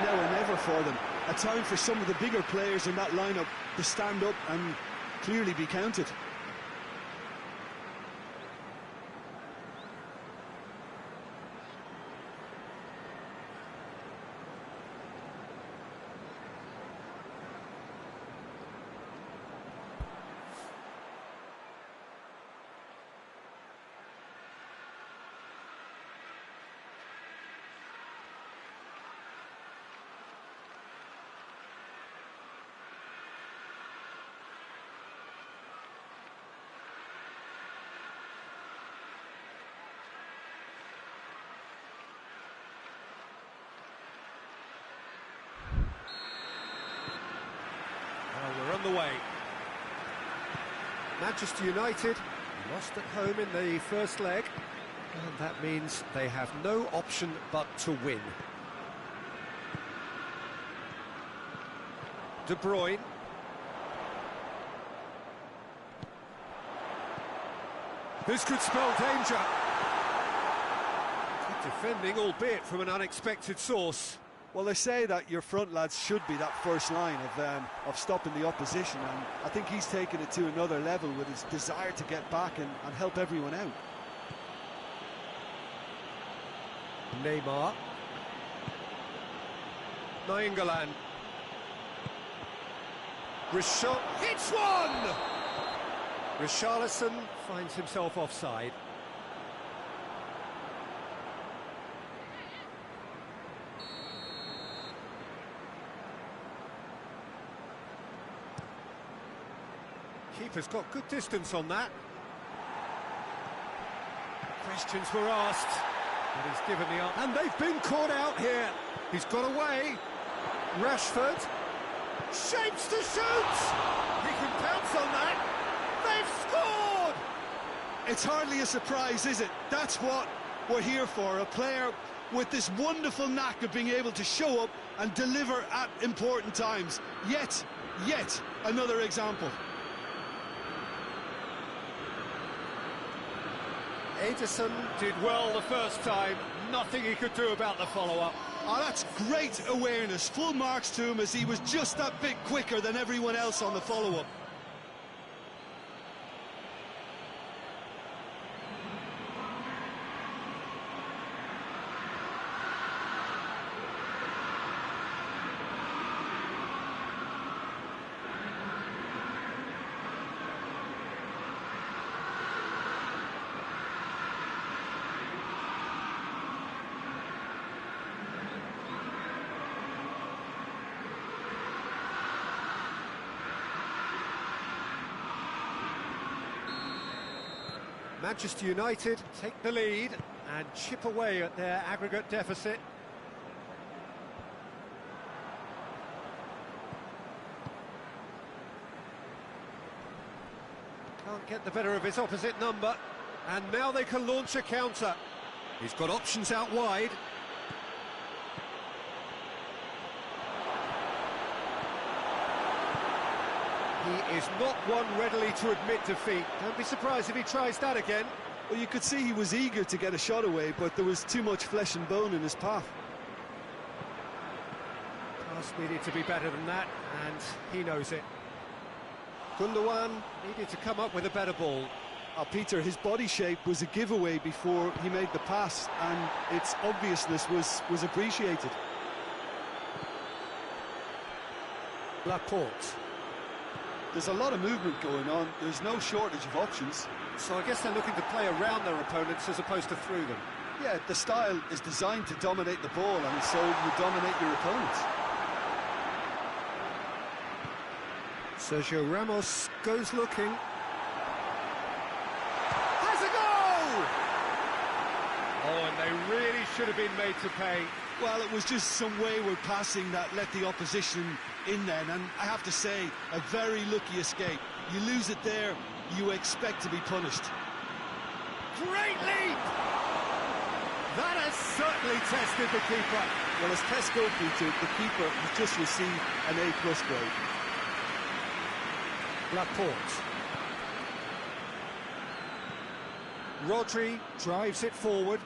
[SPEAKER 2] now or never for them. A time for some of the bigger players in that lineup to stand up and clearly be counted.
[SPEAKER 4] We're on the way. Manchester United lost at home in the first leg, and that means they have no option but to win. De Bruyne. This could spell danger. Good defending, albeit from an unexpected source.
[SPEAKER 3] Well, they say that your front lads should be that first line of stopping the opposition, and I think he's taken it to another level with his desire to get back and help everyone out.
[SPEAKER 4] Neymar. Nainggolan. Hits one! Richarlison finds himself offside. Keeper's got good distance on that. Questions were asked, but he's given the answer. And they've been caught out here. He's got away. Rashford shapes to shoot. He can pounce on that. They've scored.
[SPEAKER 2] It's hardly a surprise, is it? That's what we're here for. A player with this wonderful knack of being able to show up and deliver at important times. Yet another example.
[SPEAKER 4] Ederson did well the first time, nothing he could do about the follow-up.
[SPEAKER 2] Oh, that's great awareness, full marks to him as he was just that bit quicker than everyone else on the follow-up.
[SPEAKER 4] Manchester United take the lead and chip away at their aggregate deficit. Can't get the better of his opposite number, and now they can launch a counter. He's got options out wide. He is not one readily to admit defeat. Don't be surprised if he tries that again.
[SPEAKER 2] Well, you could see he was eager to get a shot away, but there was too much flesh and bone in his path.
[SPEAKER 1] Pass needed to be better than that, and he knows it. Gundogan needed to come up with a better ball.
[SPEAKER 2] Peter, his body shape was a giveaway before he made the pass, and its obviousness was appreciated.
[SPEAKER 1] Laporte.
[SPEAKER 3] There's a lot of movement going on. There's no shortage of options.
[SPEAKER 1] So I guess they're looking to play around their opponents as opposed to through them.
[SPEAKER 3] Yeah, the style is designed to dominate the ball, and so you dominate your opponents.
[SPEAKER 1] Sergio Ramos goes looking. Has a goal! Oh, and they really should have been made to pay.
[SPEAKER 2] Well, it was just some wayward passing that let the opposition in then, and I have to say, a very lucky escape. You lose it there, you expect to be punished.
[SPEAKER 1] Great leap! That has certainly tested the keeper.
[SPEAKER 2] Well, as tests go, Peter, the keeper has just received an A+ grade.
[SPEAKER 1] Laporte. Rodri drives it forward.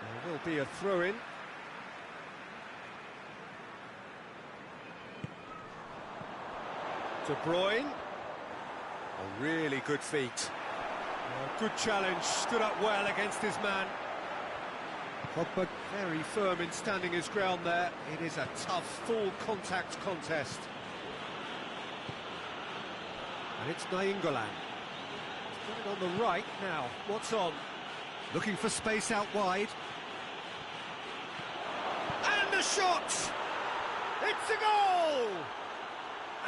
[SPEAKER 1] There will be a throw-in. De Bruyne. A really good feat. A good challenge, stood up well against his man. Pogba very firm in standing his ground there. It is a tough, full-contact contest. And it's Nainggolan. He's got it on the right now. What's on? Looking for space out wide. And the shot! It's a goal!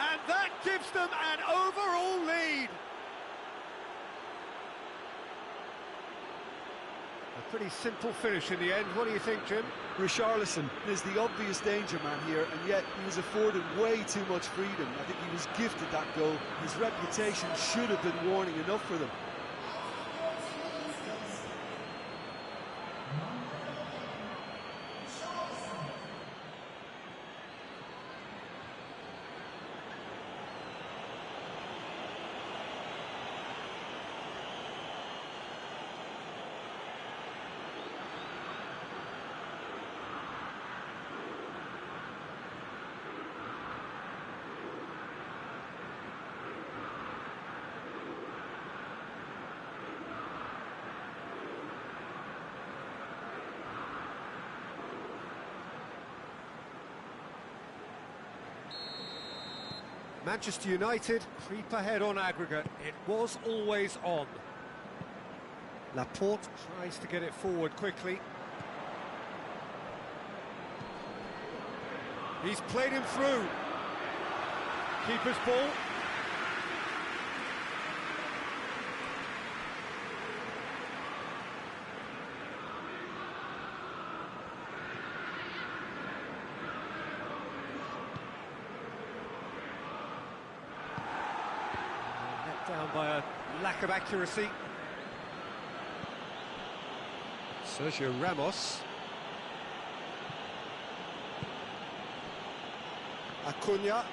[SPEAKER 1] And that gives them an overall lead. A pretty simple finish in the end. What do you think, Jim?
[SPEAKER 2] Richarlison is the obvious danger man here, and yet he was afforded way too much freedom. I think he was gifted that goal. His reputation should have been warning enough for them.
[SPEAKER 1] Manchester United creep ahead on aggregate. It was always on. Laporte tries to get it forward quickly. He's played him through. Keeper's ball. Down by a lack of accuracy. Sergio Ramos. Acuna.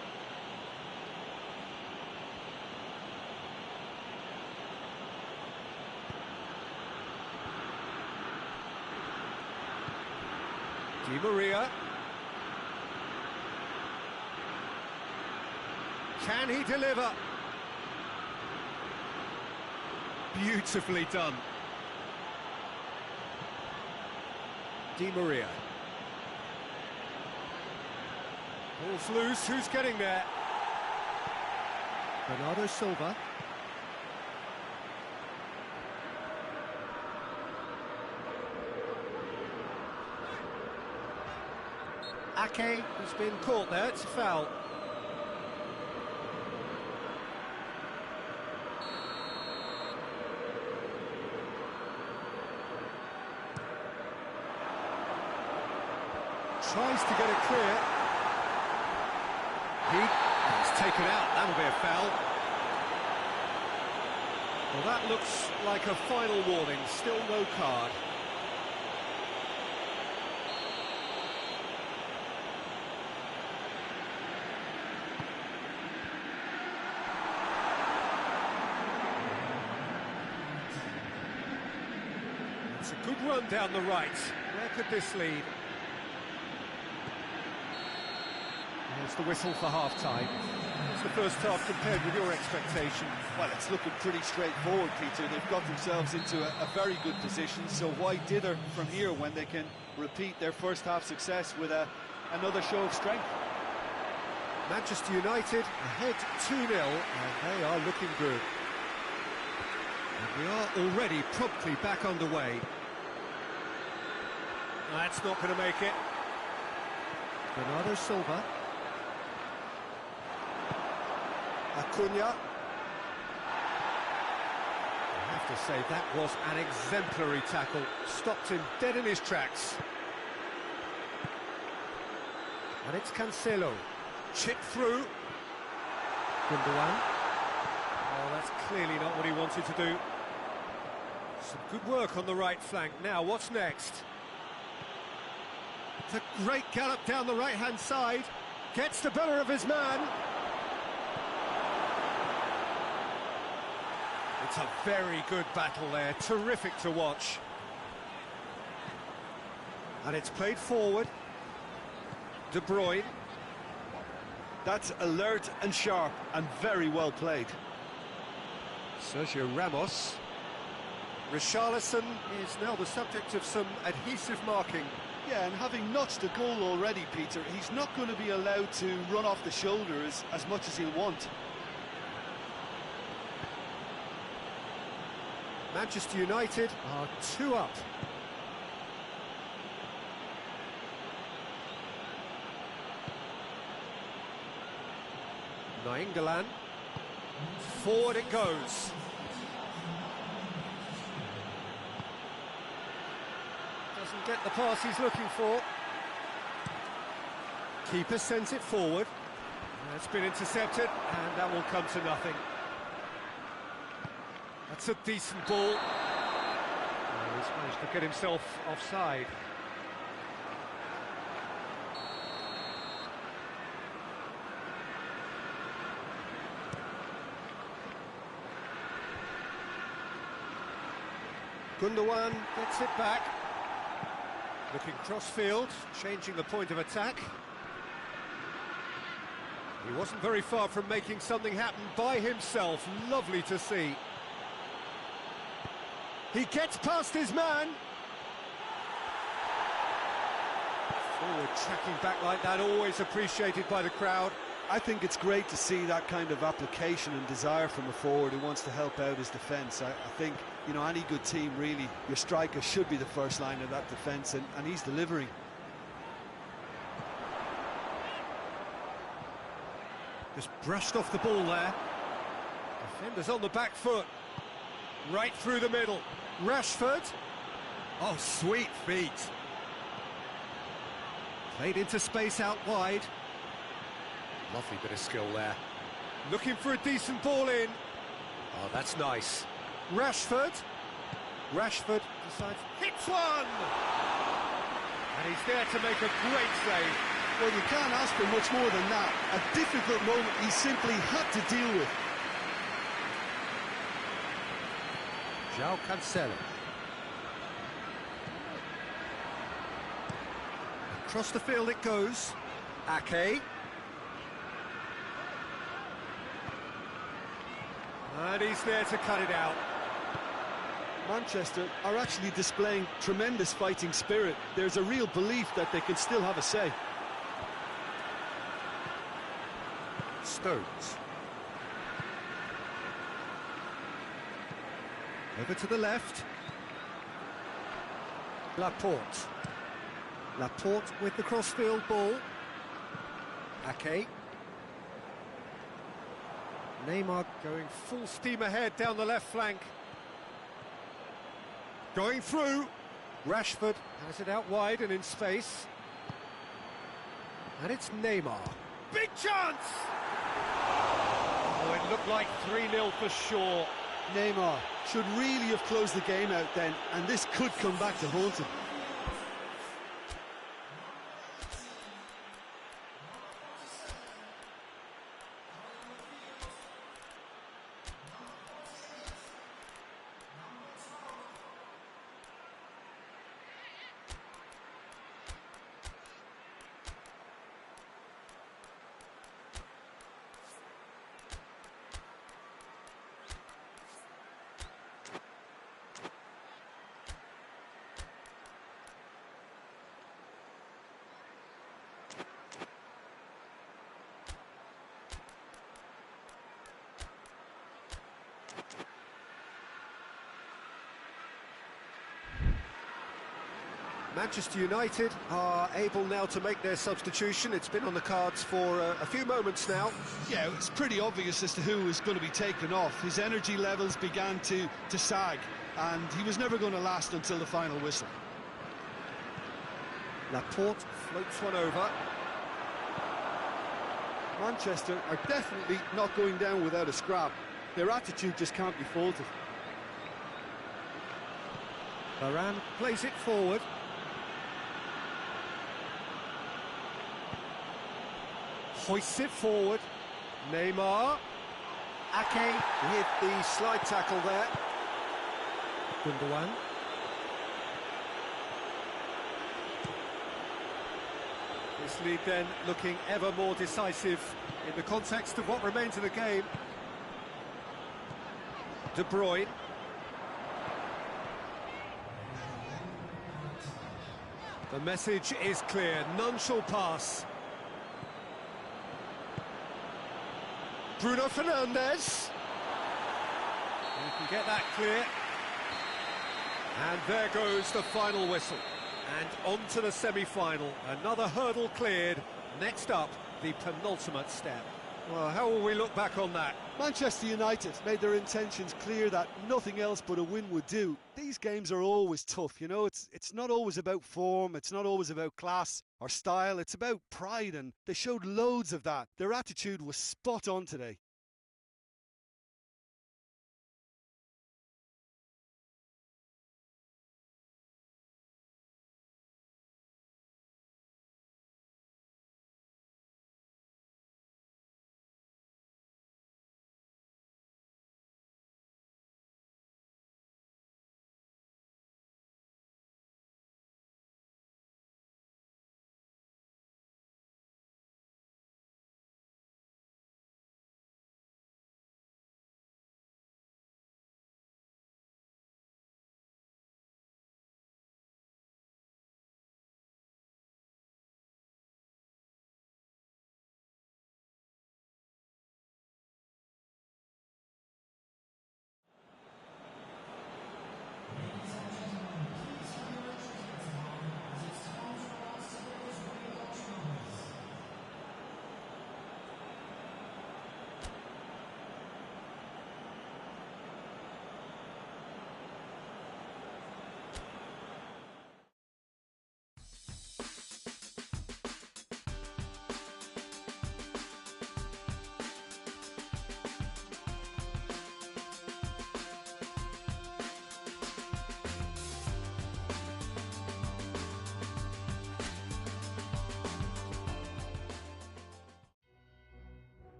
[SPEAKER 1] Di Maria. Can he deliver? Beautifully done. Di Maria. Ball's loose, who's getting there? Bernardo Silva. Ake has been caught there, it's a foul. Tries to get it clear. He's taken out, that'll be a foul. Well, that looks like a final warning, still no card.
[SPEAKER 4] a good run down the right. Where could this lead? There's the whistle for half-time. What's the first half compared with your expectation?
[SPEAKER 3] Well, it's looking pretty straightforward, Peter. They've got themselves into a very good position, so why dither from here when they can repeat their first half success with another show of strength?
[SPEAKER 4] Manchester United ahead 2-0, and they are looking good. And we are already promptly back underway. That's not going to make it. Bernardo Silva. Acuna. I have to say, that was an exemplary tackle. Stopped him dead in his tracks. And it's Cancelo. Chip through. Gundogan. Oh, that's clearly not what he wanted to do. Some good work on the right flank. Now, what's next? It's a great gallop down the right-hand side. Gets the better of his man. It's a very good battle there. Terrific to watch. And it's played forward. De Bruyne.
[SPEAKER 2] That's alert and sharp and very well played.
[SPEAKER 4] Sergio Ramos. Richarlison is now the subject of some adhesive marking.
[SPEAKER 3] Yeah, and having notched a goal already, Peter, he's not going to be allowed to run off the shoulder as much as he'll want.
[SPEAKER 4] Manchester United are 2 up. Nainggolan. Forward it goes. Doesn't get the pass he's looking for. Keeper sends it forward. It's been intercepted, and that will come to nothing. That's a decent ball. Oh, he's managed to get himself offside. Gundogan gets it back. Looking cross-field, changing the point of attack. He wasn't very far from making something happen by himself. Lovely to see. He gets past his man. Forward tracking back like that, always appreciated by the crowd.
[SPEAKER 2] I think it's great to see that kind of application and desire from a forward who wants to help out his defence. I think, you know, any good team, really, your striker should be the first line of that defence, and he's delivering.
[SPEAKER 4] Just brushed off the ball there. Defenders on the back foot. Right through the middle. Rashford. Oh, sweet feet. Played into space out wide. Lovely bit of skill there. Looking for a decent ball in. Oh, that's nice. Rashford. Rashford decides, hits one! And he's there to make a great save.
[SPEAKER 2] Well, you can't ask for much more than that. A difficult moment he simply had to deal with.
[SPEAKER 4] João Cancelo. Across the field it goes. Ake. And he's there to cut it out.
[SPEAKER 2] Manchester are actually displaying tremendous fighting spirit. There's a real belief that they can still have a say.
[SPEAKER 4] Stones. Over to the left. Laporte. Laporte with the crossfield ball. Ake. Neymar going full steam ahead down the left flank. Going through. Rashford has it out wide and in space. And it's Neymar. Big chance! Oh, it looked like 3-0 for sure.
[SPEAKER 2] Neymar should really have closed the game out then, and this could come back to haunt him.
[SPEAKER 4] Manchester United are able now to make their substitution. It's been on the cards for a few moments now.
[SPEAKER 2] Yeah, it's pretty obvious as to who was going to be taken off. His energy levels began to sag, and he was never going to last until the final whistle.
[SPEAKER 4] Laporte floats one over.
[SPEAKER 3] Manchester are definitely not going down without a scrap. Their attitude just can't be faulted.
[SPEAKER 4] Varane plays it forward. Hoists it forward. Neymar. Ake with the slide tackle there. Gundogan. This lead then looking ever more decisive in the context of what remains of the game. De Bruyne. The message is clear, none shall pass. Bruno Fernandes. You can get that clear. And there goes the final whistle. And on to the semi-final. Another hurdle cleared. Next up, the penultimate step. Well, how will we look back on that?
[SPEAKER 2] Manchester United made their intentions clear that nothing else but a win would do. These games are always tough, you know, it's not always about form, it's not always about class or style, it's about pride, and they showed loads of that. Their attitude was spot on today.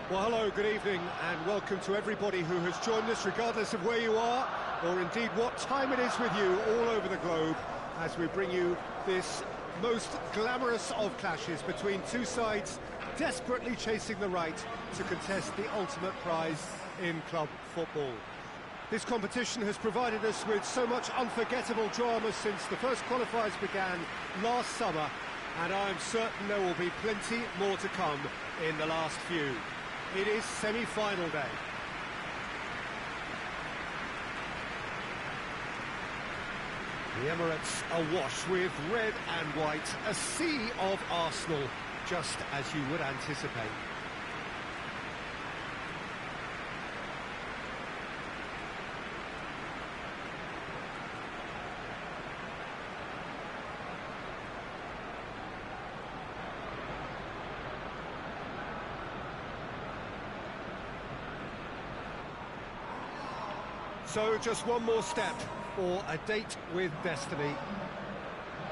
[SPEAKER 1] Well, hello, good evening, and welcome to everybody who has joined us, regardless of where you are, or indeed what time it is with you all over the globe, as we bring you this most glamorous of clashes between two sides desperately chasing the right to contest the ultimate prize in club football. This competition has provided us with so much unforgettable drama since the first qualifiers began last summer, and I'm certain there will be plenty more to come in the last few. It is semi-final day. The Emirates awash with red and white, a sea of Arsenal, just as you would anticipate. So just one more step for a date with destiny.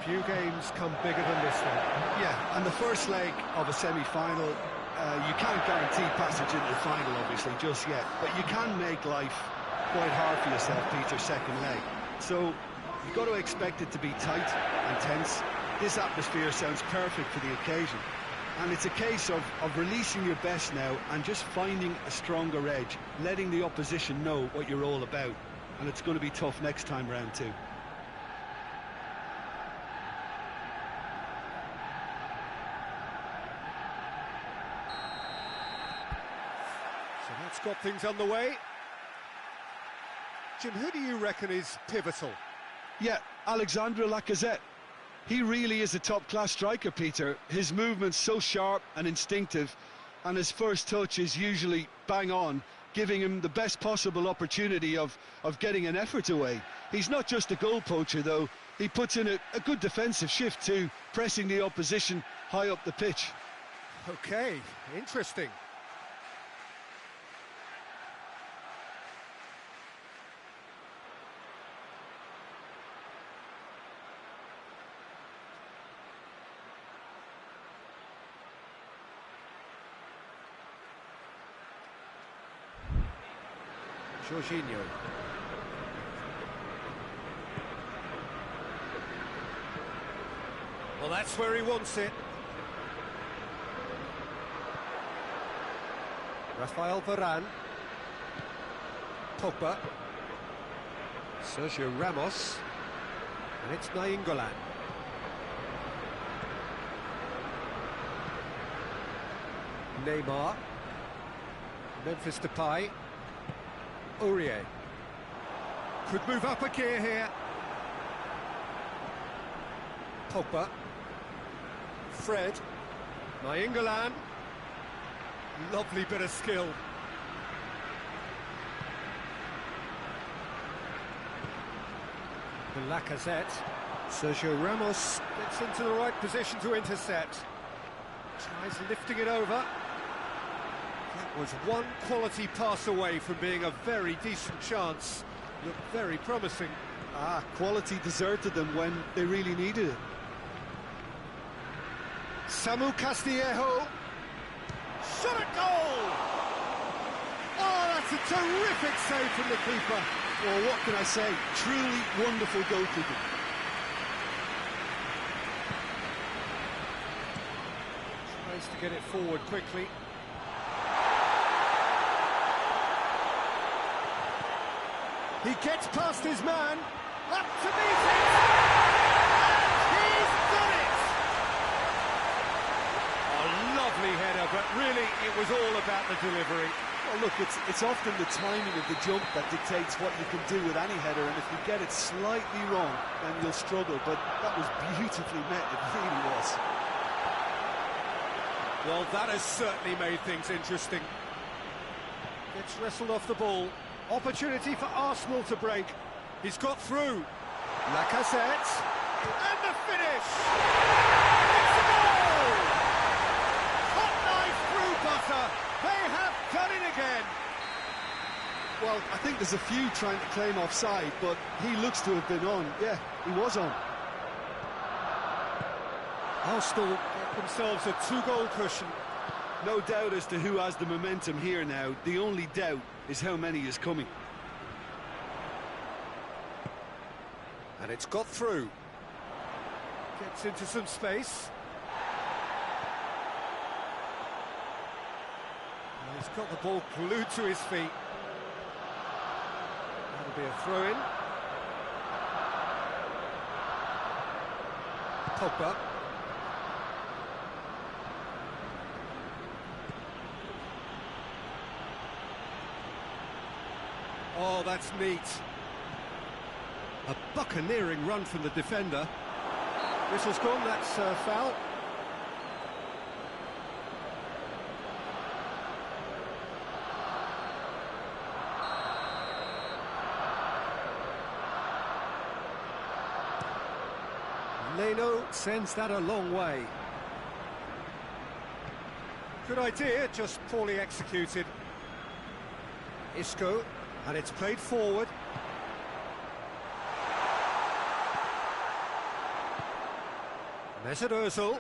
[SPEAKER 1] Few games come bigger than this one.
[SPEAKER 2] Yeah, and the first leg of a semi-final, you can't guarantee passage into the final, obviously, just yet. But you can make life quite hard for yourself, Peter, second leg. So you've got to expect it to be tight and tense. This atmosphere sounds perfect for the occasion. And it's a case of releasing your best now and just finding a stronger edge, letting the opposition know what you're all about. And it's going to be tough next time round too.
[SPEAKER 1] So that's got things underway. Jim, who do you reckon is pivotal?
[SPEAKER 2] Yeah, Alexandre Lacazette. He really is a top-class striker, Peter. His movement's so sharp and instinctive, and his first touch is usually bang on, giving him the best possible opportunity of getting an effort away. He's not just a goal poacher, though. He puts in a good defensive shift too, pressing the opposition high up the pitch.
[SPEAKER 1] Okay, interesting. Jorginho. Well, that's where he wants it. Rafael Varane. Pogba. Sergio Ramos. And it's Nainggolan. Neymar. Memphis Depay. Aurier could move up a gear here. Pogba. Fred. Nainggolan. Lovely bit of skill. Lacazette. Sergio Ramos gets into the right position to intercept. Tries lifting it over. That was one quality pass away from being a very decent chance. Looked very promising.
[SPEAKER 2] Quality deserted them when they really needed it.
[SPEAKER 1] Samu Castillejo. Shot at goal! Oh, that's a terrific save from the keeper.
[SPEAKER 2] Well, what can I say? Truly wonderful goalkeeping.
[SPEAKER 1] Tries to get it forward quickly. He gets past his man, up to meet it, and he's done it! A lovely header, but really it was all about the delivery.
[SPEAKER 2] Well, look, it's often the timing of the jump that dictates what you can do with any header, and if you get it slightly wrong, then you'll struggle, but that was beautifully met, it really was.
[SPEAKER 1] Well, that has certainly made things interesting. Gets wrestled off the ball. Opportunity for Arsenal to break. He's got through. Lacazette. And the finish! It's a goal! Hot knife through butter. They have done it again.
[SPEAKER 2] Well, I think there's a few trying to claim offside, but he looks to have been on. Yeah, he was on.
[SPEAKER 1] Arsenal get themselves a 2-goal cushion.
[SPEAKER 2] No doubt as to who has the momentum here now. The only doubt is how many is coming.
[SPEAKER 1] And it's got through. Gets into some space. And he's got the ball glued to his feet. That'll be a throw-in. Pogba. Oh, that's neat. A buccaneering run from the defender. Whistle's gone, that's foul. Leno sends that a long way. Good idea, just poorly executed. Isco, and it's played forward. Mesut Ozil.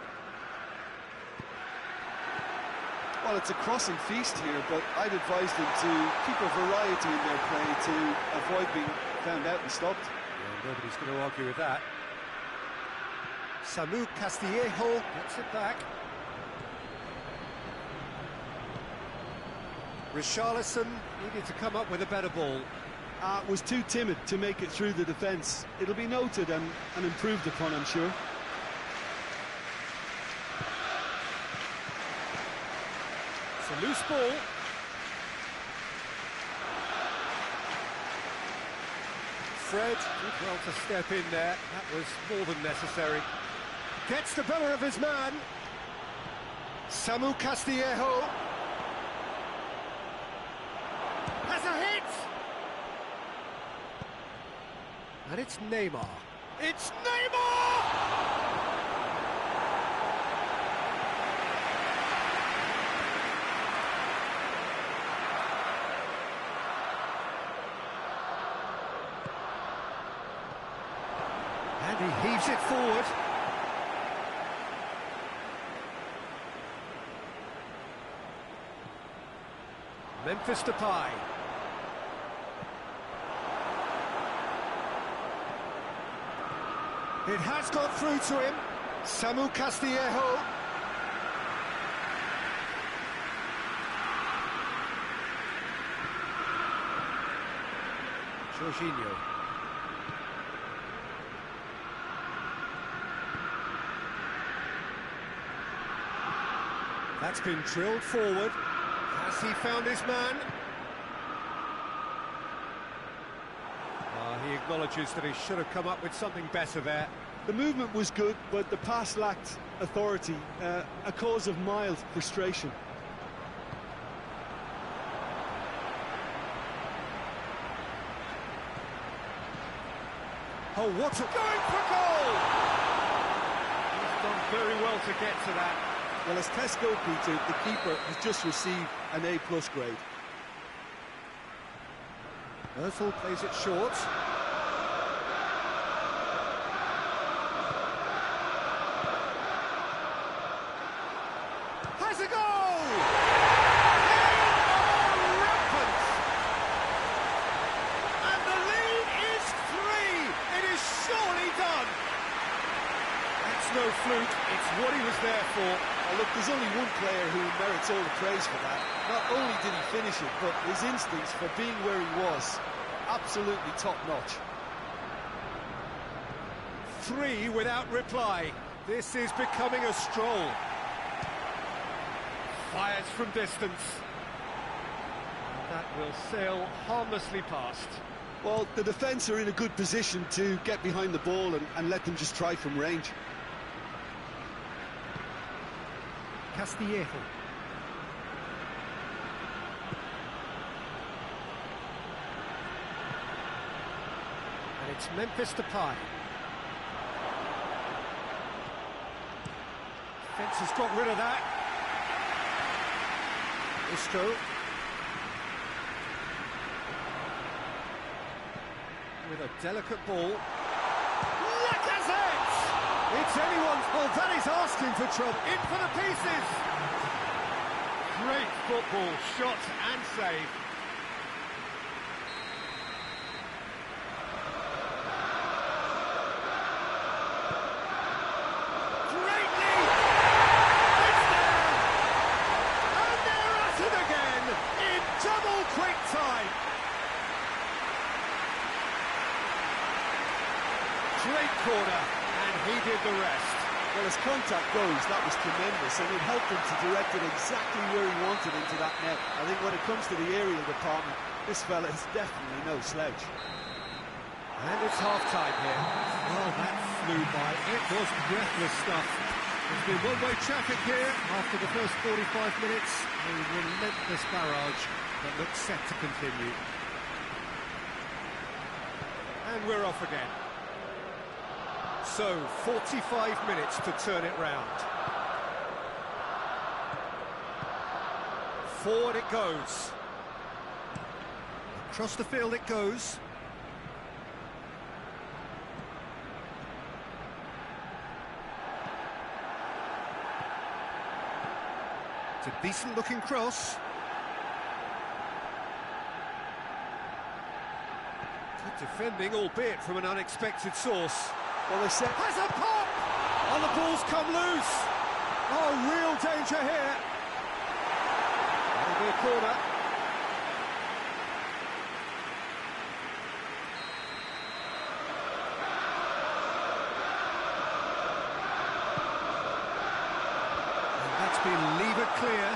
[SPEAKER 3] Well, it's a crossing feast here, but I'd advise them to keep a variety in their play to avoid being found out and stopped.
[SPEAKER 1] Yeah, nobody's going to argue with that. Samu Castillejo gets it back. Richarlison needed to come up with a better ball.
[SPEAKER 2] Was too timid to make it through the defence. It'll be noted and improved upon, I'm sure.
[SPEAKER 1] It's a loose ball. Fred did well to step in there. That was more than necessary. Gets the better of his man. Samu Castillejo. Has a hit! And it's Neymar. It's Neymar! And he heaves it forward. Memphis Depay. It has got through to him. Samu Castillejo. Jorginho. That's been drilled forward. Has he found his man? He acknowledges that he should have come up with something better there.
[SPEAKER 2] The movement was good, but the pass lacked authority, a cause of mild frustration.
[SPEAKER 1] Oh, what a... Going for goal! He's done very well to get to that.
[SPEAKER 2] Well, as tests go, Peter, the keeper has just received an A+ grade.
[SPEAKER 1] Ozil plays it short. Has a goal! They are rampant! And the lead is 3! It is surely done! That's no fluke, it's what he was there for.
[SPEAKER 2] Well, look, there's only one player who merits all the praise for that. Not only did he finish it, but his instincts for being where he was, absolutely top-notch.
[SPEAKER 1] 3 without reply. This is becoming a stroll. Fires from distance. That will sail harmlessly past.
[SPEAKER 2] Well, the defence are in a good position to get behind the ball and let them just try from range.
[SPEAKER 1] Castillejo. And it's Memphis Depay. Defence has got rid of that. Isco. With a delicate ball. Lacazette! It's anyone's ball. That is asking for trouble. In for the pieces.
[SPEAKER 4] Great football, shot and save. Great lead! It's there! And they're at it again in double quick time. Great corner, and he did the rest.
[SPEAKER 3] Well, as contact goes, that was tremendous, and it helped him to direct it exactly where he wanted into that net. I think when it comes to the aerial department, this fella is definitely no slouch.
[SPEAKER 4] And it's half-time here. Well, that flew by. It was breathless stuff. There's been one-way traffic here after the first 45 minutes. A relentless barrage that looks set to continue. And we're off again. So, 45 minutes to turn it round. Forward it goes. Across the field it goes. It's a decent-looking cross. Good defending, albeit from an unexpected source.
[SPEAKER 3] Well, they said...
[SPEAKER 4] Has a pop! And the ball's come loose! Oh, real danger here! That'll be a corner. And that's been levered clear.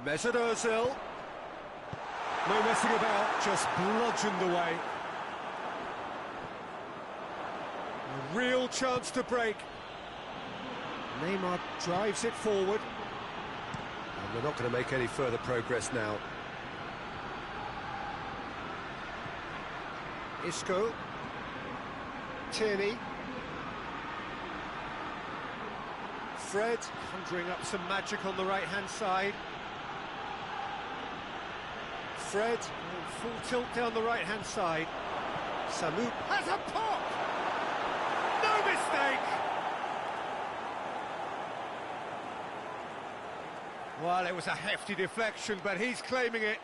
[SPEAKER 4] Mesut Ozil. No messing about, just bludgeoned away. A real chance to break. Neymar drives it forward. And we're not going to make any further progress now. Isco. Tierney. Fred conjuring up some magic on the right-hand side. Fred, full tilt down the right-hand side. Samu has a pop! No mistake! Well, it was a hefty deflection, but he's claiming it.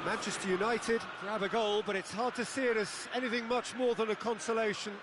[SPEAKER 4] Manchester United grab a goal, but it's hard to see it as anything much more than a consolation.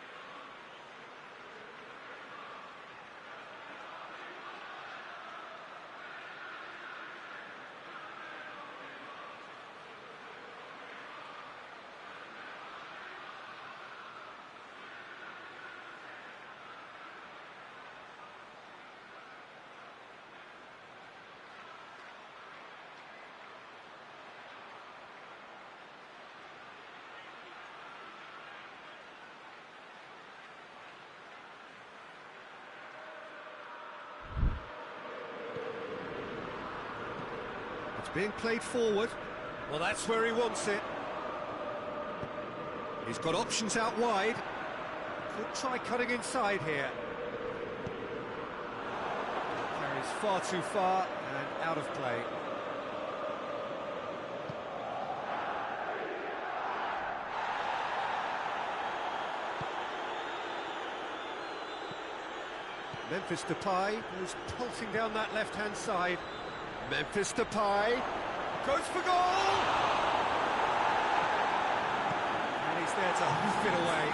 [SPEAKER 4] It's being played forward. Well, that's where he wants it. He's got options out wide. Could try cutting inside here. Carries far too far and out of play. Memphis Depay goes pulsing down that left-hand side. Memphis Depay goes for goal! And he's there to hoof it away.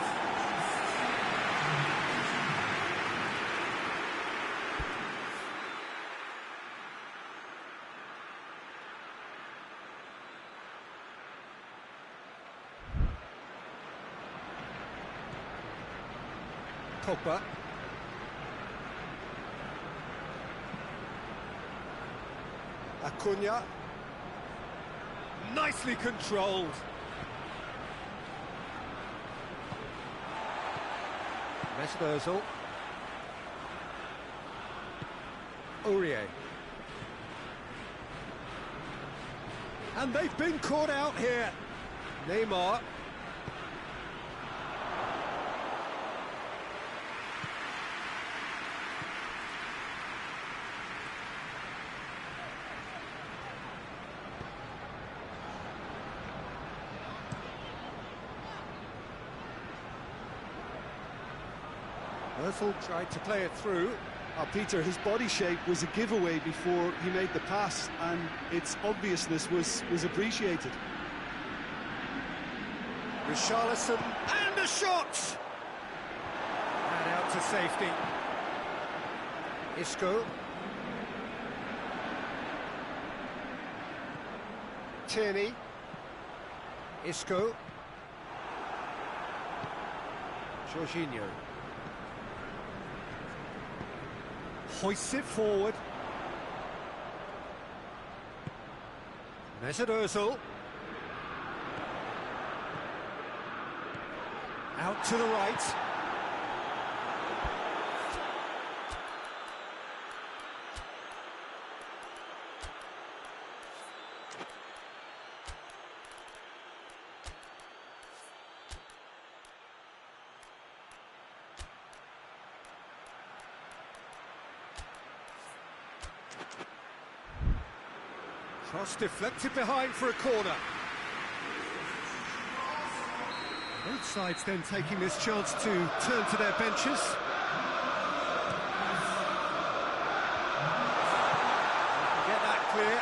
[SPEAKER 4] Pogba. Acuna. Nicely controlled. Mesut Ozil. Aurier. And they've been caught out here. Neymar. Ozil tried to play it through.
[SPEAKER 2] Peter, his body shape was a giveaway before he made the pass, and its obviousness was appreciated.
[SPEAKER 4] Richarlison, and a shot! And out to safety. Isco. Tierney. Isco. Jorginho. Hoists it forward. Mesut Ozil. Out to the right. Cross deflected behind for a corner. Both sides then taking this chance to turn to their benches. Get that clear.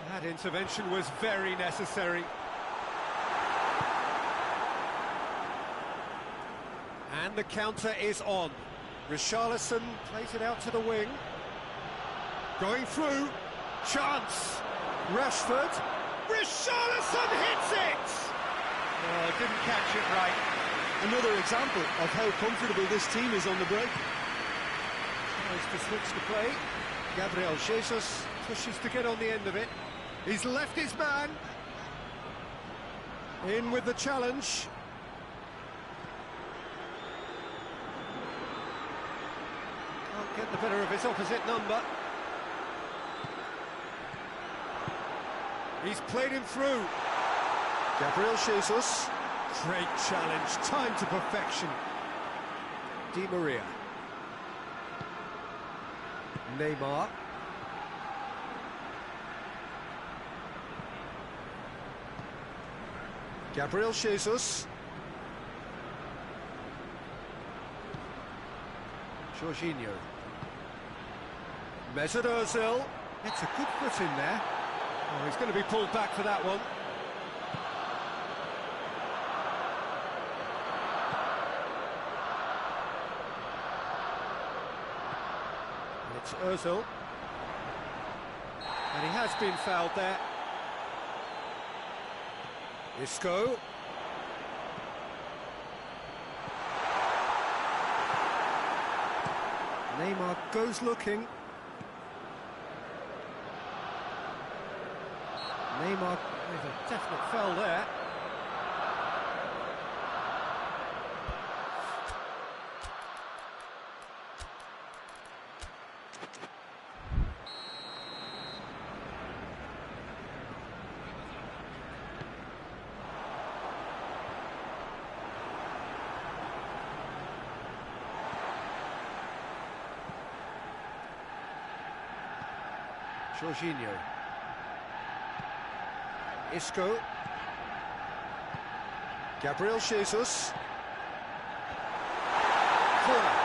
[SPEAKER 4] That intervention was very necessary. And the counter is on. Richarlison plays it out to the wing. Going through, chance, Rashford, Richarlison hits it! Oh, didn't catch it right.
[SPEAKER 2] Another example of how comfortable this team is on the break.
[SPEAKER 4] Tries to switch the play. Gabriel Jesus pushes to get on the end of it. He's left his man. In with the challenge. Can't get the better of his opposite number. He's played him through. Gabriel Jesus. Great challenge, timed to perfection. Di Maria. Neymar. Gabriel Jesus. Jorginho. Mesut Ozil. It's a good foot in there. Oh, he's going to be pulled back for that one. And it's Ozil. And he has been fouled there. Isco. Neymar goes looking. Neymar with a definite foul there. Jorginho. Isco. Gabriel Jesus. Corner.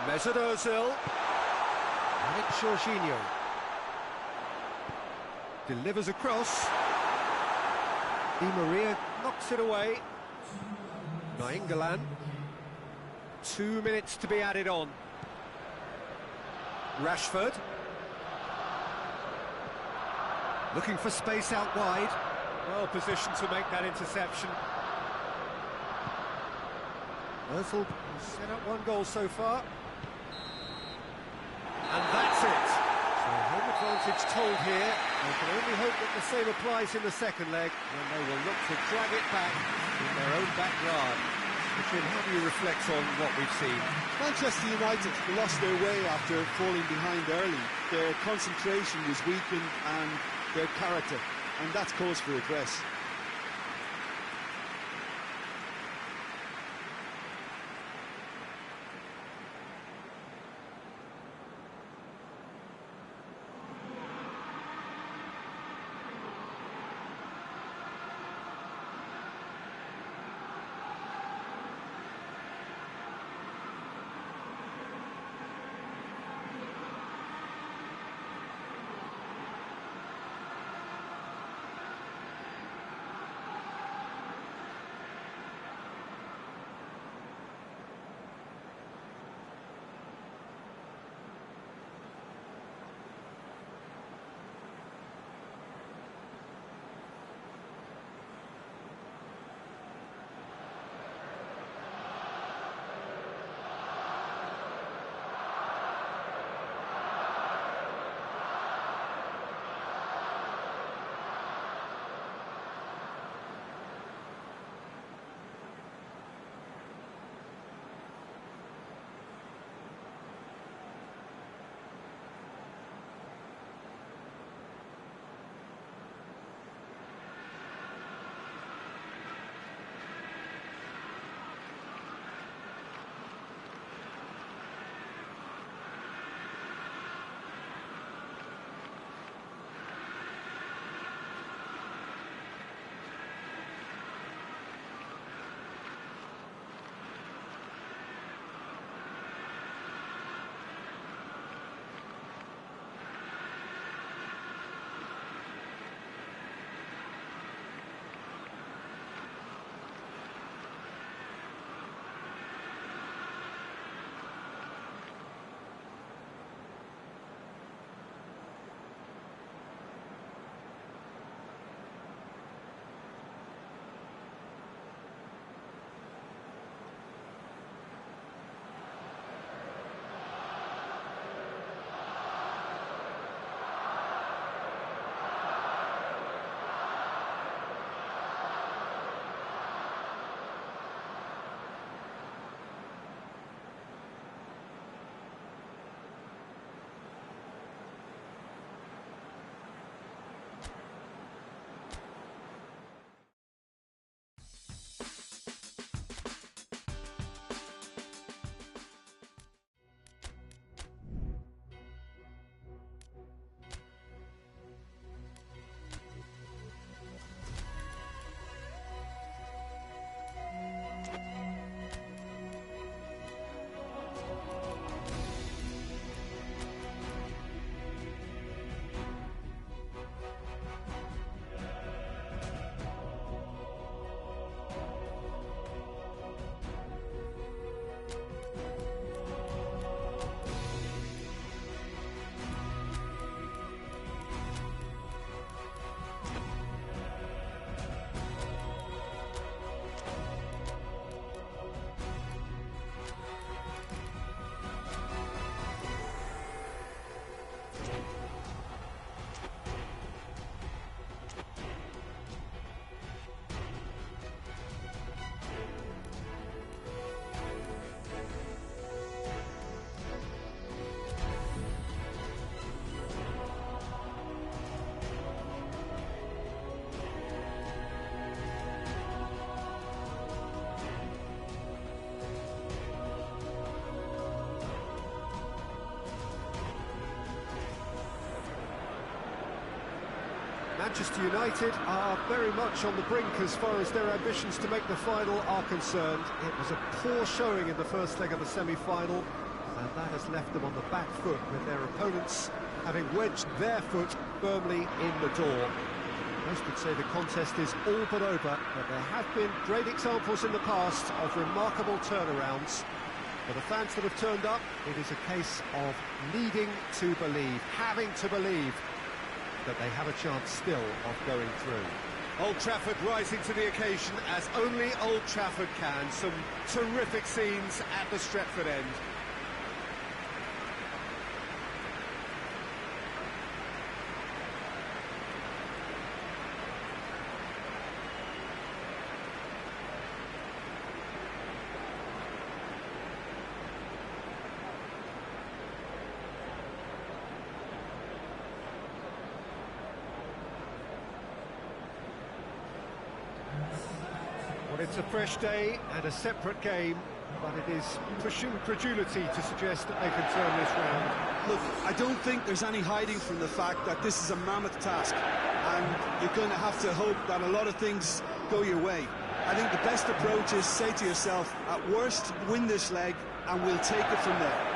[SPEAKER 4] Mesut Ozil. And it's Jorginho. Delivers across. Di Maria knocks it away. Nainggolan. 2 minutes to be added on. Rashford. Looking for space out wide. Well positioned to make that interception. Ozil has set up 1 goal so far. And that's it. So home advantage told here. They can only hope that the same applies in the second leg, when they will look to drag it back in their own backyard. Jim, how do you reflect on what we've seen?
[SPEAKER 3] Manchester United lost their way after falling behind early. Their concentration was weakened and their character, and that's cause for address.
[SPEAKER 1] Manchester United are very much on the brink as far as their ambitions to make the final are concerned. It was a poor showing in the first leg of the semi-final, and that has left them on the back foot, with their opponents having wedged their foot firmly in the door. Most would say the contest is all but over, but there have been great examples in the past of remarkable turnarounds. For the fans that have turned up, it is a case of needing to believe, having to believe that they have a chance still of going through.
[SPEAKER 4] Old Trafford rising to the occasion as only Old Trafford can. Some terrific scenes at the Stretford end.
[SPEAKER 1] Well, it's a fresh day and a separate game, but it is pushing credulity to suggest that they can turn this round.
[SPEAKER 2] Look, I don't think there's any hiding from the fact that this is a mammoth task, and you're going to have to hope that a lot of things go your way. I think the best approach is say to yourself, at worst, win this leg, and we'll take it from there.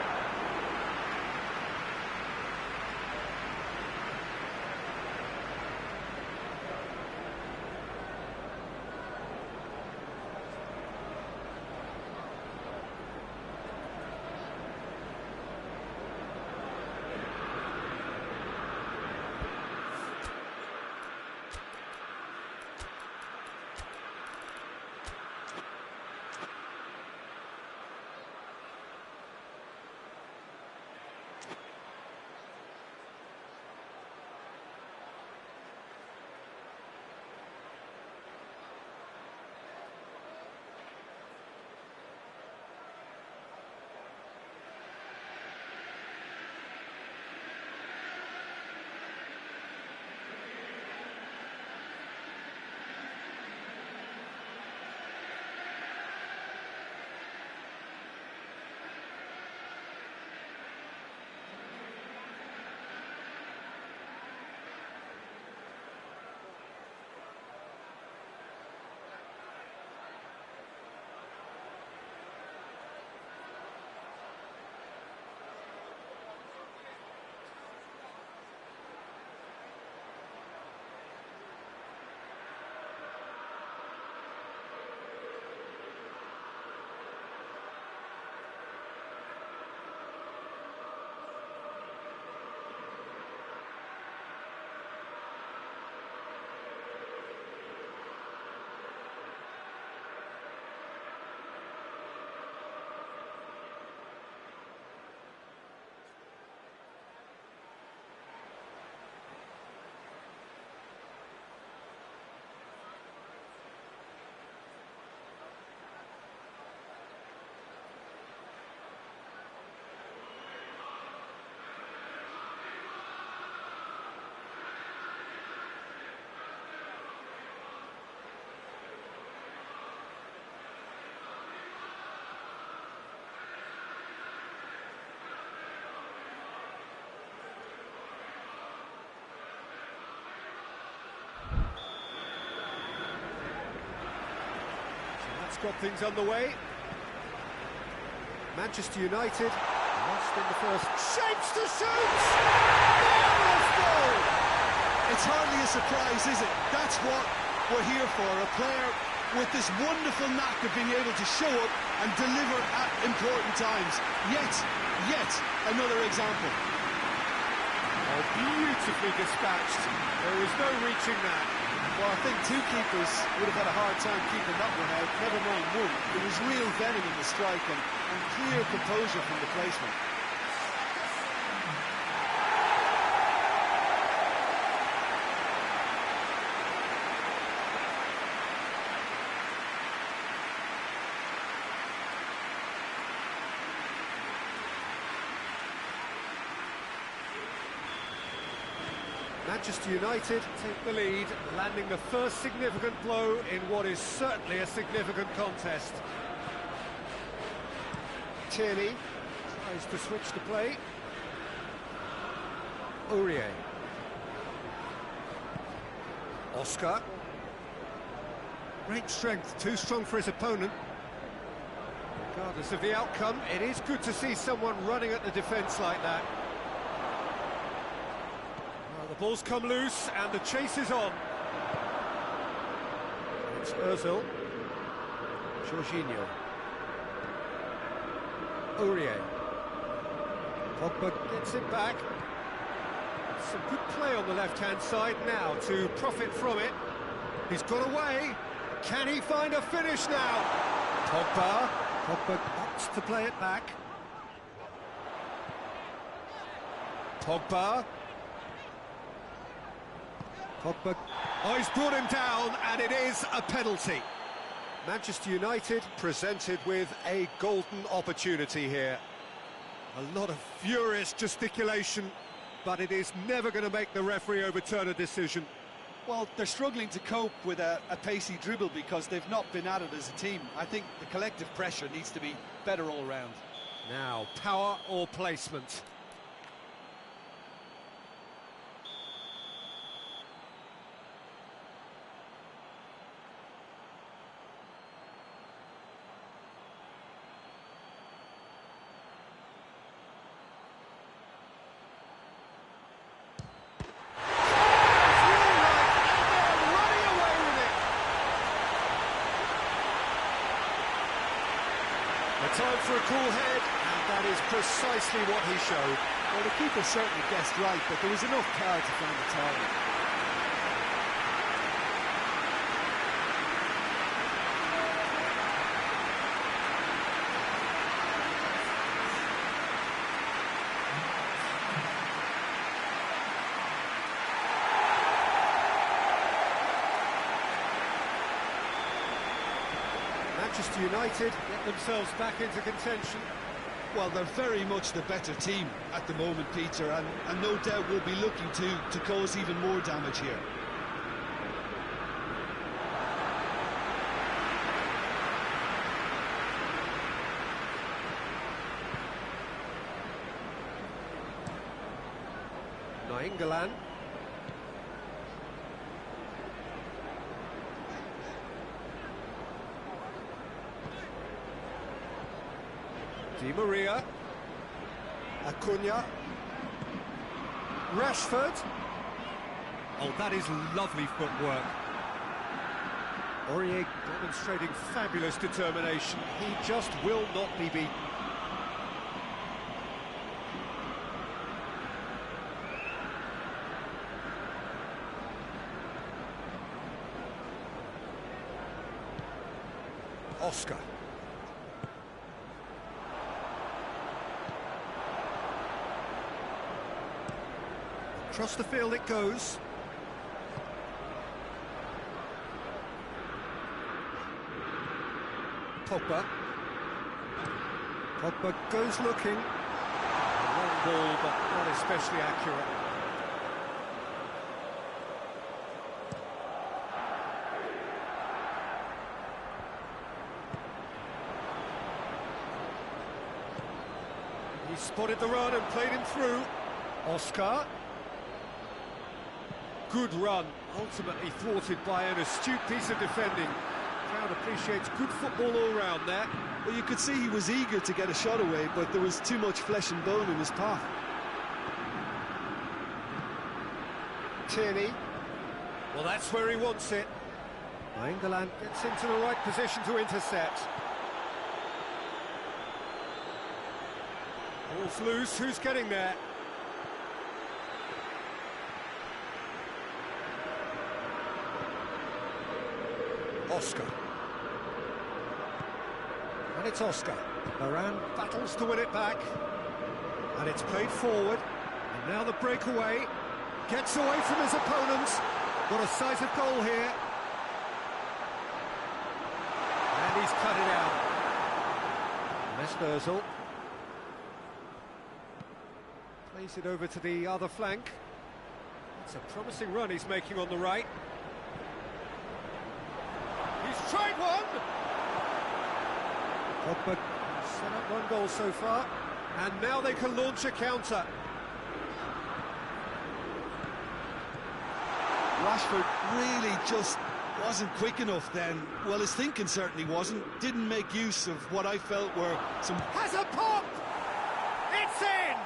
[SPEAKER 1] Got things underway. Manchester United lost in the first. Shapes to shoot! Marvellous goal!
[SPEAKER 2] It's hardly a surprise, is it? That's what we're here for, a player with this wonderful knack of being able to show up and deliver at important times. Yet another example.
[SPEAKER 1] Oh, beautifully dispatched. There was no reaching that.
[SPEAKER 3] Well, I think two keepers would have had a hard time keeping that one out, never mind one. There was real venom in the strike and clear composure from the placement.
[SPEAKER 1] Manchester United take the lead, landing the first significant blow in what is certainly a significant contest. Tierney tries to switch the play. Aurier. Oscar. Great strength, too strong for his opponent. Regardless of the outcome, it is good to see someone running at the defence like that. The ball's come loose and the chase is on. It's Ozil. Jorginho. Aurier. Pogba gets it back. Some good play on the left-hand side now to profit from it. He's got away. Can he find a finish now? Pogba. Pogba opts to play it back. Pogba. Pogba. Oh, he's brought him down, and it is a penalty. Manchester United presented with a golden opportunity here. A lot of furious gesticulation, but it is never going to make the referee overturn a decision.
[SPEAKER 3] Well, they're struggling to cope with a pacey dribble because they've not been at it as a team. I think the collective pressure needs to be better all round.
[SPEAKER 4] Now, power or placement? Time for a cool head, and that is precisely what he showed.
[SPEAKER 3] Well, the keeper certainly guessed right, but there was enough power to find the target.
[SPEAKER 4] Manchester United get themselves back into contention.
[SPEAKER 2] Well, they're very much the better team at the moment, Peter, and no doubt will be looking to cause even more damage here.
[SPEAKER 4] Nainggolan. Di Maria. Acuna. Rashford. Oh, that is lovely footwork. Aurier demonstrating fabulous determination. He just will not be beaten. Oscar. Across the field it goes. Pogba. Pogba goes looking. A long ball, but not especially accurate. He spotted the run and played him through. Oscar. Good run, ultimately thwarted by an astute piece of defending. Crowd appreciates good football all round there.
[SPEAKER 2] Well, you could see he was eager to get a shot away, but there was too much flesh and bone in his path.
[SPEAKER 4] Tierney. Well, that's where he wants it. Nainggolan gets into the right position to intercept. Ball's loose, who's getting there? Oscar. And it's Oscar. Varane battles to win it back. And it's played forward. And now the breakaway. Gets away from his opponents. What a sight of goal here. And he's cut it out. Mesmerzel. Plays it over to the other flank. It's a promising run he's making on the right. He's tried one! Pogba set up one goal so far, and now they can launch a counter.
[SPEAKER 2] Rashford really just wasn't quick enough then. Well, his thinking certainly wasn't. Didn't make use of what I felt were some...
[SPEAKER 4] Has a pop! It's in!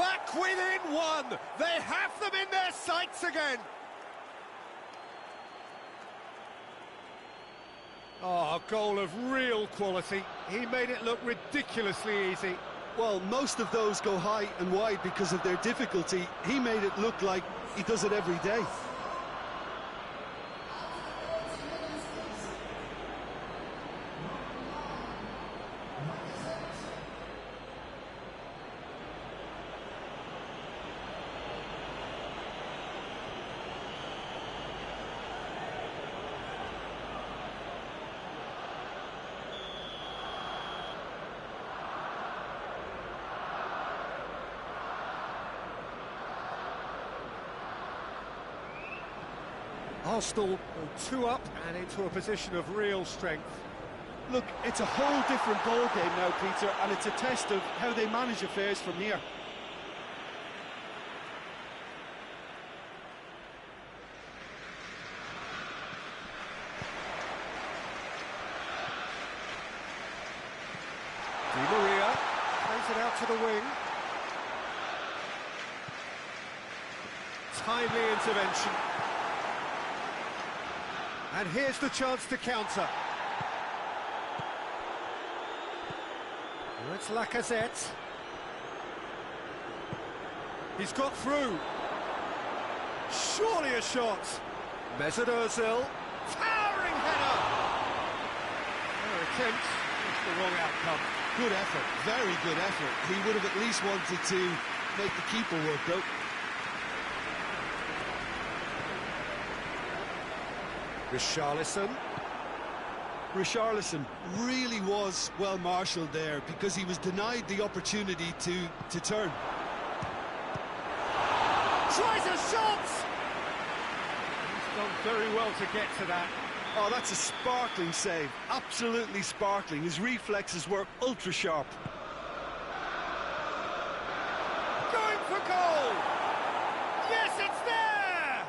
[SPEAKER 4] Back within one! They have them in their sights again! Oh, a goal of real quality. He made it look ridiculously easy.
[SPEAKER 2] Well, most of those go high and wide because of their difficulty. He made it look like he does it every day.
[SPEAKER 1] Arsenal go 2 up and into a position of real strength.
[SPEAKER 3] Look, it's a whole different ball game now, Peter, and it's a test of how they manage affairs from here.
[SPEAKER 1] Di Maria plays it out to the wing. Timely intervention. And here's the chance to counter. Well, it's Lacazette. He's got through. Surely a shot. Mesut Ozil. Towering header. Their attempt was the wrong outcome.
[SPEAKER 2] Good effort, very good effort. He would have at least wanted to make the keeper work, though. Richarlison really was well marshalled there because he was denied the opportunity to turn.
[SPEAKER 1] Tries a shot! He's done very well to get to that.
[SPEAKER 2] Oh, that's a sparkling save, absolutely sparkling. His reflexes were ultra sharp.
[SPEAKER 1] Going for goal! Yes, it's there!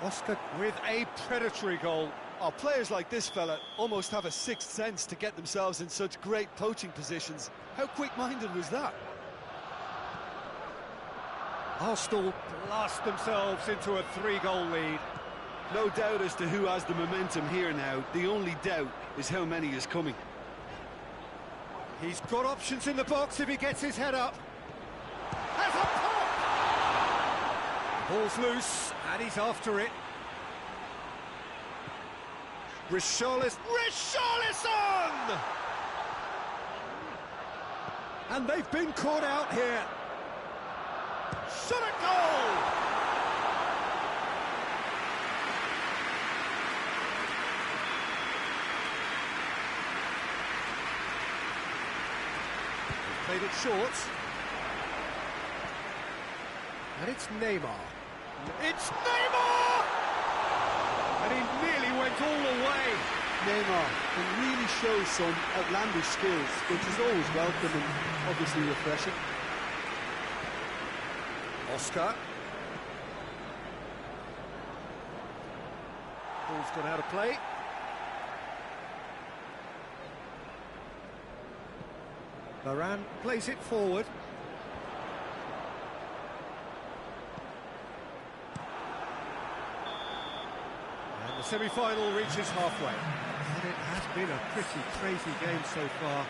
[SPEAKER 1] Oscar with a predatory goal.
[SPEAKER 3] Oh, players like this fella almost have a sixth sense to get themselves in such great poaching positions. How quick-minded was that?
[SPEAKER 1] Arsenal blast themselves into a 3-goal lead.
[SPEAKER 2] No doubt as to who has the momentum here now. The only doubt is how many is coming.
[SPEAKER 1] He's got options in the box if he gets his head up. Has a pop! Ball's loose, and he's after it. Richarlison! And they've been caught out here. Shot a goal! Played it short. And it's Neymar. It's Neymar! And he nearly went all the way.
[SPEAKER 3] Neymar can really show some outlandish skills, which is always welcome and obviously refreshing.
[SPEAKER 1] Oscar. Ball's gone out of play. Varane plays it forward. And the semi-final reaches halfway. And it has been a pretty crazy game so far.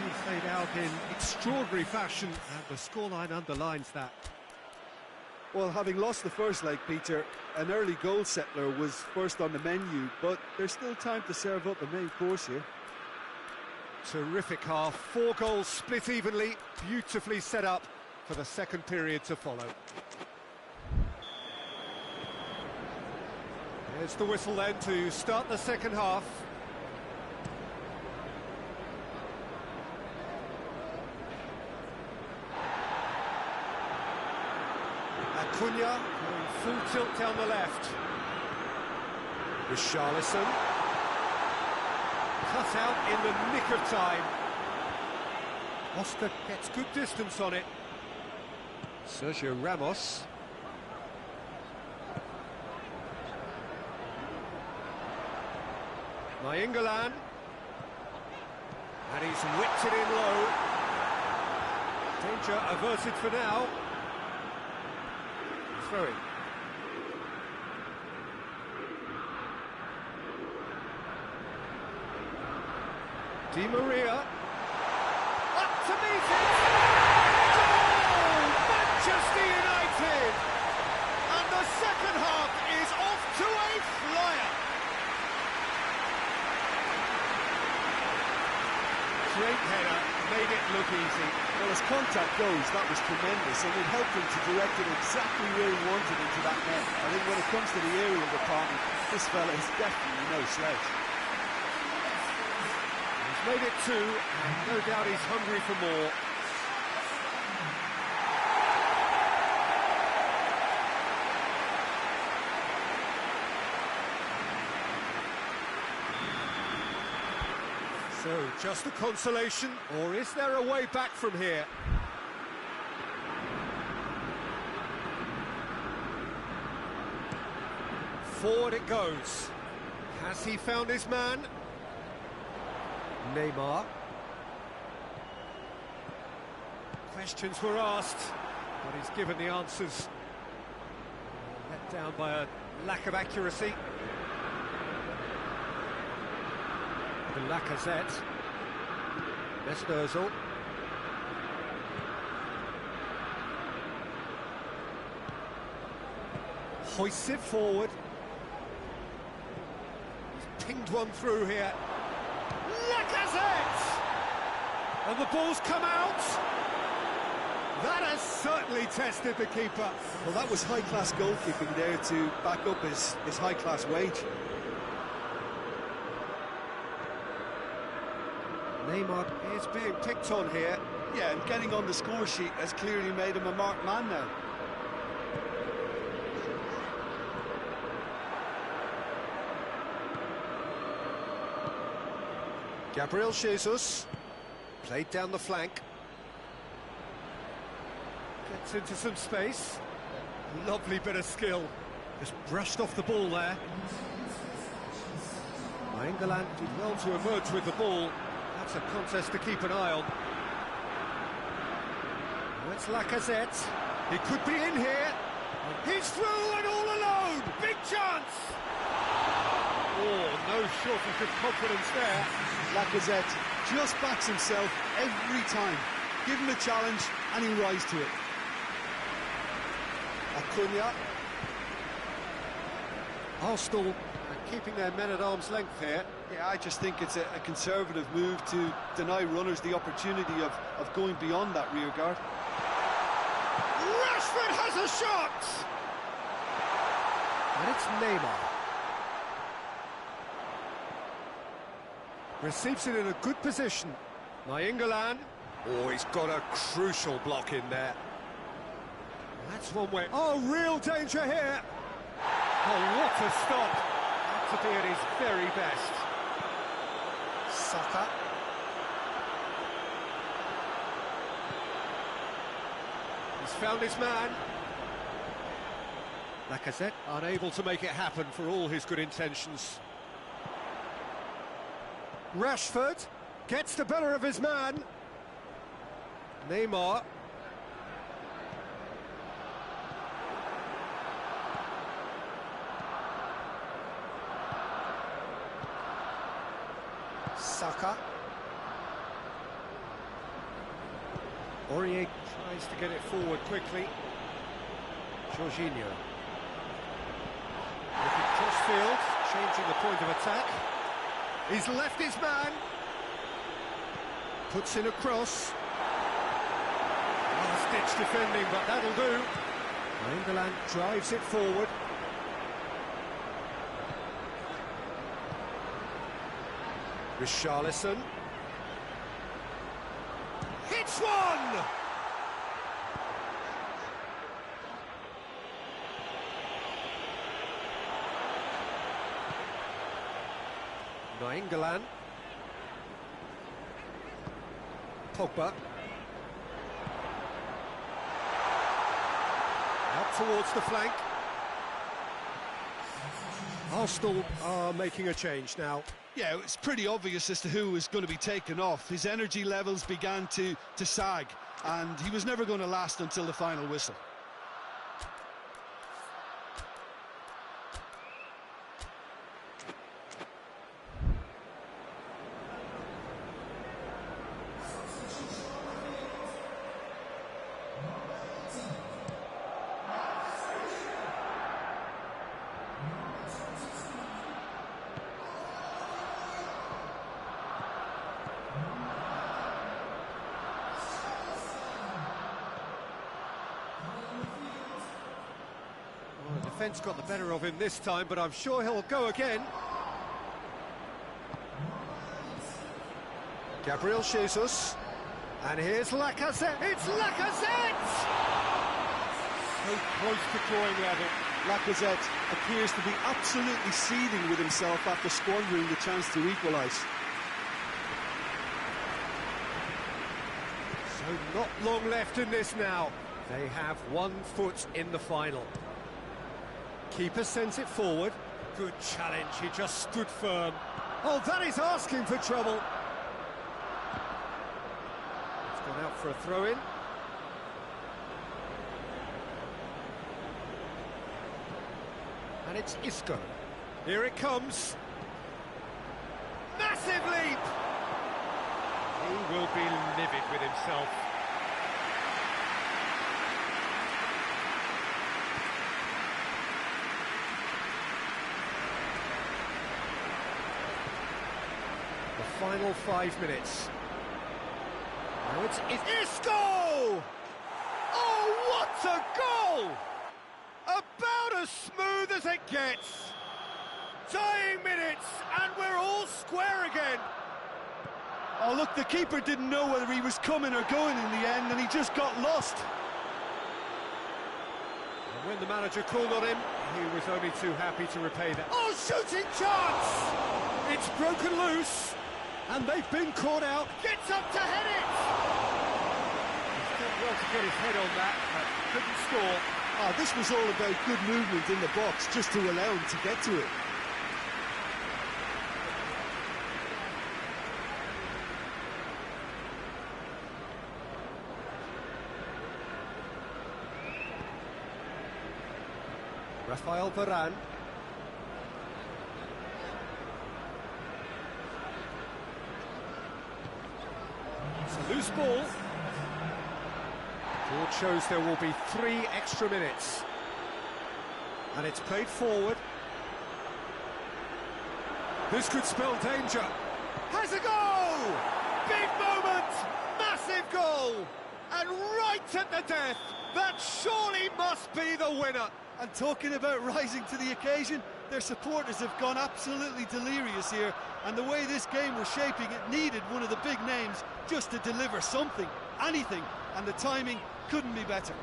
[SPEAKER 1] It's played out in extraordinary fashion, and the scoreline underlines that.
[SPEAKER 3] Well, having lost the first leg, Peter, an early goal settler was first on the menu, but there's still time to serve up the main course here.
[SPEAKER 1] Terrific half, 4 goals split evenly, beautifully set up for the second period to follow. Here's the whistle then to start the second half. Acuna going full tilt down the left. Richarlison. Cut out in the nick of time. Oscar gets good distance on it. Sergio Ramos. Nainggolan. And he's whipped it in low. Danger averted for now. Throw-in. Di Maria, up to meet it! Goal! Manchester United! And the second half is off to a flyer! Great header, made it look easy.
[SPEAKER 3] Well, as contact goes, that was tremendous, and it helped him to direct it exactly where he wanted into that net. I think when it comes to the aerial department, this fella is definitely no slouch.
[SPEAKER 1] Made it 2, and no doubt he's hungry for more.
[SPEAKER 4] So, just a consolation, or is there a way back from here? Forward it goes. Has he found his man? Neymar. Questions were asked, but he's given the answers. Let down by a lack of accuracy. The Lacazette. Mesmerzel. Hoists it forward. He's pinged one through here. Lacazette! And the ball's come out. That has certainly tested the keeper.
[SPEAKER 3] Well, that was high-class goalkeeping there to back up his high-class wage.
[SPEAKER 4] Neymar is being picked on here.
[SPEAKER 3] Yeah, and getting on the score sheet has clearly made him a marked man now.
[SPEAKER 4] Gabriel Jesus, played down the flank. Gets into some space. Lovely bit of skill. Just brushed off the ball there. England did well to emerge with the ball. That's a contest to keep an eye on. Now it's Lacazette. He could be in here. He's through and all alone. Big chance. Oh, no shortage of confidence there.
[SPEAKER 3] Lacazette just backs himself every time. Give him a challenge and he'll rise to it. Acuna.
[SPEAKER 4] Arsenal are keeping their men at arm's length here.
[SPEAKER 3] Yeah, I just think it's a conservative move to deny runners the opportunity of going beyond that rear guard.
[SPEAKER 4] Rashford has a shot! And it's Neymar. Receives it in a good position. Nainggolan. Oh, he's got a crucial block in there. That's one way. Oh, real danger here. Oh, what a stop. Had to be at his very best. Saka. He's found his man. Lacazette unable to make it happen for all his good intentions. Rashford gets the better of his man. Neymar. Saka. Aurier tries to get it forward quickly. Jorginho. Looking crossfield, changing the point of attack. He's left his man. Puts in a cross. Last-ditch defending, but that'll do. England drives it forward. Richarlison. Hits one! Nainggolan. Pogba. Out towards the flank. Arsenal are making a change now.
[SPEAKER 2] Yeah, it's pretty obvious as to who was going to be taken off. His energy levels began to sag, and he was never going to last until the final whistle.
[SPEAKER 4] Defence got the better of him this time, but I'm sure he'll go again. Gabriel Jesus. And here's Lacazette. It's Lacazette! So close to drawing level.
[SPEAKER 3] Lacazette appears to be absolutely seething with himself after squandering the chance to equalise.
[SPEAKER 4] So not long left in this now. They have 1 foot in the final. Keeper sends it forward. Good challenge, he just stood firm. Oh, that is asking for trouble. It's gone out for a throw-in. And it's Isco. Here it comes. Massive leap! He will be livid with himself. The final 5 minutes. Now it's Isco! Oh, what a goal! About as smooth as it gets. Dying minutes, and we're all square again.
[SPEAKER 2] Oh, look, the keeper didn't know whether he was coming or going in the end, and he just got lost.
[SPEAKER 4] And when the manager called on him, he was only too happy to repay that. Oh, shooting chance! It's broken loose, and they've been caught out. Gets up to head it! He's done well to get his head on that, but couldn't score.
[SPEAKER 2] Oh, this was all about good movement in the box, just to allow him to get to it.
[SPEAKER 4] Rafael Varane. It's a loose ball. Board shows there will be 3 extra minutes. And it's played forward. This could spell danger. Has a goal! Big moment! Massive goal! And right at the death, that surely must be the winner.
[SPEAKER 2] And talking about rising to the occasion, their supporters have gone absolutely delirious here, and the way this game was shaping, it needed one of the big names just to deliver something, anything, and the timing couldn't be better.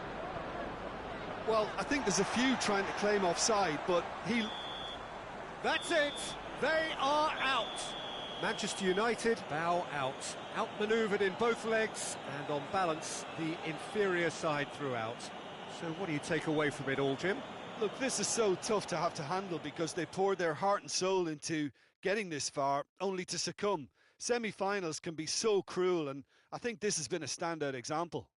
[SPEAKER 2] Well, I think there's a few trying to claim offside, but he...
[SPEAKER 4] That's it! They are out! Manchester United bow out. Outmanoeuvred in both legs, and on balance, the inferior side throughout. So what do you take away from it all, Jim?
[SPEAKER 2] Look, this is so tough to have to handle because they poured their heart and soul into getting this far, only to succumb. Semi-finals can be so cruel, and I think this has been a standout example.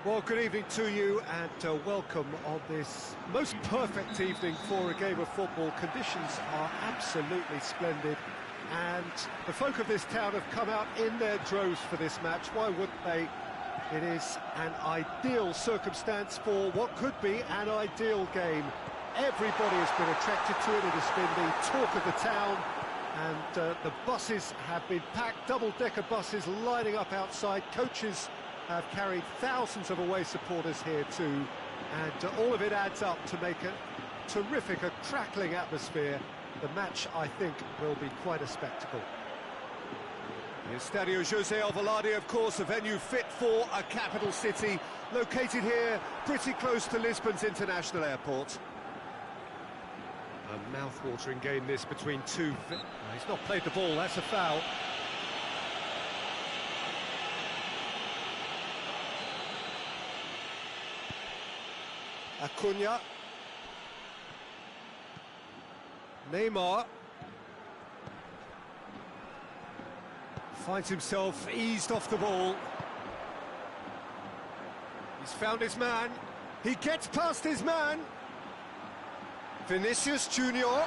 [SPEAKER 1] Well, good evening to you and welcome on this most perfect evening for a game of football. Conditions are absolutely splendid and the folk of this town have come out in their droves for this match. Why wouldn't they? It is an ideal circumstance for what could be an ideal game. Everybody has been attracted to it. It has been the talk of the town, and the buses have been packed, double-decker buses lining up outside. Coaches have carried thousands of away supporters here too, and all of it adds up to make a terrific, a crackling atmosphere. The match, I think, will be quite a spectacle.
[SPEAKER 4] The Estadio José Alvalade, of course, a venue fit for a capital city, located here pretty close to Lisbon's international airport.
[SPEAKER 1] A mouth-watering game this between two... he's not played the ball, that's a foul. Acuna. Neymar. Finds himself eased off the ball. He's found his man. He gets past his man. Vinicius Junior. Oh,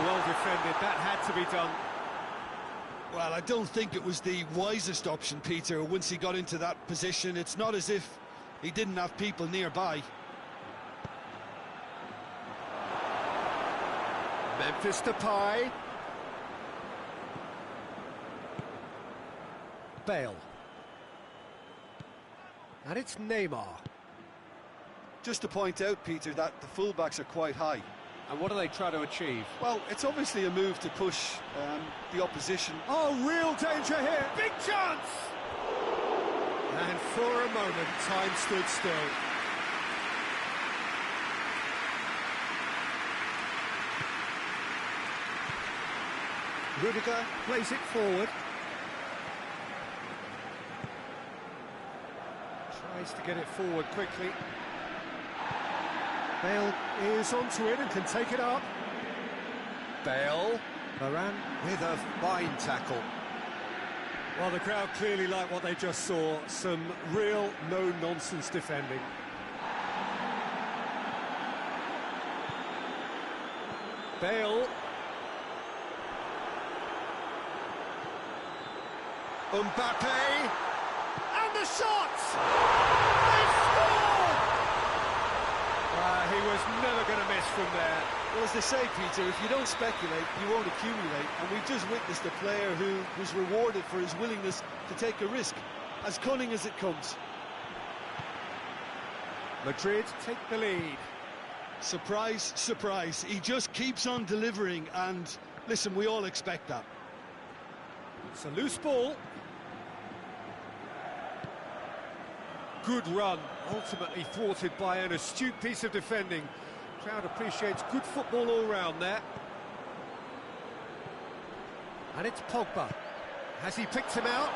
[SPEAKER 1] well defended. That had to be done.
[SPEAKER 2] Well, I don't think it was the wisest option, Peter, once he got into that position. It's not as if he didn't have people nearby.
[SPEAKER 1] Memphis Depay. Bale. And it's Neymar.
[SPEAKER 3] Just to point out, Peter, that the fullbacks are quite high.
[SPEAKER 1] And what do they try to achieve?
[SPEAKER 3] Well, it's obviously a move to push the opposition.
[SPEAKER 1] Oh, real danger here. Big chance! And for a moment, time stood still. Rudiger plays it forward. Tries to get it forward quickly. Bale is onto it and can take it up.
[SPEAKER 4] Bale.
[SPEAKER 1] Varane
[SPEAKER 4] With a fine tackle.
[SPEAKER 1] Well, the crowd clearly like what they just saw. Some real no-nonsense defending. Bale. Mbappe. And the shot! They scored! He was never going to miss from there.
[SPEAKER 2] Well, as they say, Peter, if you don't speculate, you won't accumulate. And we've just witnessed a player who was rewarded for his willingness to take a risk, as cunning as it comes.
[SPEAKER 1] Madrid take the lead.
[SPEAKER 2] Surprise, surprise. He just keeps on delivering, and listen, we all expect that.
[SPEAKER 1] It's a loose ball. Good run, ultimately thwarted by an astute piece of defending. Crowd appreciates good football all round there. And it's Pogba. Has he picked him out?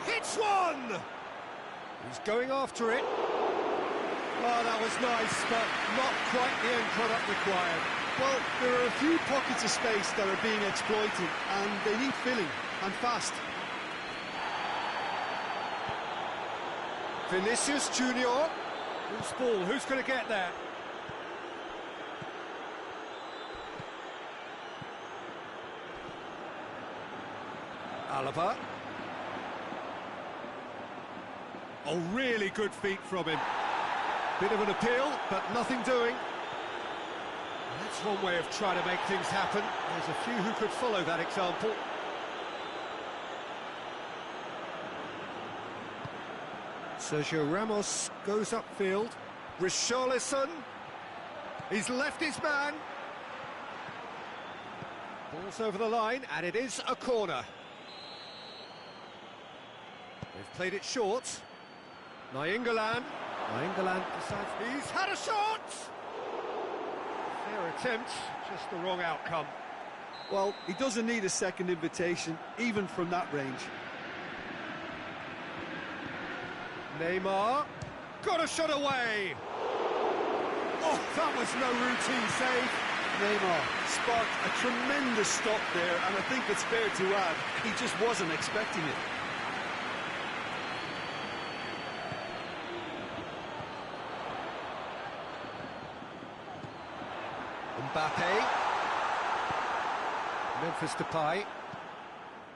[SPEAKER 1] Hits one! He's going after it. Oh, that was nice, but not quite the end product required.
[SPEAKER 2] Well, there are a few pockets of space that are being exploited, and they need filling, and fast.
[SPEAKER 1] Vinicius Junior. Loose ball, who's going to get there? Alaba. Oh, really good feet from him. Bit of an appeal, but nothing doing. That's one way of trying to make things happen. There's a few who could follow that example. Sergio Ramos goes upfield. Richarlison. He's left his man. Ball's over the line, and it is a corner. They've played it short. Nainggolan decides he's had a shot! Fair attempt, just the wrong outcome.
[SPEAKER 3] Well, he doesn't need a second invitation, even from that range.
[SPEAKER 1] Neymar, got a shot away! Oh, that was no routine save.
[SPEAKER 3] Neymar sparked a tremendous stop there, and I think it's fair to add, he just wasn't expecting it.
[SPEAKER 1] Mbappe. Memphis Depay.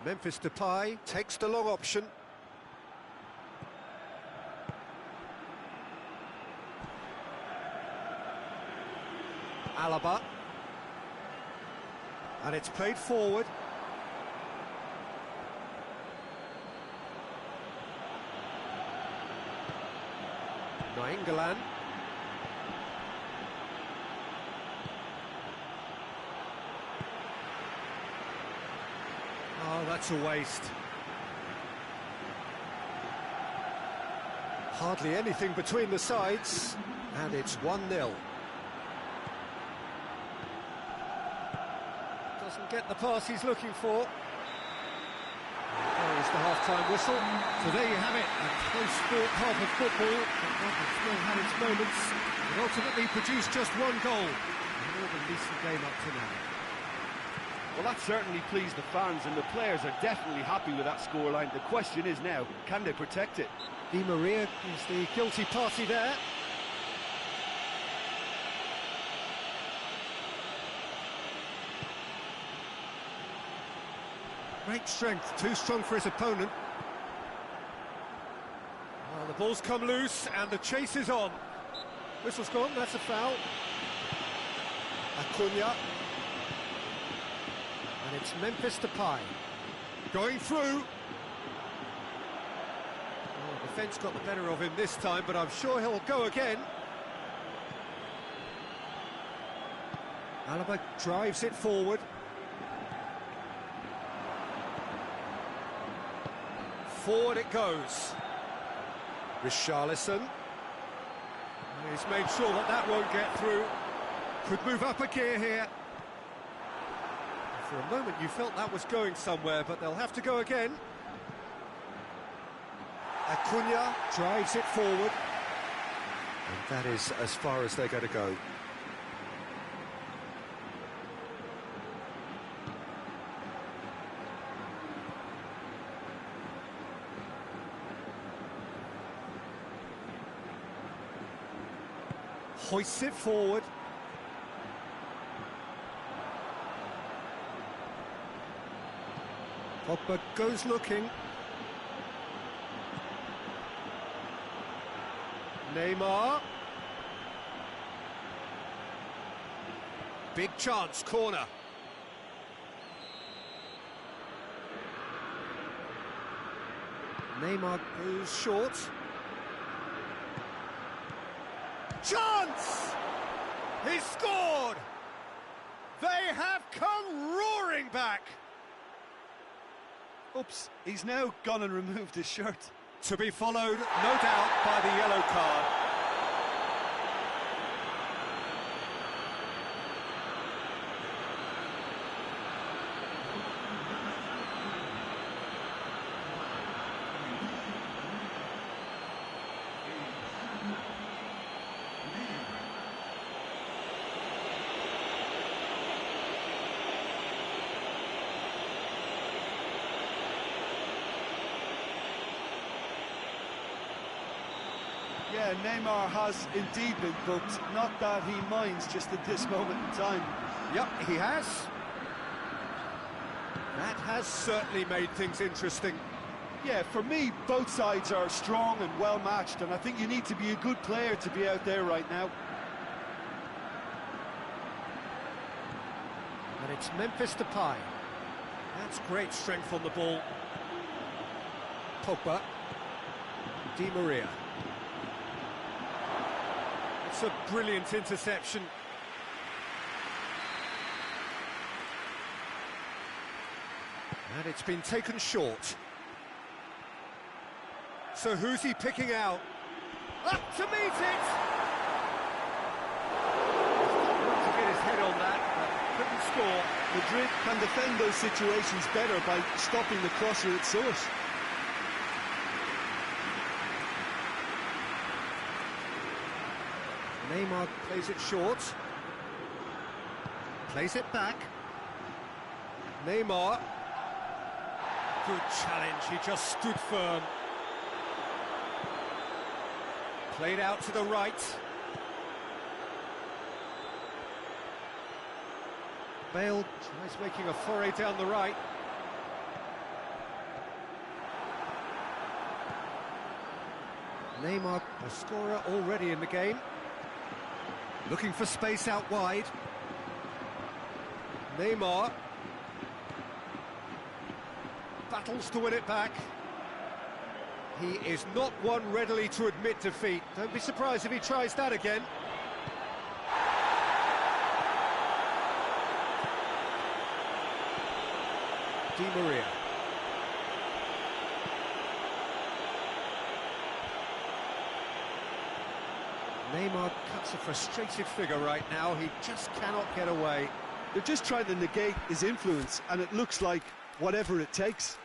[SPEAKER 1] Memphis Depay takes the long option. Alaba. And it's played forward. Nainggolan. Oh, that's a waste. Hardly anything between the sides, and it's 1-0. Doesn't get the pass he's looking for. There is the half-time whistle. So there you have it, a close-fought half of football, but one that still had its moments, and ultimately produced just one goal. A more than decent game up to now.
[SPEAKER 5] Well, that certainly pleased the fans, and the players are definitely happy with that scoreline. The question is now, can they protect it?
[SPEAKER 1] Di Maria is the guilty party there. Great strength, too strong for his opponent. Well, the ball's come loose and the chase is on. Whistle's gone, that's a foul. Acuna. And it's Memphis Depay. Going through. Oh, defence got the better of him this time, but I'm sure he'll go again. Alaba drives it forward. Forward it goes. Richarlison. He's made sure that that won't get through. Could move up a gear here. For a moment you felt that was going somewhere, but they'll have to go again. Acuna drives it forward. And that is as far as they're going to go. Hoists it forward. Pogba goes looking. Neymar. Big chance, corner. Neymar goes short. Chance! He scored! They have come roaring back!
[SPEAKER 3] Oops, he's now gone and removed his shirt.
[SPEAKER 1] To be followed, no doubt, by the yellow card.
[SPEAKER 3] Yeah, Neymar has indeed been booked. Not that he minds just at this moment in time.
[SPEAKER 1] Yep, he has. That has certainly made things interesting.
[SPEAKER 3] Yeah, for me, both sides are strong and well matched, and I think you need to be a good player to be out there right now.
[SPEAKER 1] And it's Memphis Depay. That's great strength on the ball. Pogba. Di Maria. It's a brilliant interception. And it's been taken short. So who's he picking out? Up to meet it! He's got to get his head on that, but couldn't score.
[SPEAKER 3] Madrid can defend those situations better by stopping the crosser at source.
[SPEAKER 1] Neymar plays it short. Plays it back. Neymar. Good challenge, he just stood firm. Played out to the right. Bale tries making a foray down the right. Neymar, a scorer already in the game. Looking for space out wide. Neymar. Battles to win it back. He is not one readily to admit defeat. Don't be surprised if he tries that again. Di Maria. Neymar cuts a frustrated figure right now. He just cannot get away.
[SPEAKER 2] They're just trying to negate his influence, and it looks like whatever it takes.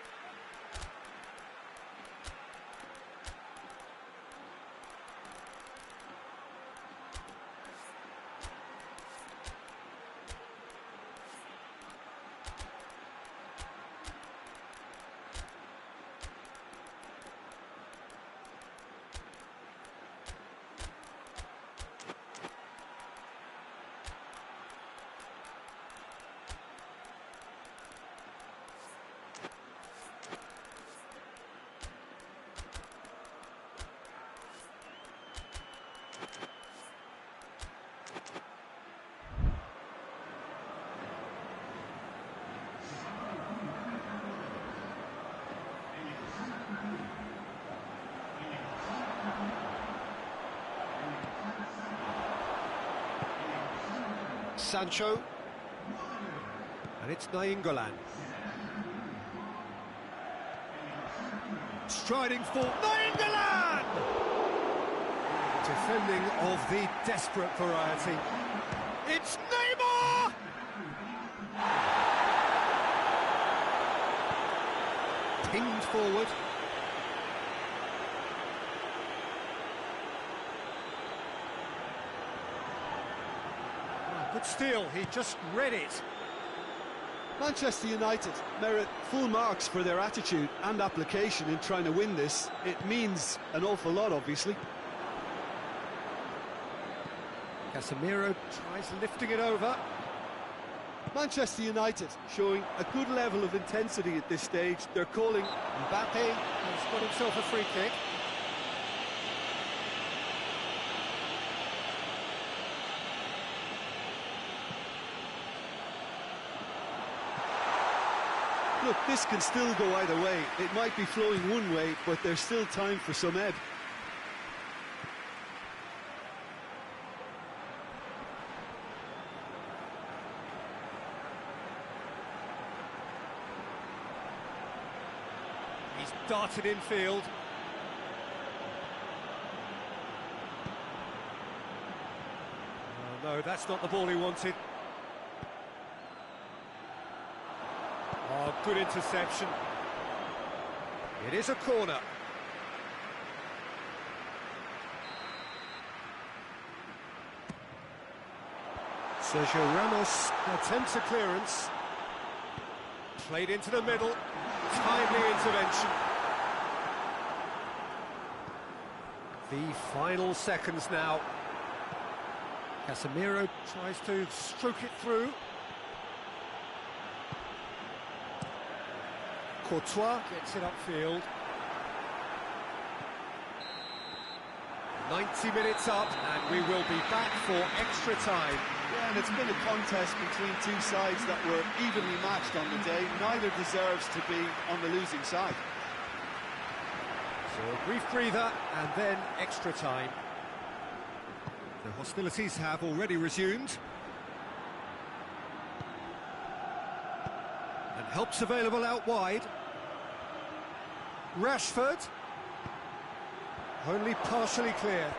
[SPEAKER 1] Sancho, and it's Nainggolan. Striding for Nainggolan! Defending of the desperate variety. It's Neymar! Pinged forward. Good steal, he just read it.
[SPEAKER 2] Manchester United merit full marks for their attitude and application in trying to win this. It means an awful lot, obviously.
[SPEAKER 1] Casemiro tries lifting it over.
[SPEAKER 2] Manchester United showing a good level of intensity at this stage. They're calling
[SPEAKER 1] Mbappe has got himself a free kick.
[SPEAKER 2] Look, this can still go either way. It might be flowing one way, but there's still time for some ebb.
[SPEAKER 1] He's darted infield. Oh, no, that's not the ball he wanted. Oh, good interception. It is a corner. Sergio Ramos attempts a clearance. Played into the middle. Timely intervention. The final seconds now. Casemiro tries to stroke it through. Courtois gets it upfield. 90 minutes up, and we will be back for extra time.
[SPEAKER 3] Yeah, and it's been a contest between two sides that were evenly matched on the day. Neither deserves to be on the losing side.
[SPEAKER 1] So a brief breather, and then extra time. The hostilities have already resumed. And help's available out wide. Rashford. Only partially clear.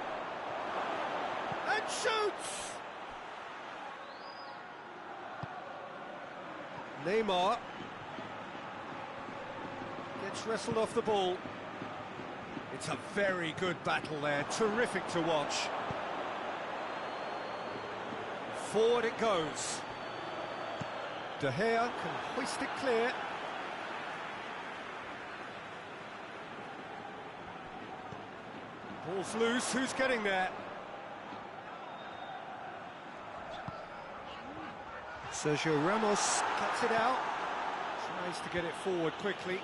[SPEAKER 1] And shoots! Neymar. Gets wrestled off the ball. It's a very good battle there. Terrific to watch. Forward it goes. De Gea can hoist it clear. Ball's loose, who's getting there? Sergio Ramos cuts it out, tries to get it forward quickly.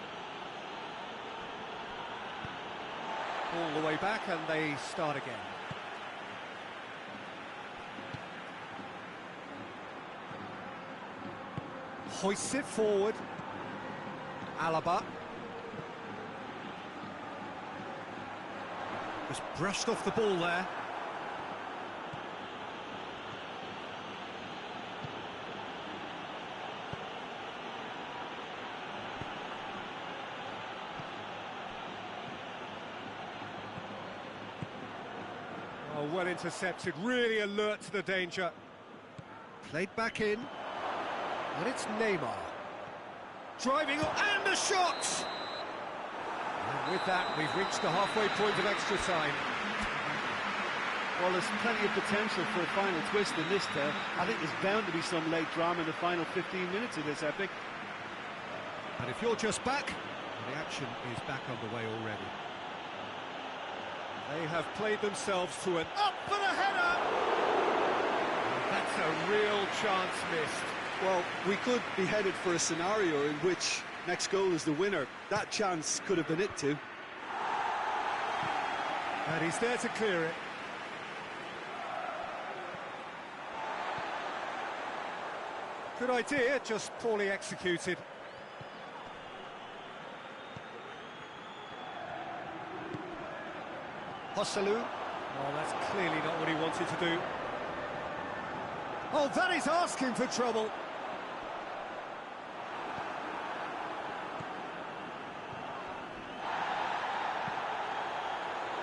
[SPEAKER 1] All the way back and they start again. Hoists it forward. Alaba. Just brushed off the ball there. Oh, well intercepted, really alert to the danger. Played back in. And it's Neymar. Driving up, and the shot! And with that, we've reached the halfway point of extra time.
[SPEAKER 5] Well, there's plenty of potential for a final twist in this tale. I think there's bound to be some late drama in the final 15 minutes of this epic.
[SPEAKER 1] And if you're just back, the action is back underway already. They have played themselves to an up for the header! And that's a real chance missed.
[SPEAKER 2] Well, we could be headed for a scenario in which next goal is the winner. That chance could have been it too.
[SPEAKER 1] And he's there to clear it. Good idea, just poorly executed. Hosselu. Oh, that's clearly not what he wanted to do. Oh, that is asking for trouble.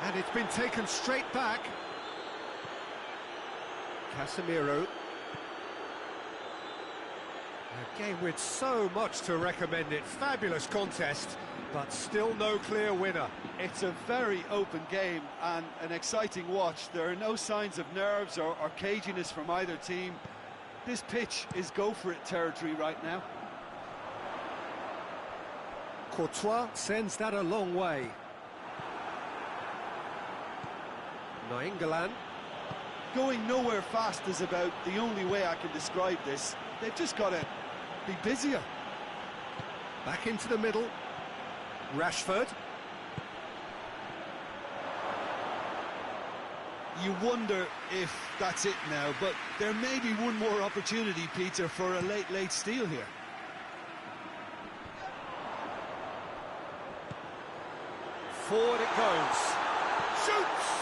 [SPEAKER 1] And it's been taken straight back. Casemiro. A game with so much to recommend it. Fabulous contest, but still no clear winner.
[SPEAKER 3] It's a very open game and an exciting watch. There are no signs of nerves or caginess from either team. This pitch is go-for-it territory right now.
[SPEAKER 1] Courtois sends that a long way. Nainggolan.
[SPEAKER 3] Going nowhere fast is about the only way I can describe this. They've just got to be busier.
[SPEAKER 1] Back into the middle. Rashford.
[SPEAKER 2] You wonder if that's it now, but there may be one more opportunity, Peter, for a late steal here.
[SPEAKER 1] Forward it goes. Shoots!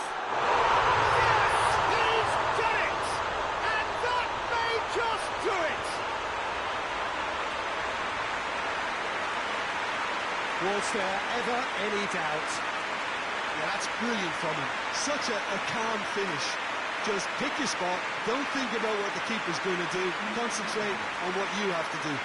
[SPEAKER 1] Was there ever any doubt?
[SPEAKER 2] Yeah, that's brilliant from him. Such a calm finish. Just pick your spot, don't think about what the keeper's going to do, concentrate on what you have to do.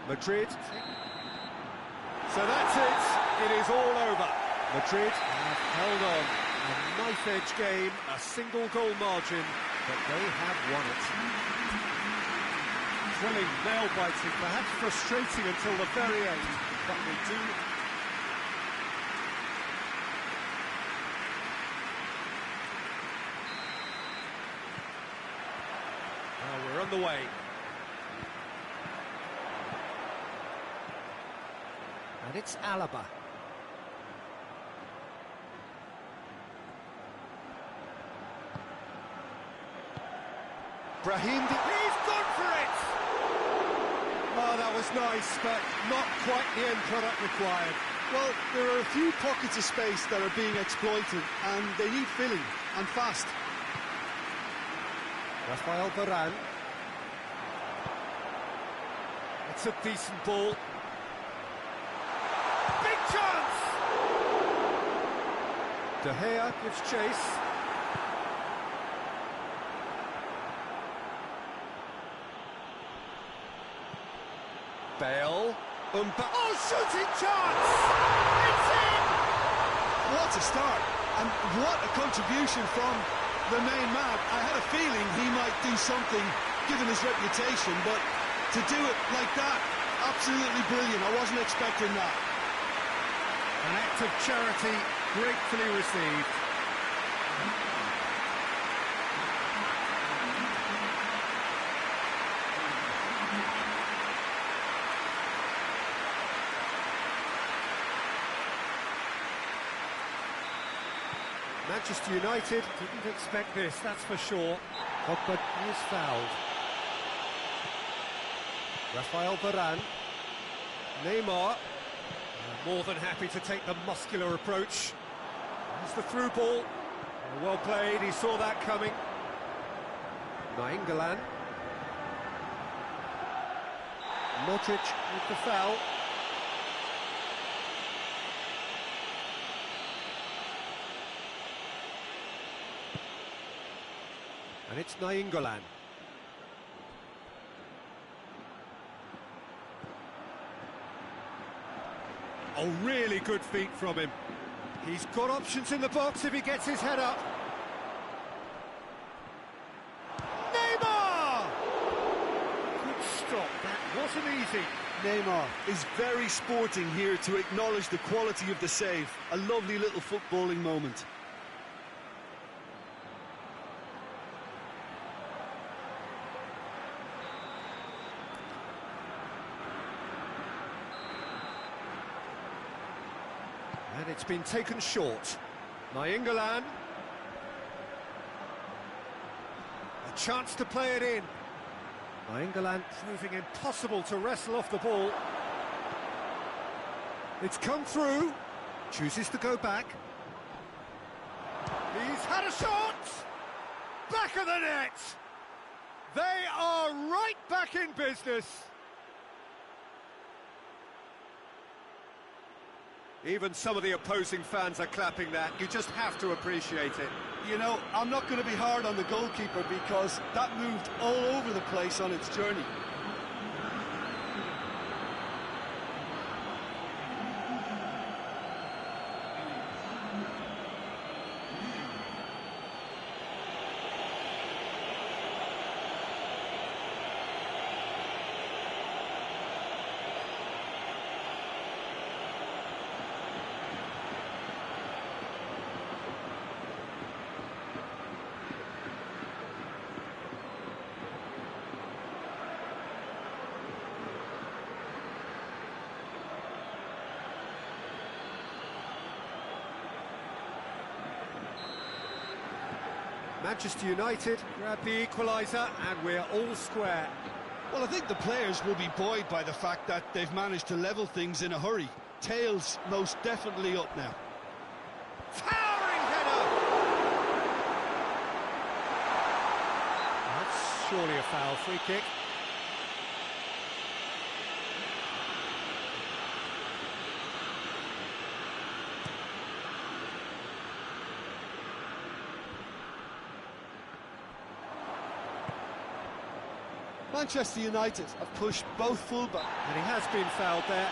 [SPEAKER 1] Madrid. So that's it. It is all over. Madrid have held on. A knife-edge game, a single goal margin, but they have won it. Thrilling, nail-biting, perhaps frustrating until the very end, but they do. Now we're on the way. And it's Alaba. Brahim, he's gone for it! Oh, that was nice, but not quite the end product required.
[SPEAKER 2] Well, there are a few pockets of space that are being exploited, and they need filling, and fast.
[SPEAKER 1] Rafael Varane. It's a decent ball. Big chance! De Gea gives chase. Bale. Oh, shooting chance! It's in!
[SPEAKER 2] What a start, and what a contribution from the main man. I had a feeling he might do something, given his reputation, but to do it like that, absolutely brilliant. I wasn't expecting that.
[SPEAKER 1] An act of charity gratefully received. Manchester United didn't expect this, that's for sure. Pogba is fouled. Rafael Varane. Neymar. More than happy to take the muscular approach. There's the through ball. Well played, he saw that coming. Nainggolan. Modric with the foul. And it's Nainggolan. Oh, really good feet from him. He's got options in the box if he gets his head up. Neymar! Good stop, that wasn't easy.
[SPEAKER 2] Neymar is very sporting here to acknowledge the quality of the save. A lovely little footballing moment.
[SPEAKER 1] And it's been taken short. Nainggolan. A chance to play it in. Nainggolan proving impossible to wrestle off the ball. It's come through. Chooses to go back. He's had a shot! Back of the net! They are right back in business. Even some of the opposing fans are clapping that. You just have to appreciate it.
[SPEAKER 2] You know, I'm not going to be hard on the goalkeeper because that moved all over the place on its journey.
[SPEAKER 1] Manchester United grab the equaliser and we're all square.
[SPEAKER 2] Well, I think the players will be buoyed by the fact that they've managed to level things in a hurry. Tails most definitely up now.
[SPEAKER 1] Towering header! That's surely a foul, free kick.
[SPEAKER 2] Manchester United have pushed both fullbacks.
[SPEAKER 1] And he has been fouled there.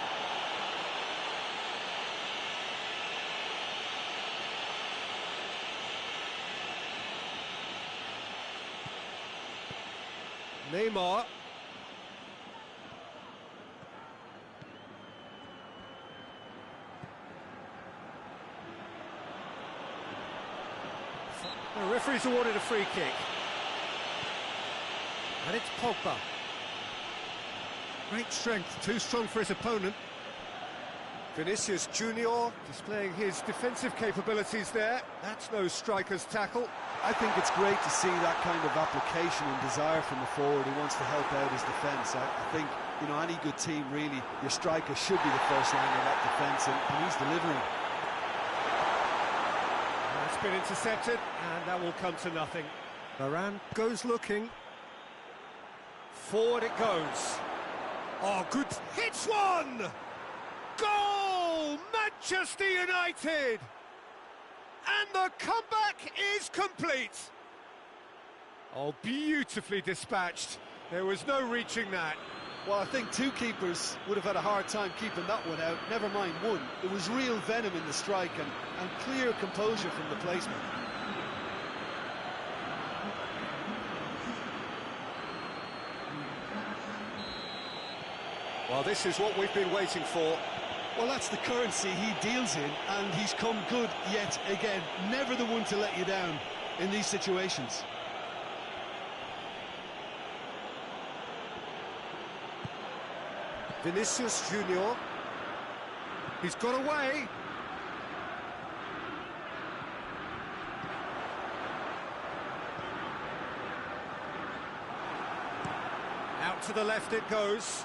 [SPEAKER 1] Neymar. The referee's awarded a free kick. And it's Pogba. Great strength, too strong for his opponent. Vinicius Junior displaying his defensive capabilities there. That's no striker's tackle.
[SPEAKER 2] I think it's great to see that kind of application and desire from the forward who wants to help out his defence. I think
[SPEAKER 5] you know, any good team, really, your striker should be the first line of that defence, and he's delivering.
[SPEAKER 1] It's been intercepted, and that will come to nothing. Varane goes looking. Forward it goes. Oh, good. Hits one! Goal! Manchester United! And the comeback is complete. Oh, beautifully dispatched. There was no reaching that.
[SPEAKER 5] Well, I think two keepers would have had a hard time keeping that one out, never mind one. It was real venom in the strike and clear composure from the placement.
[SPEAKER 4] Well, this is what we've been waiting for.
[SPEAKER 2] Well, that's the currency he deals in, and he's come good yet again. Never the one to let you down in these situations.
[SPEAKER 1] Vinicius Junior. He's got away. Out to the left it goes.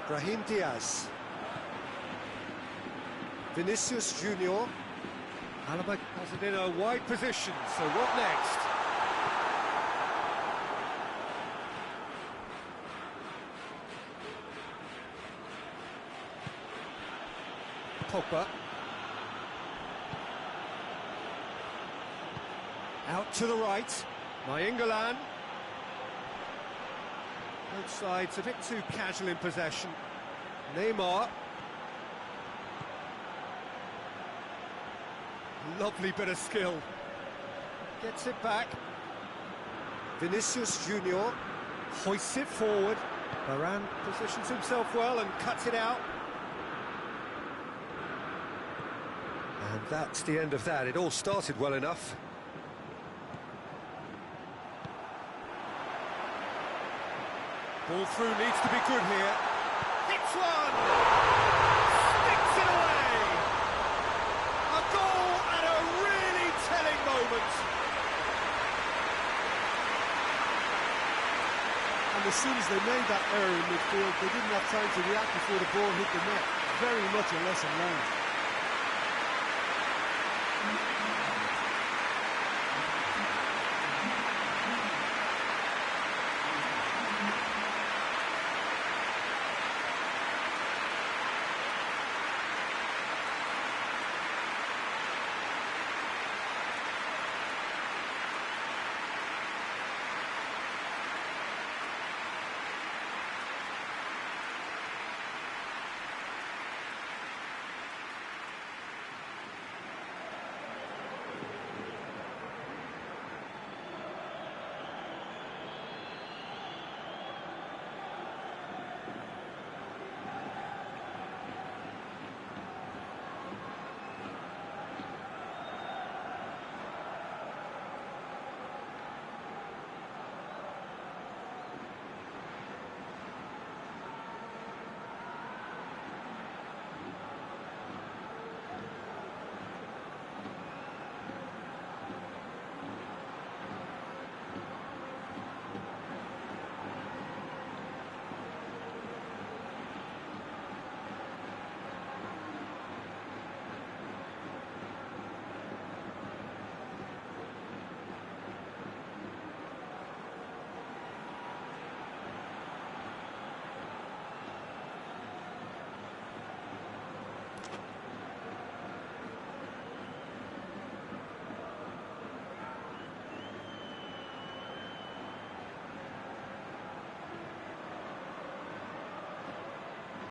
[SPEAKER 1] Brahim Diaz. Vinicius Junior. Alaba has it in a wide position, so what next? Pogba. Out to the right. Nainggolan. Both sides a bit too casual in possession. Neymar. Lovely bit of skill. Gets it back. Vinicius Junior hoists it forward. Varane positions himself well and cuts it out. And that's the end of that. It all started well enough. Ball through needs to be good here. Hits one! Sticks it away! A goal at a really telling moment.
[SPEAKER 5] And as soon as they made that error in midfield, they didn't have time to react before the ball hit the net. Very much a lesson learned.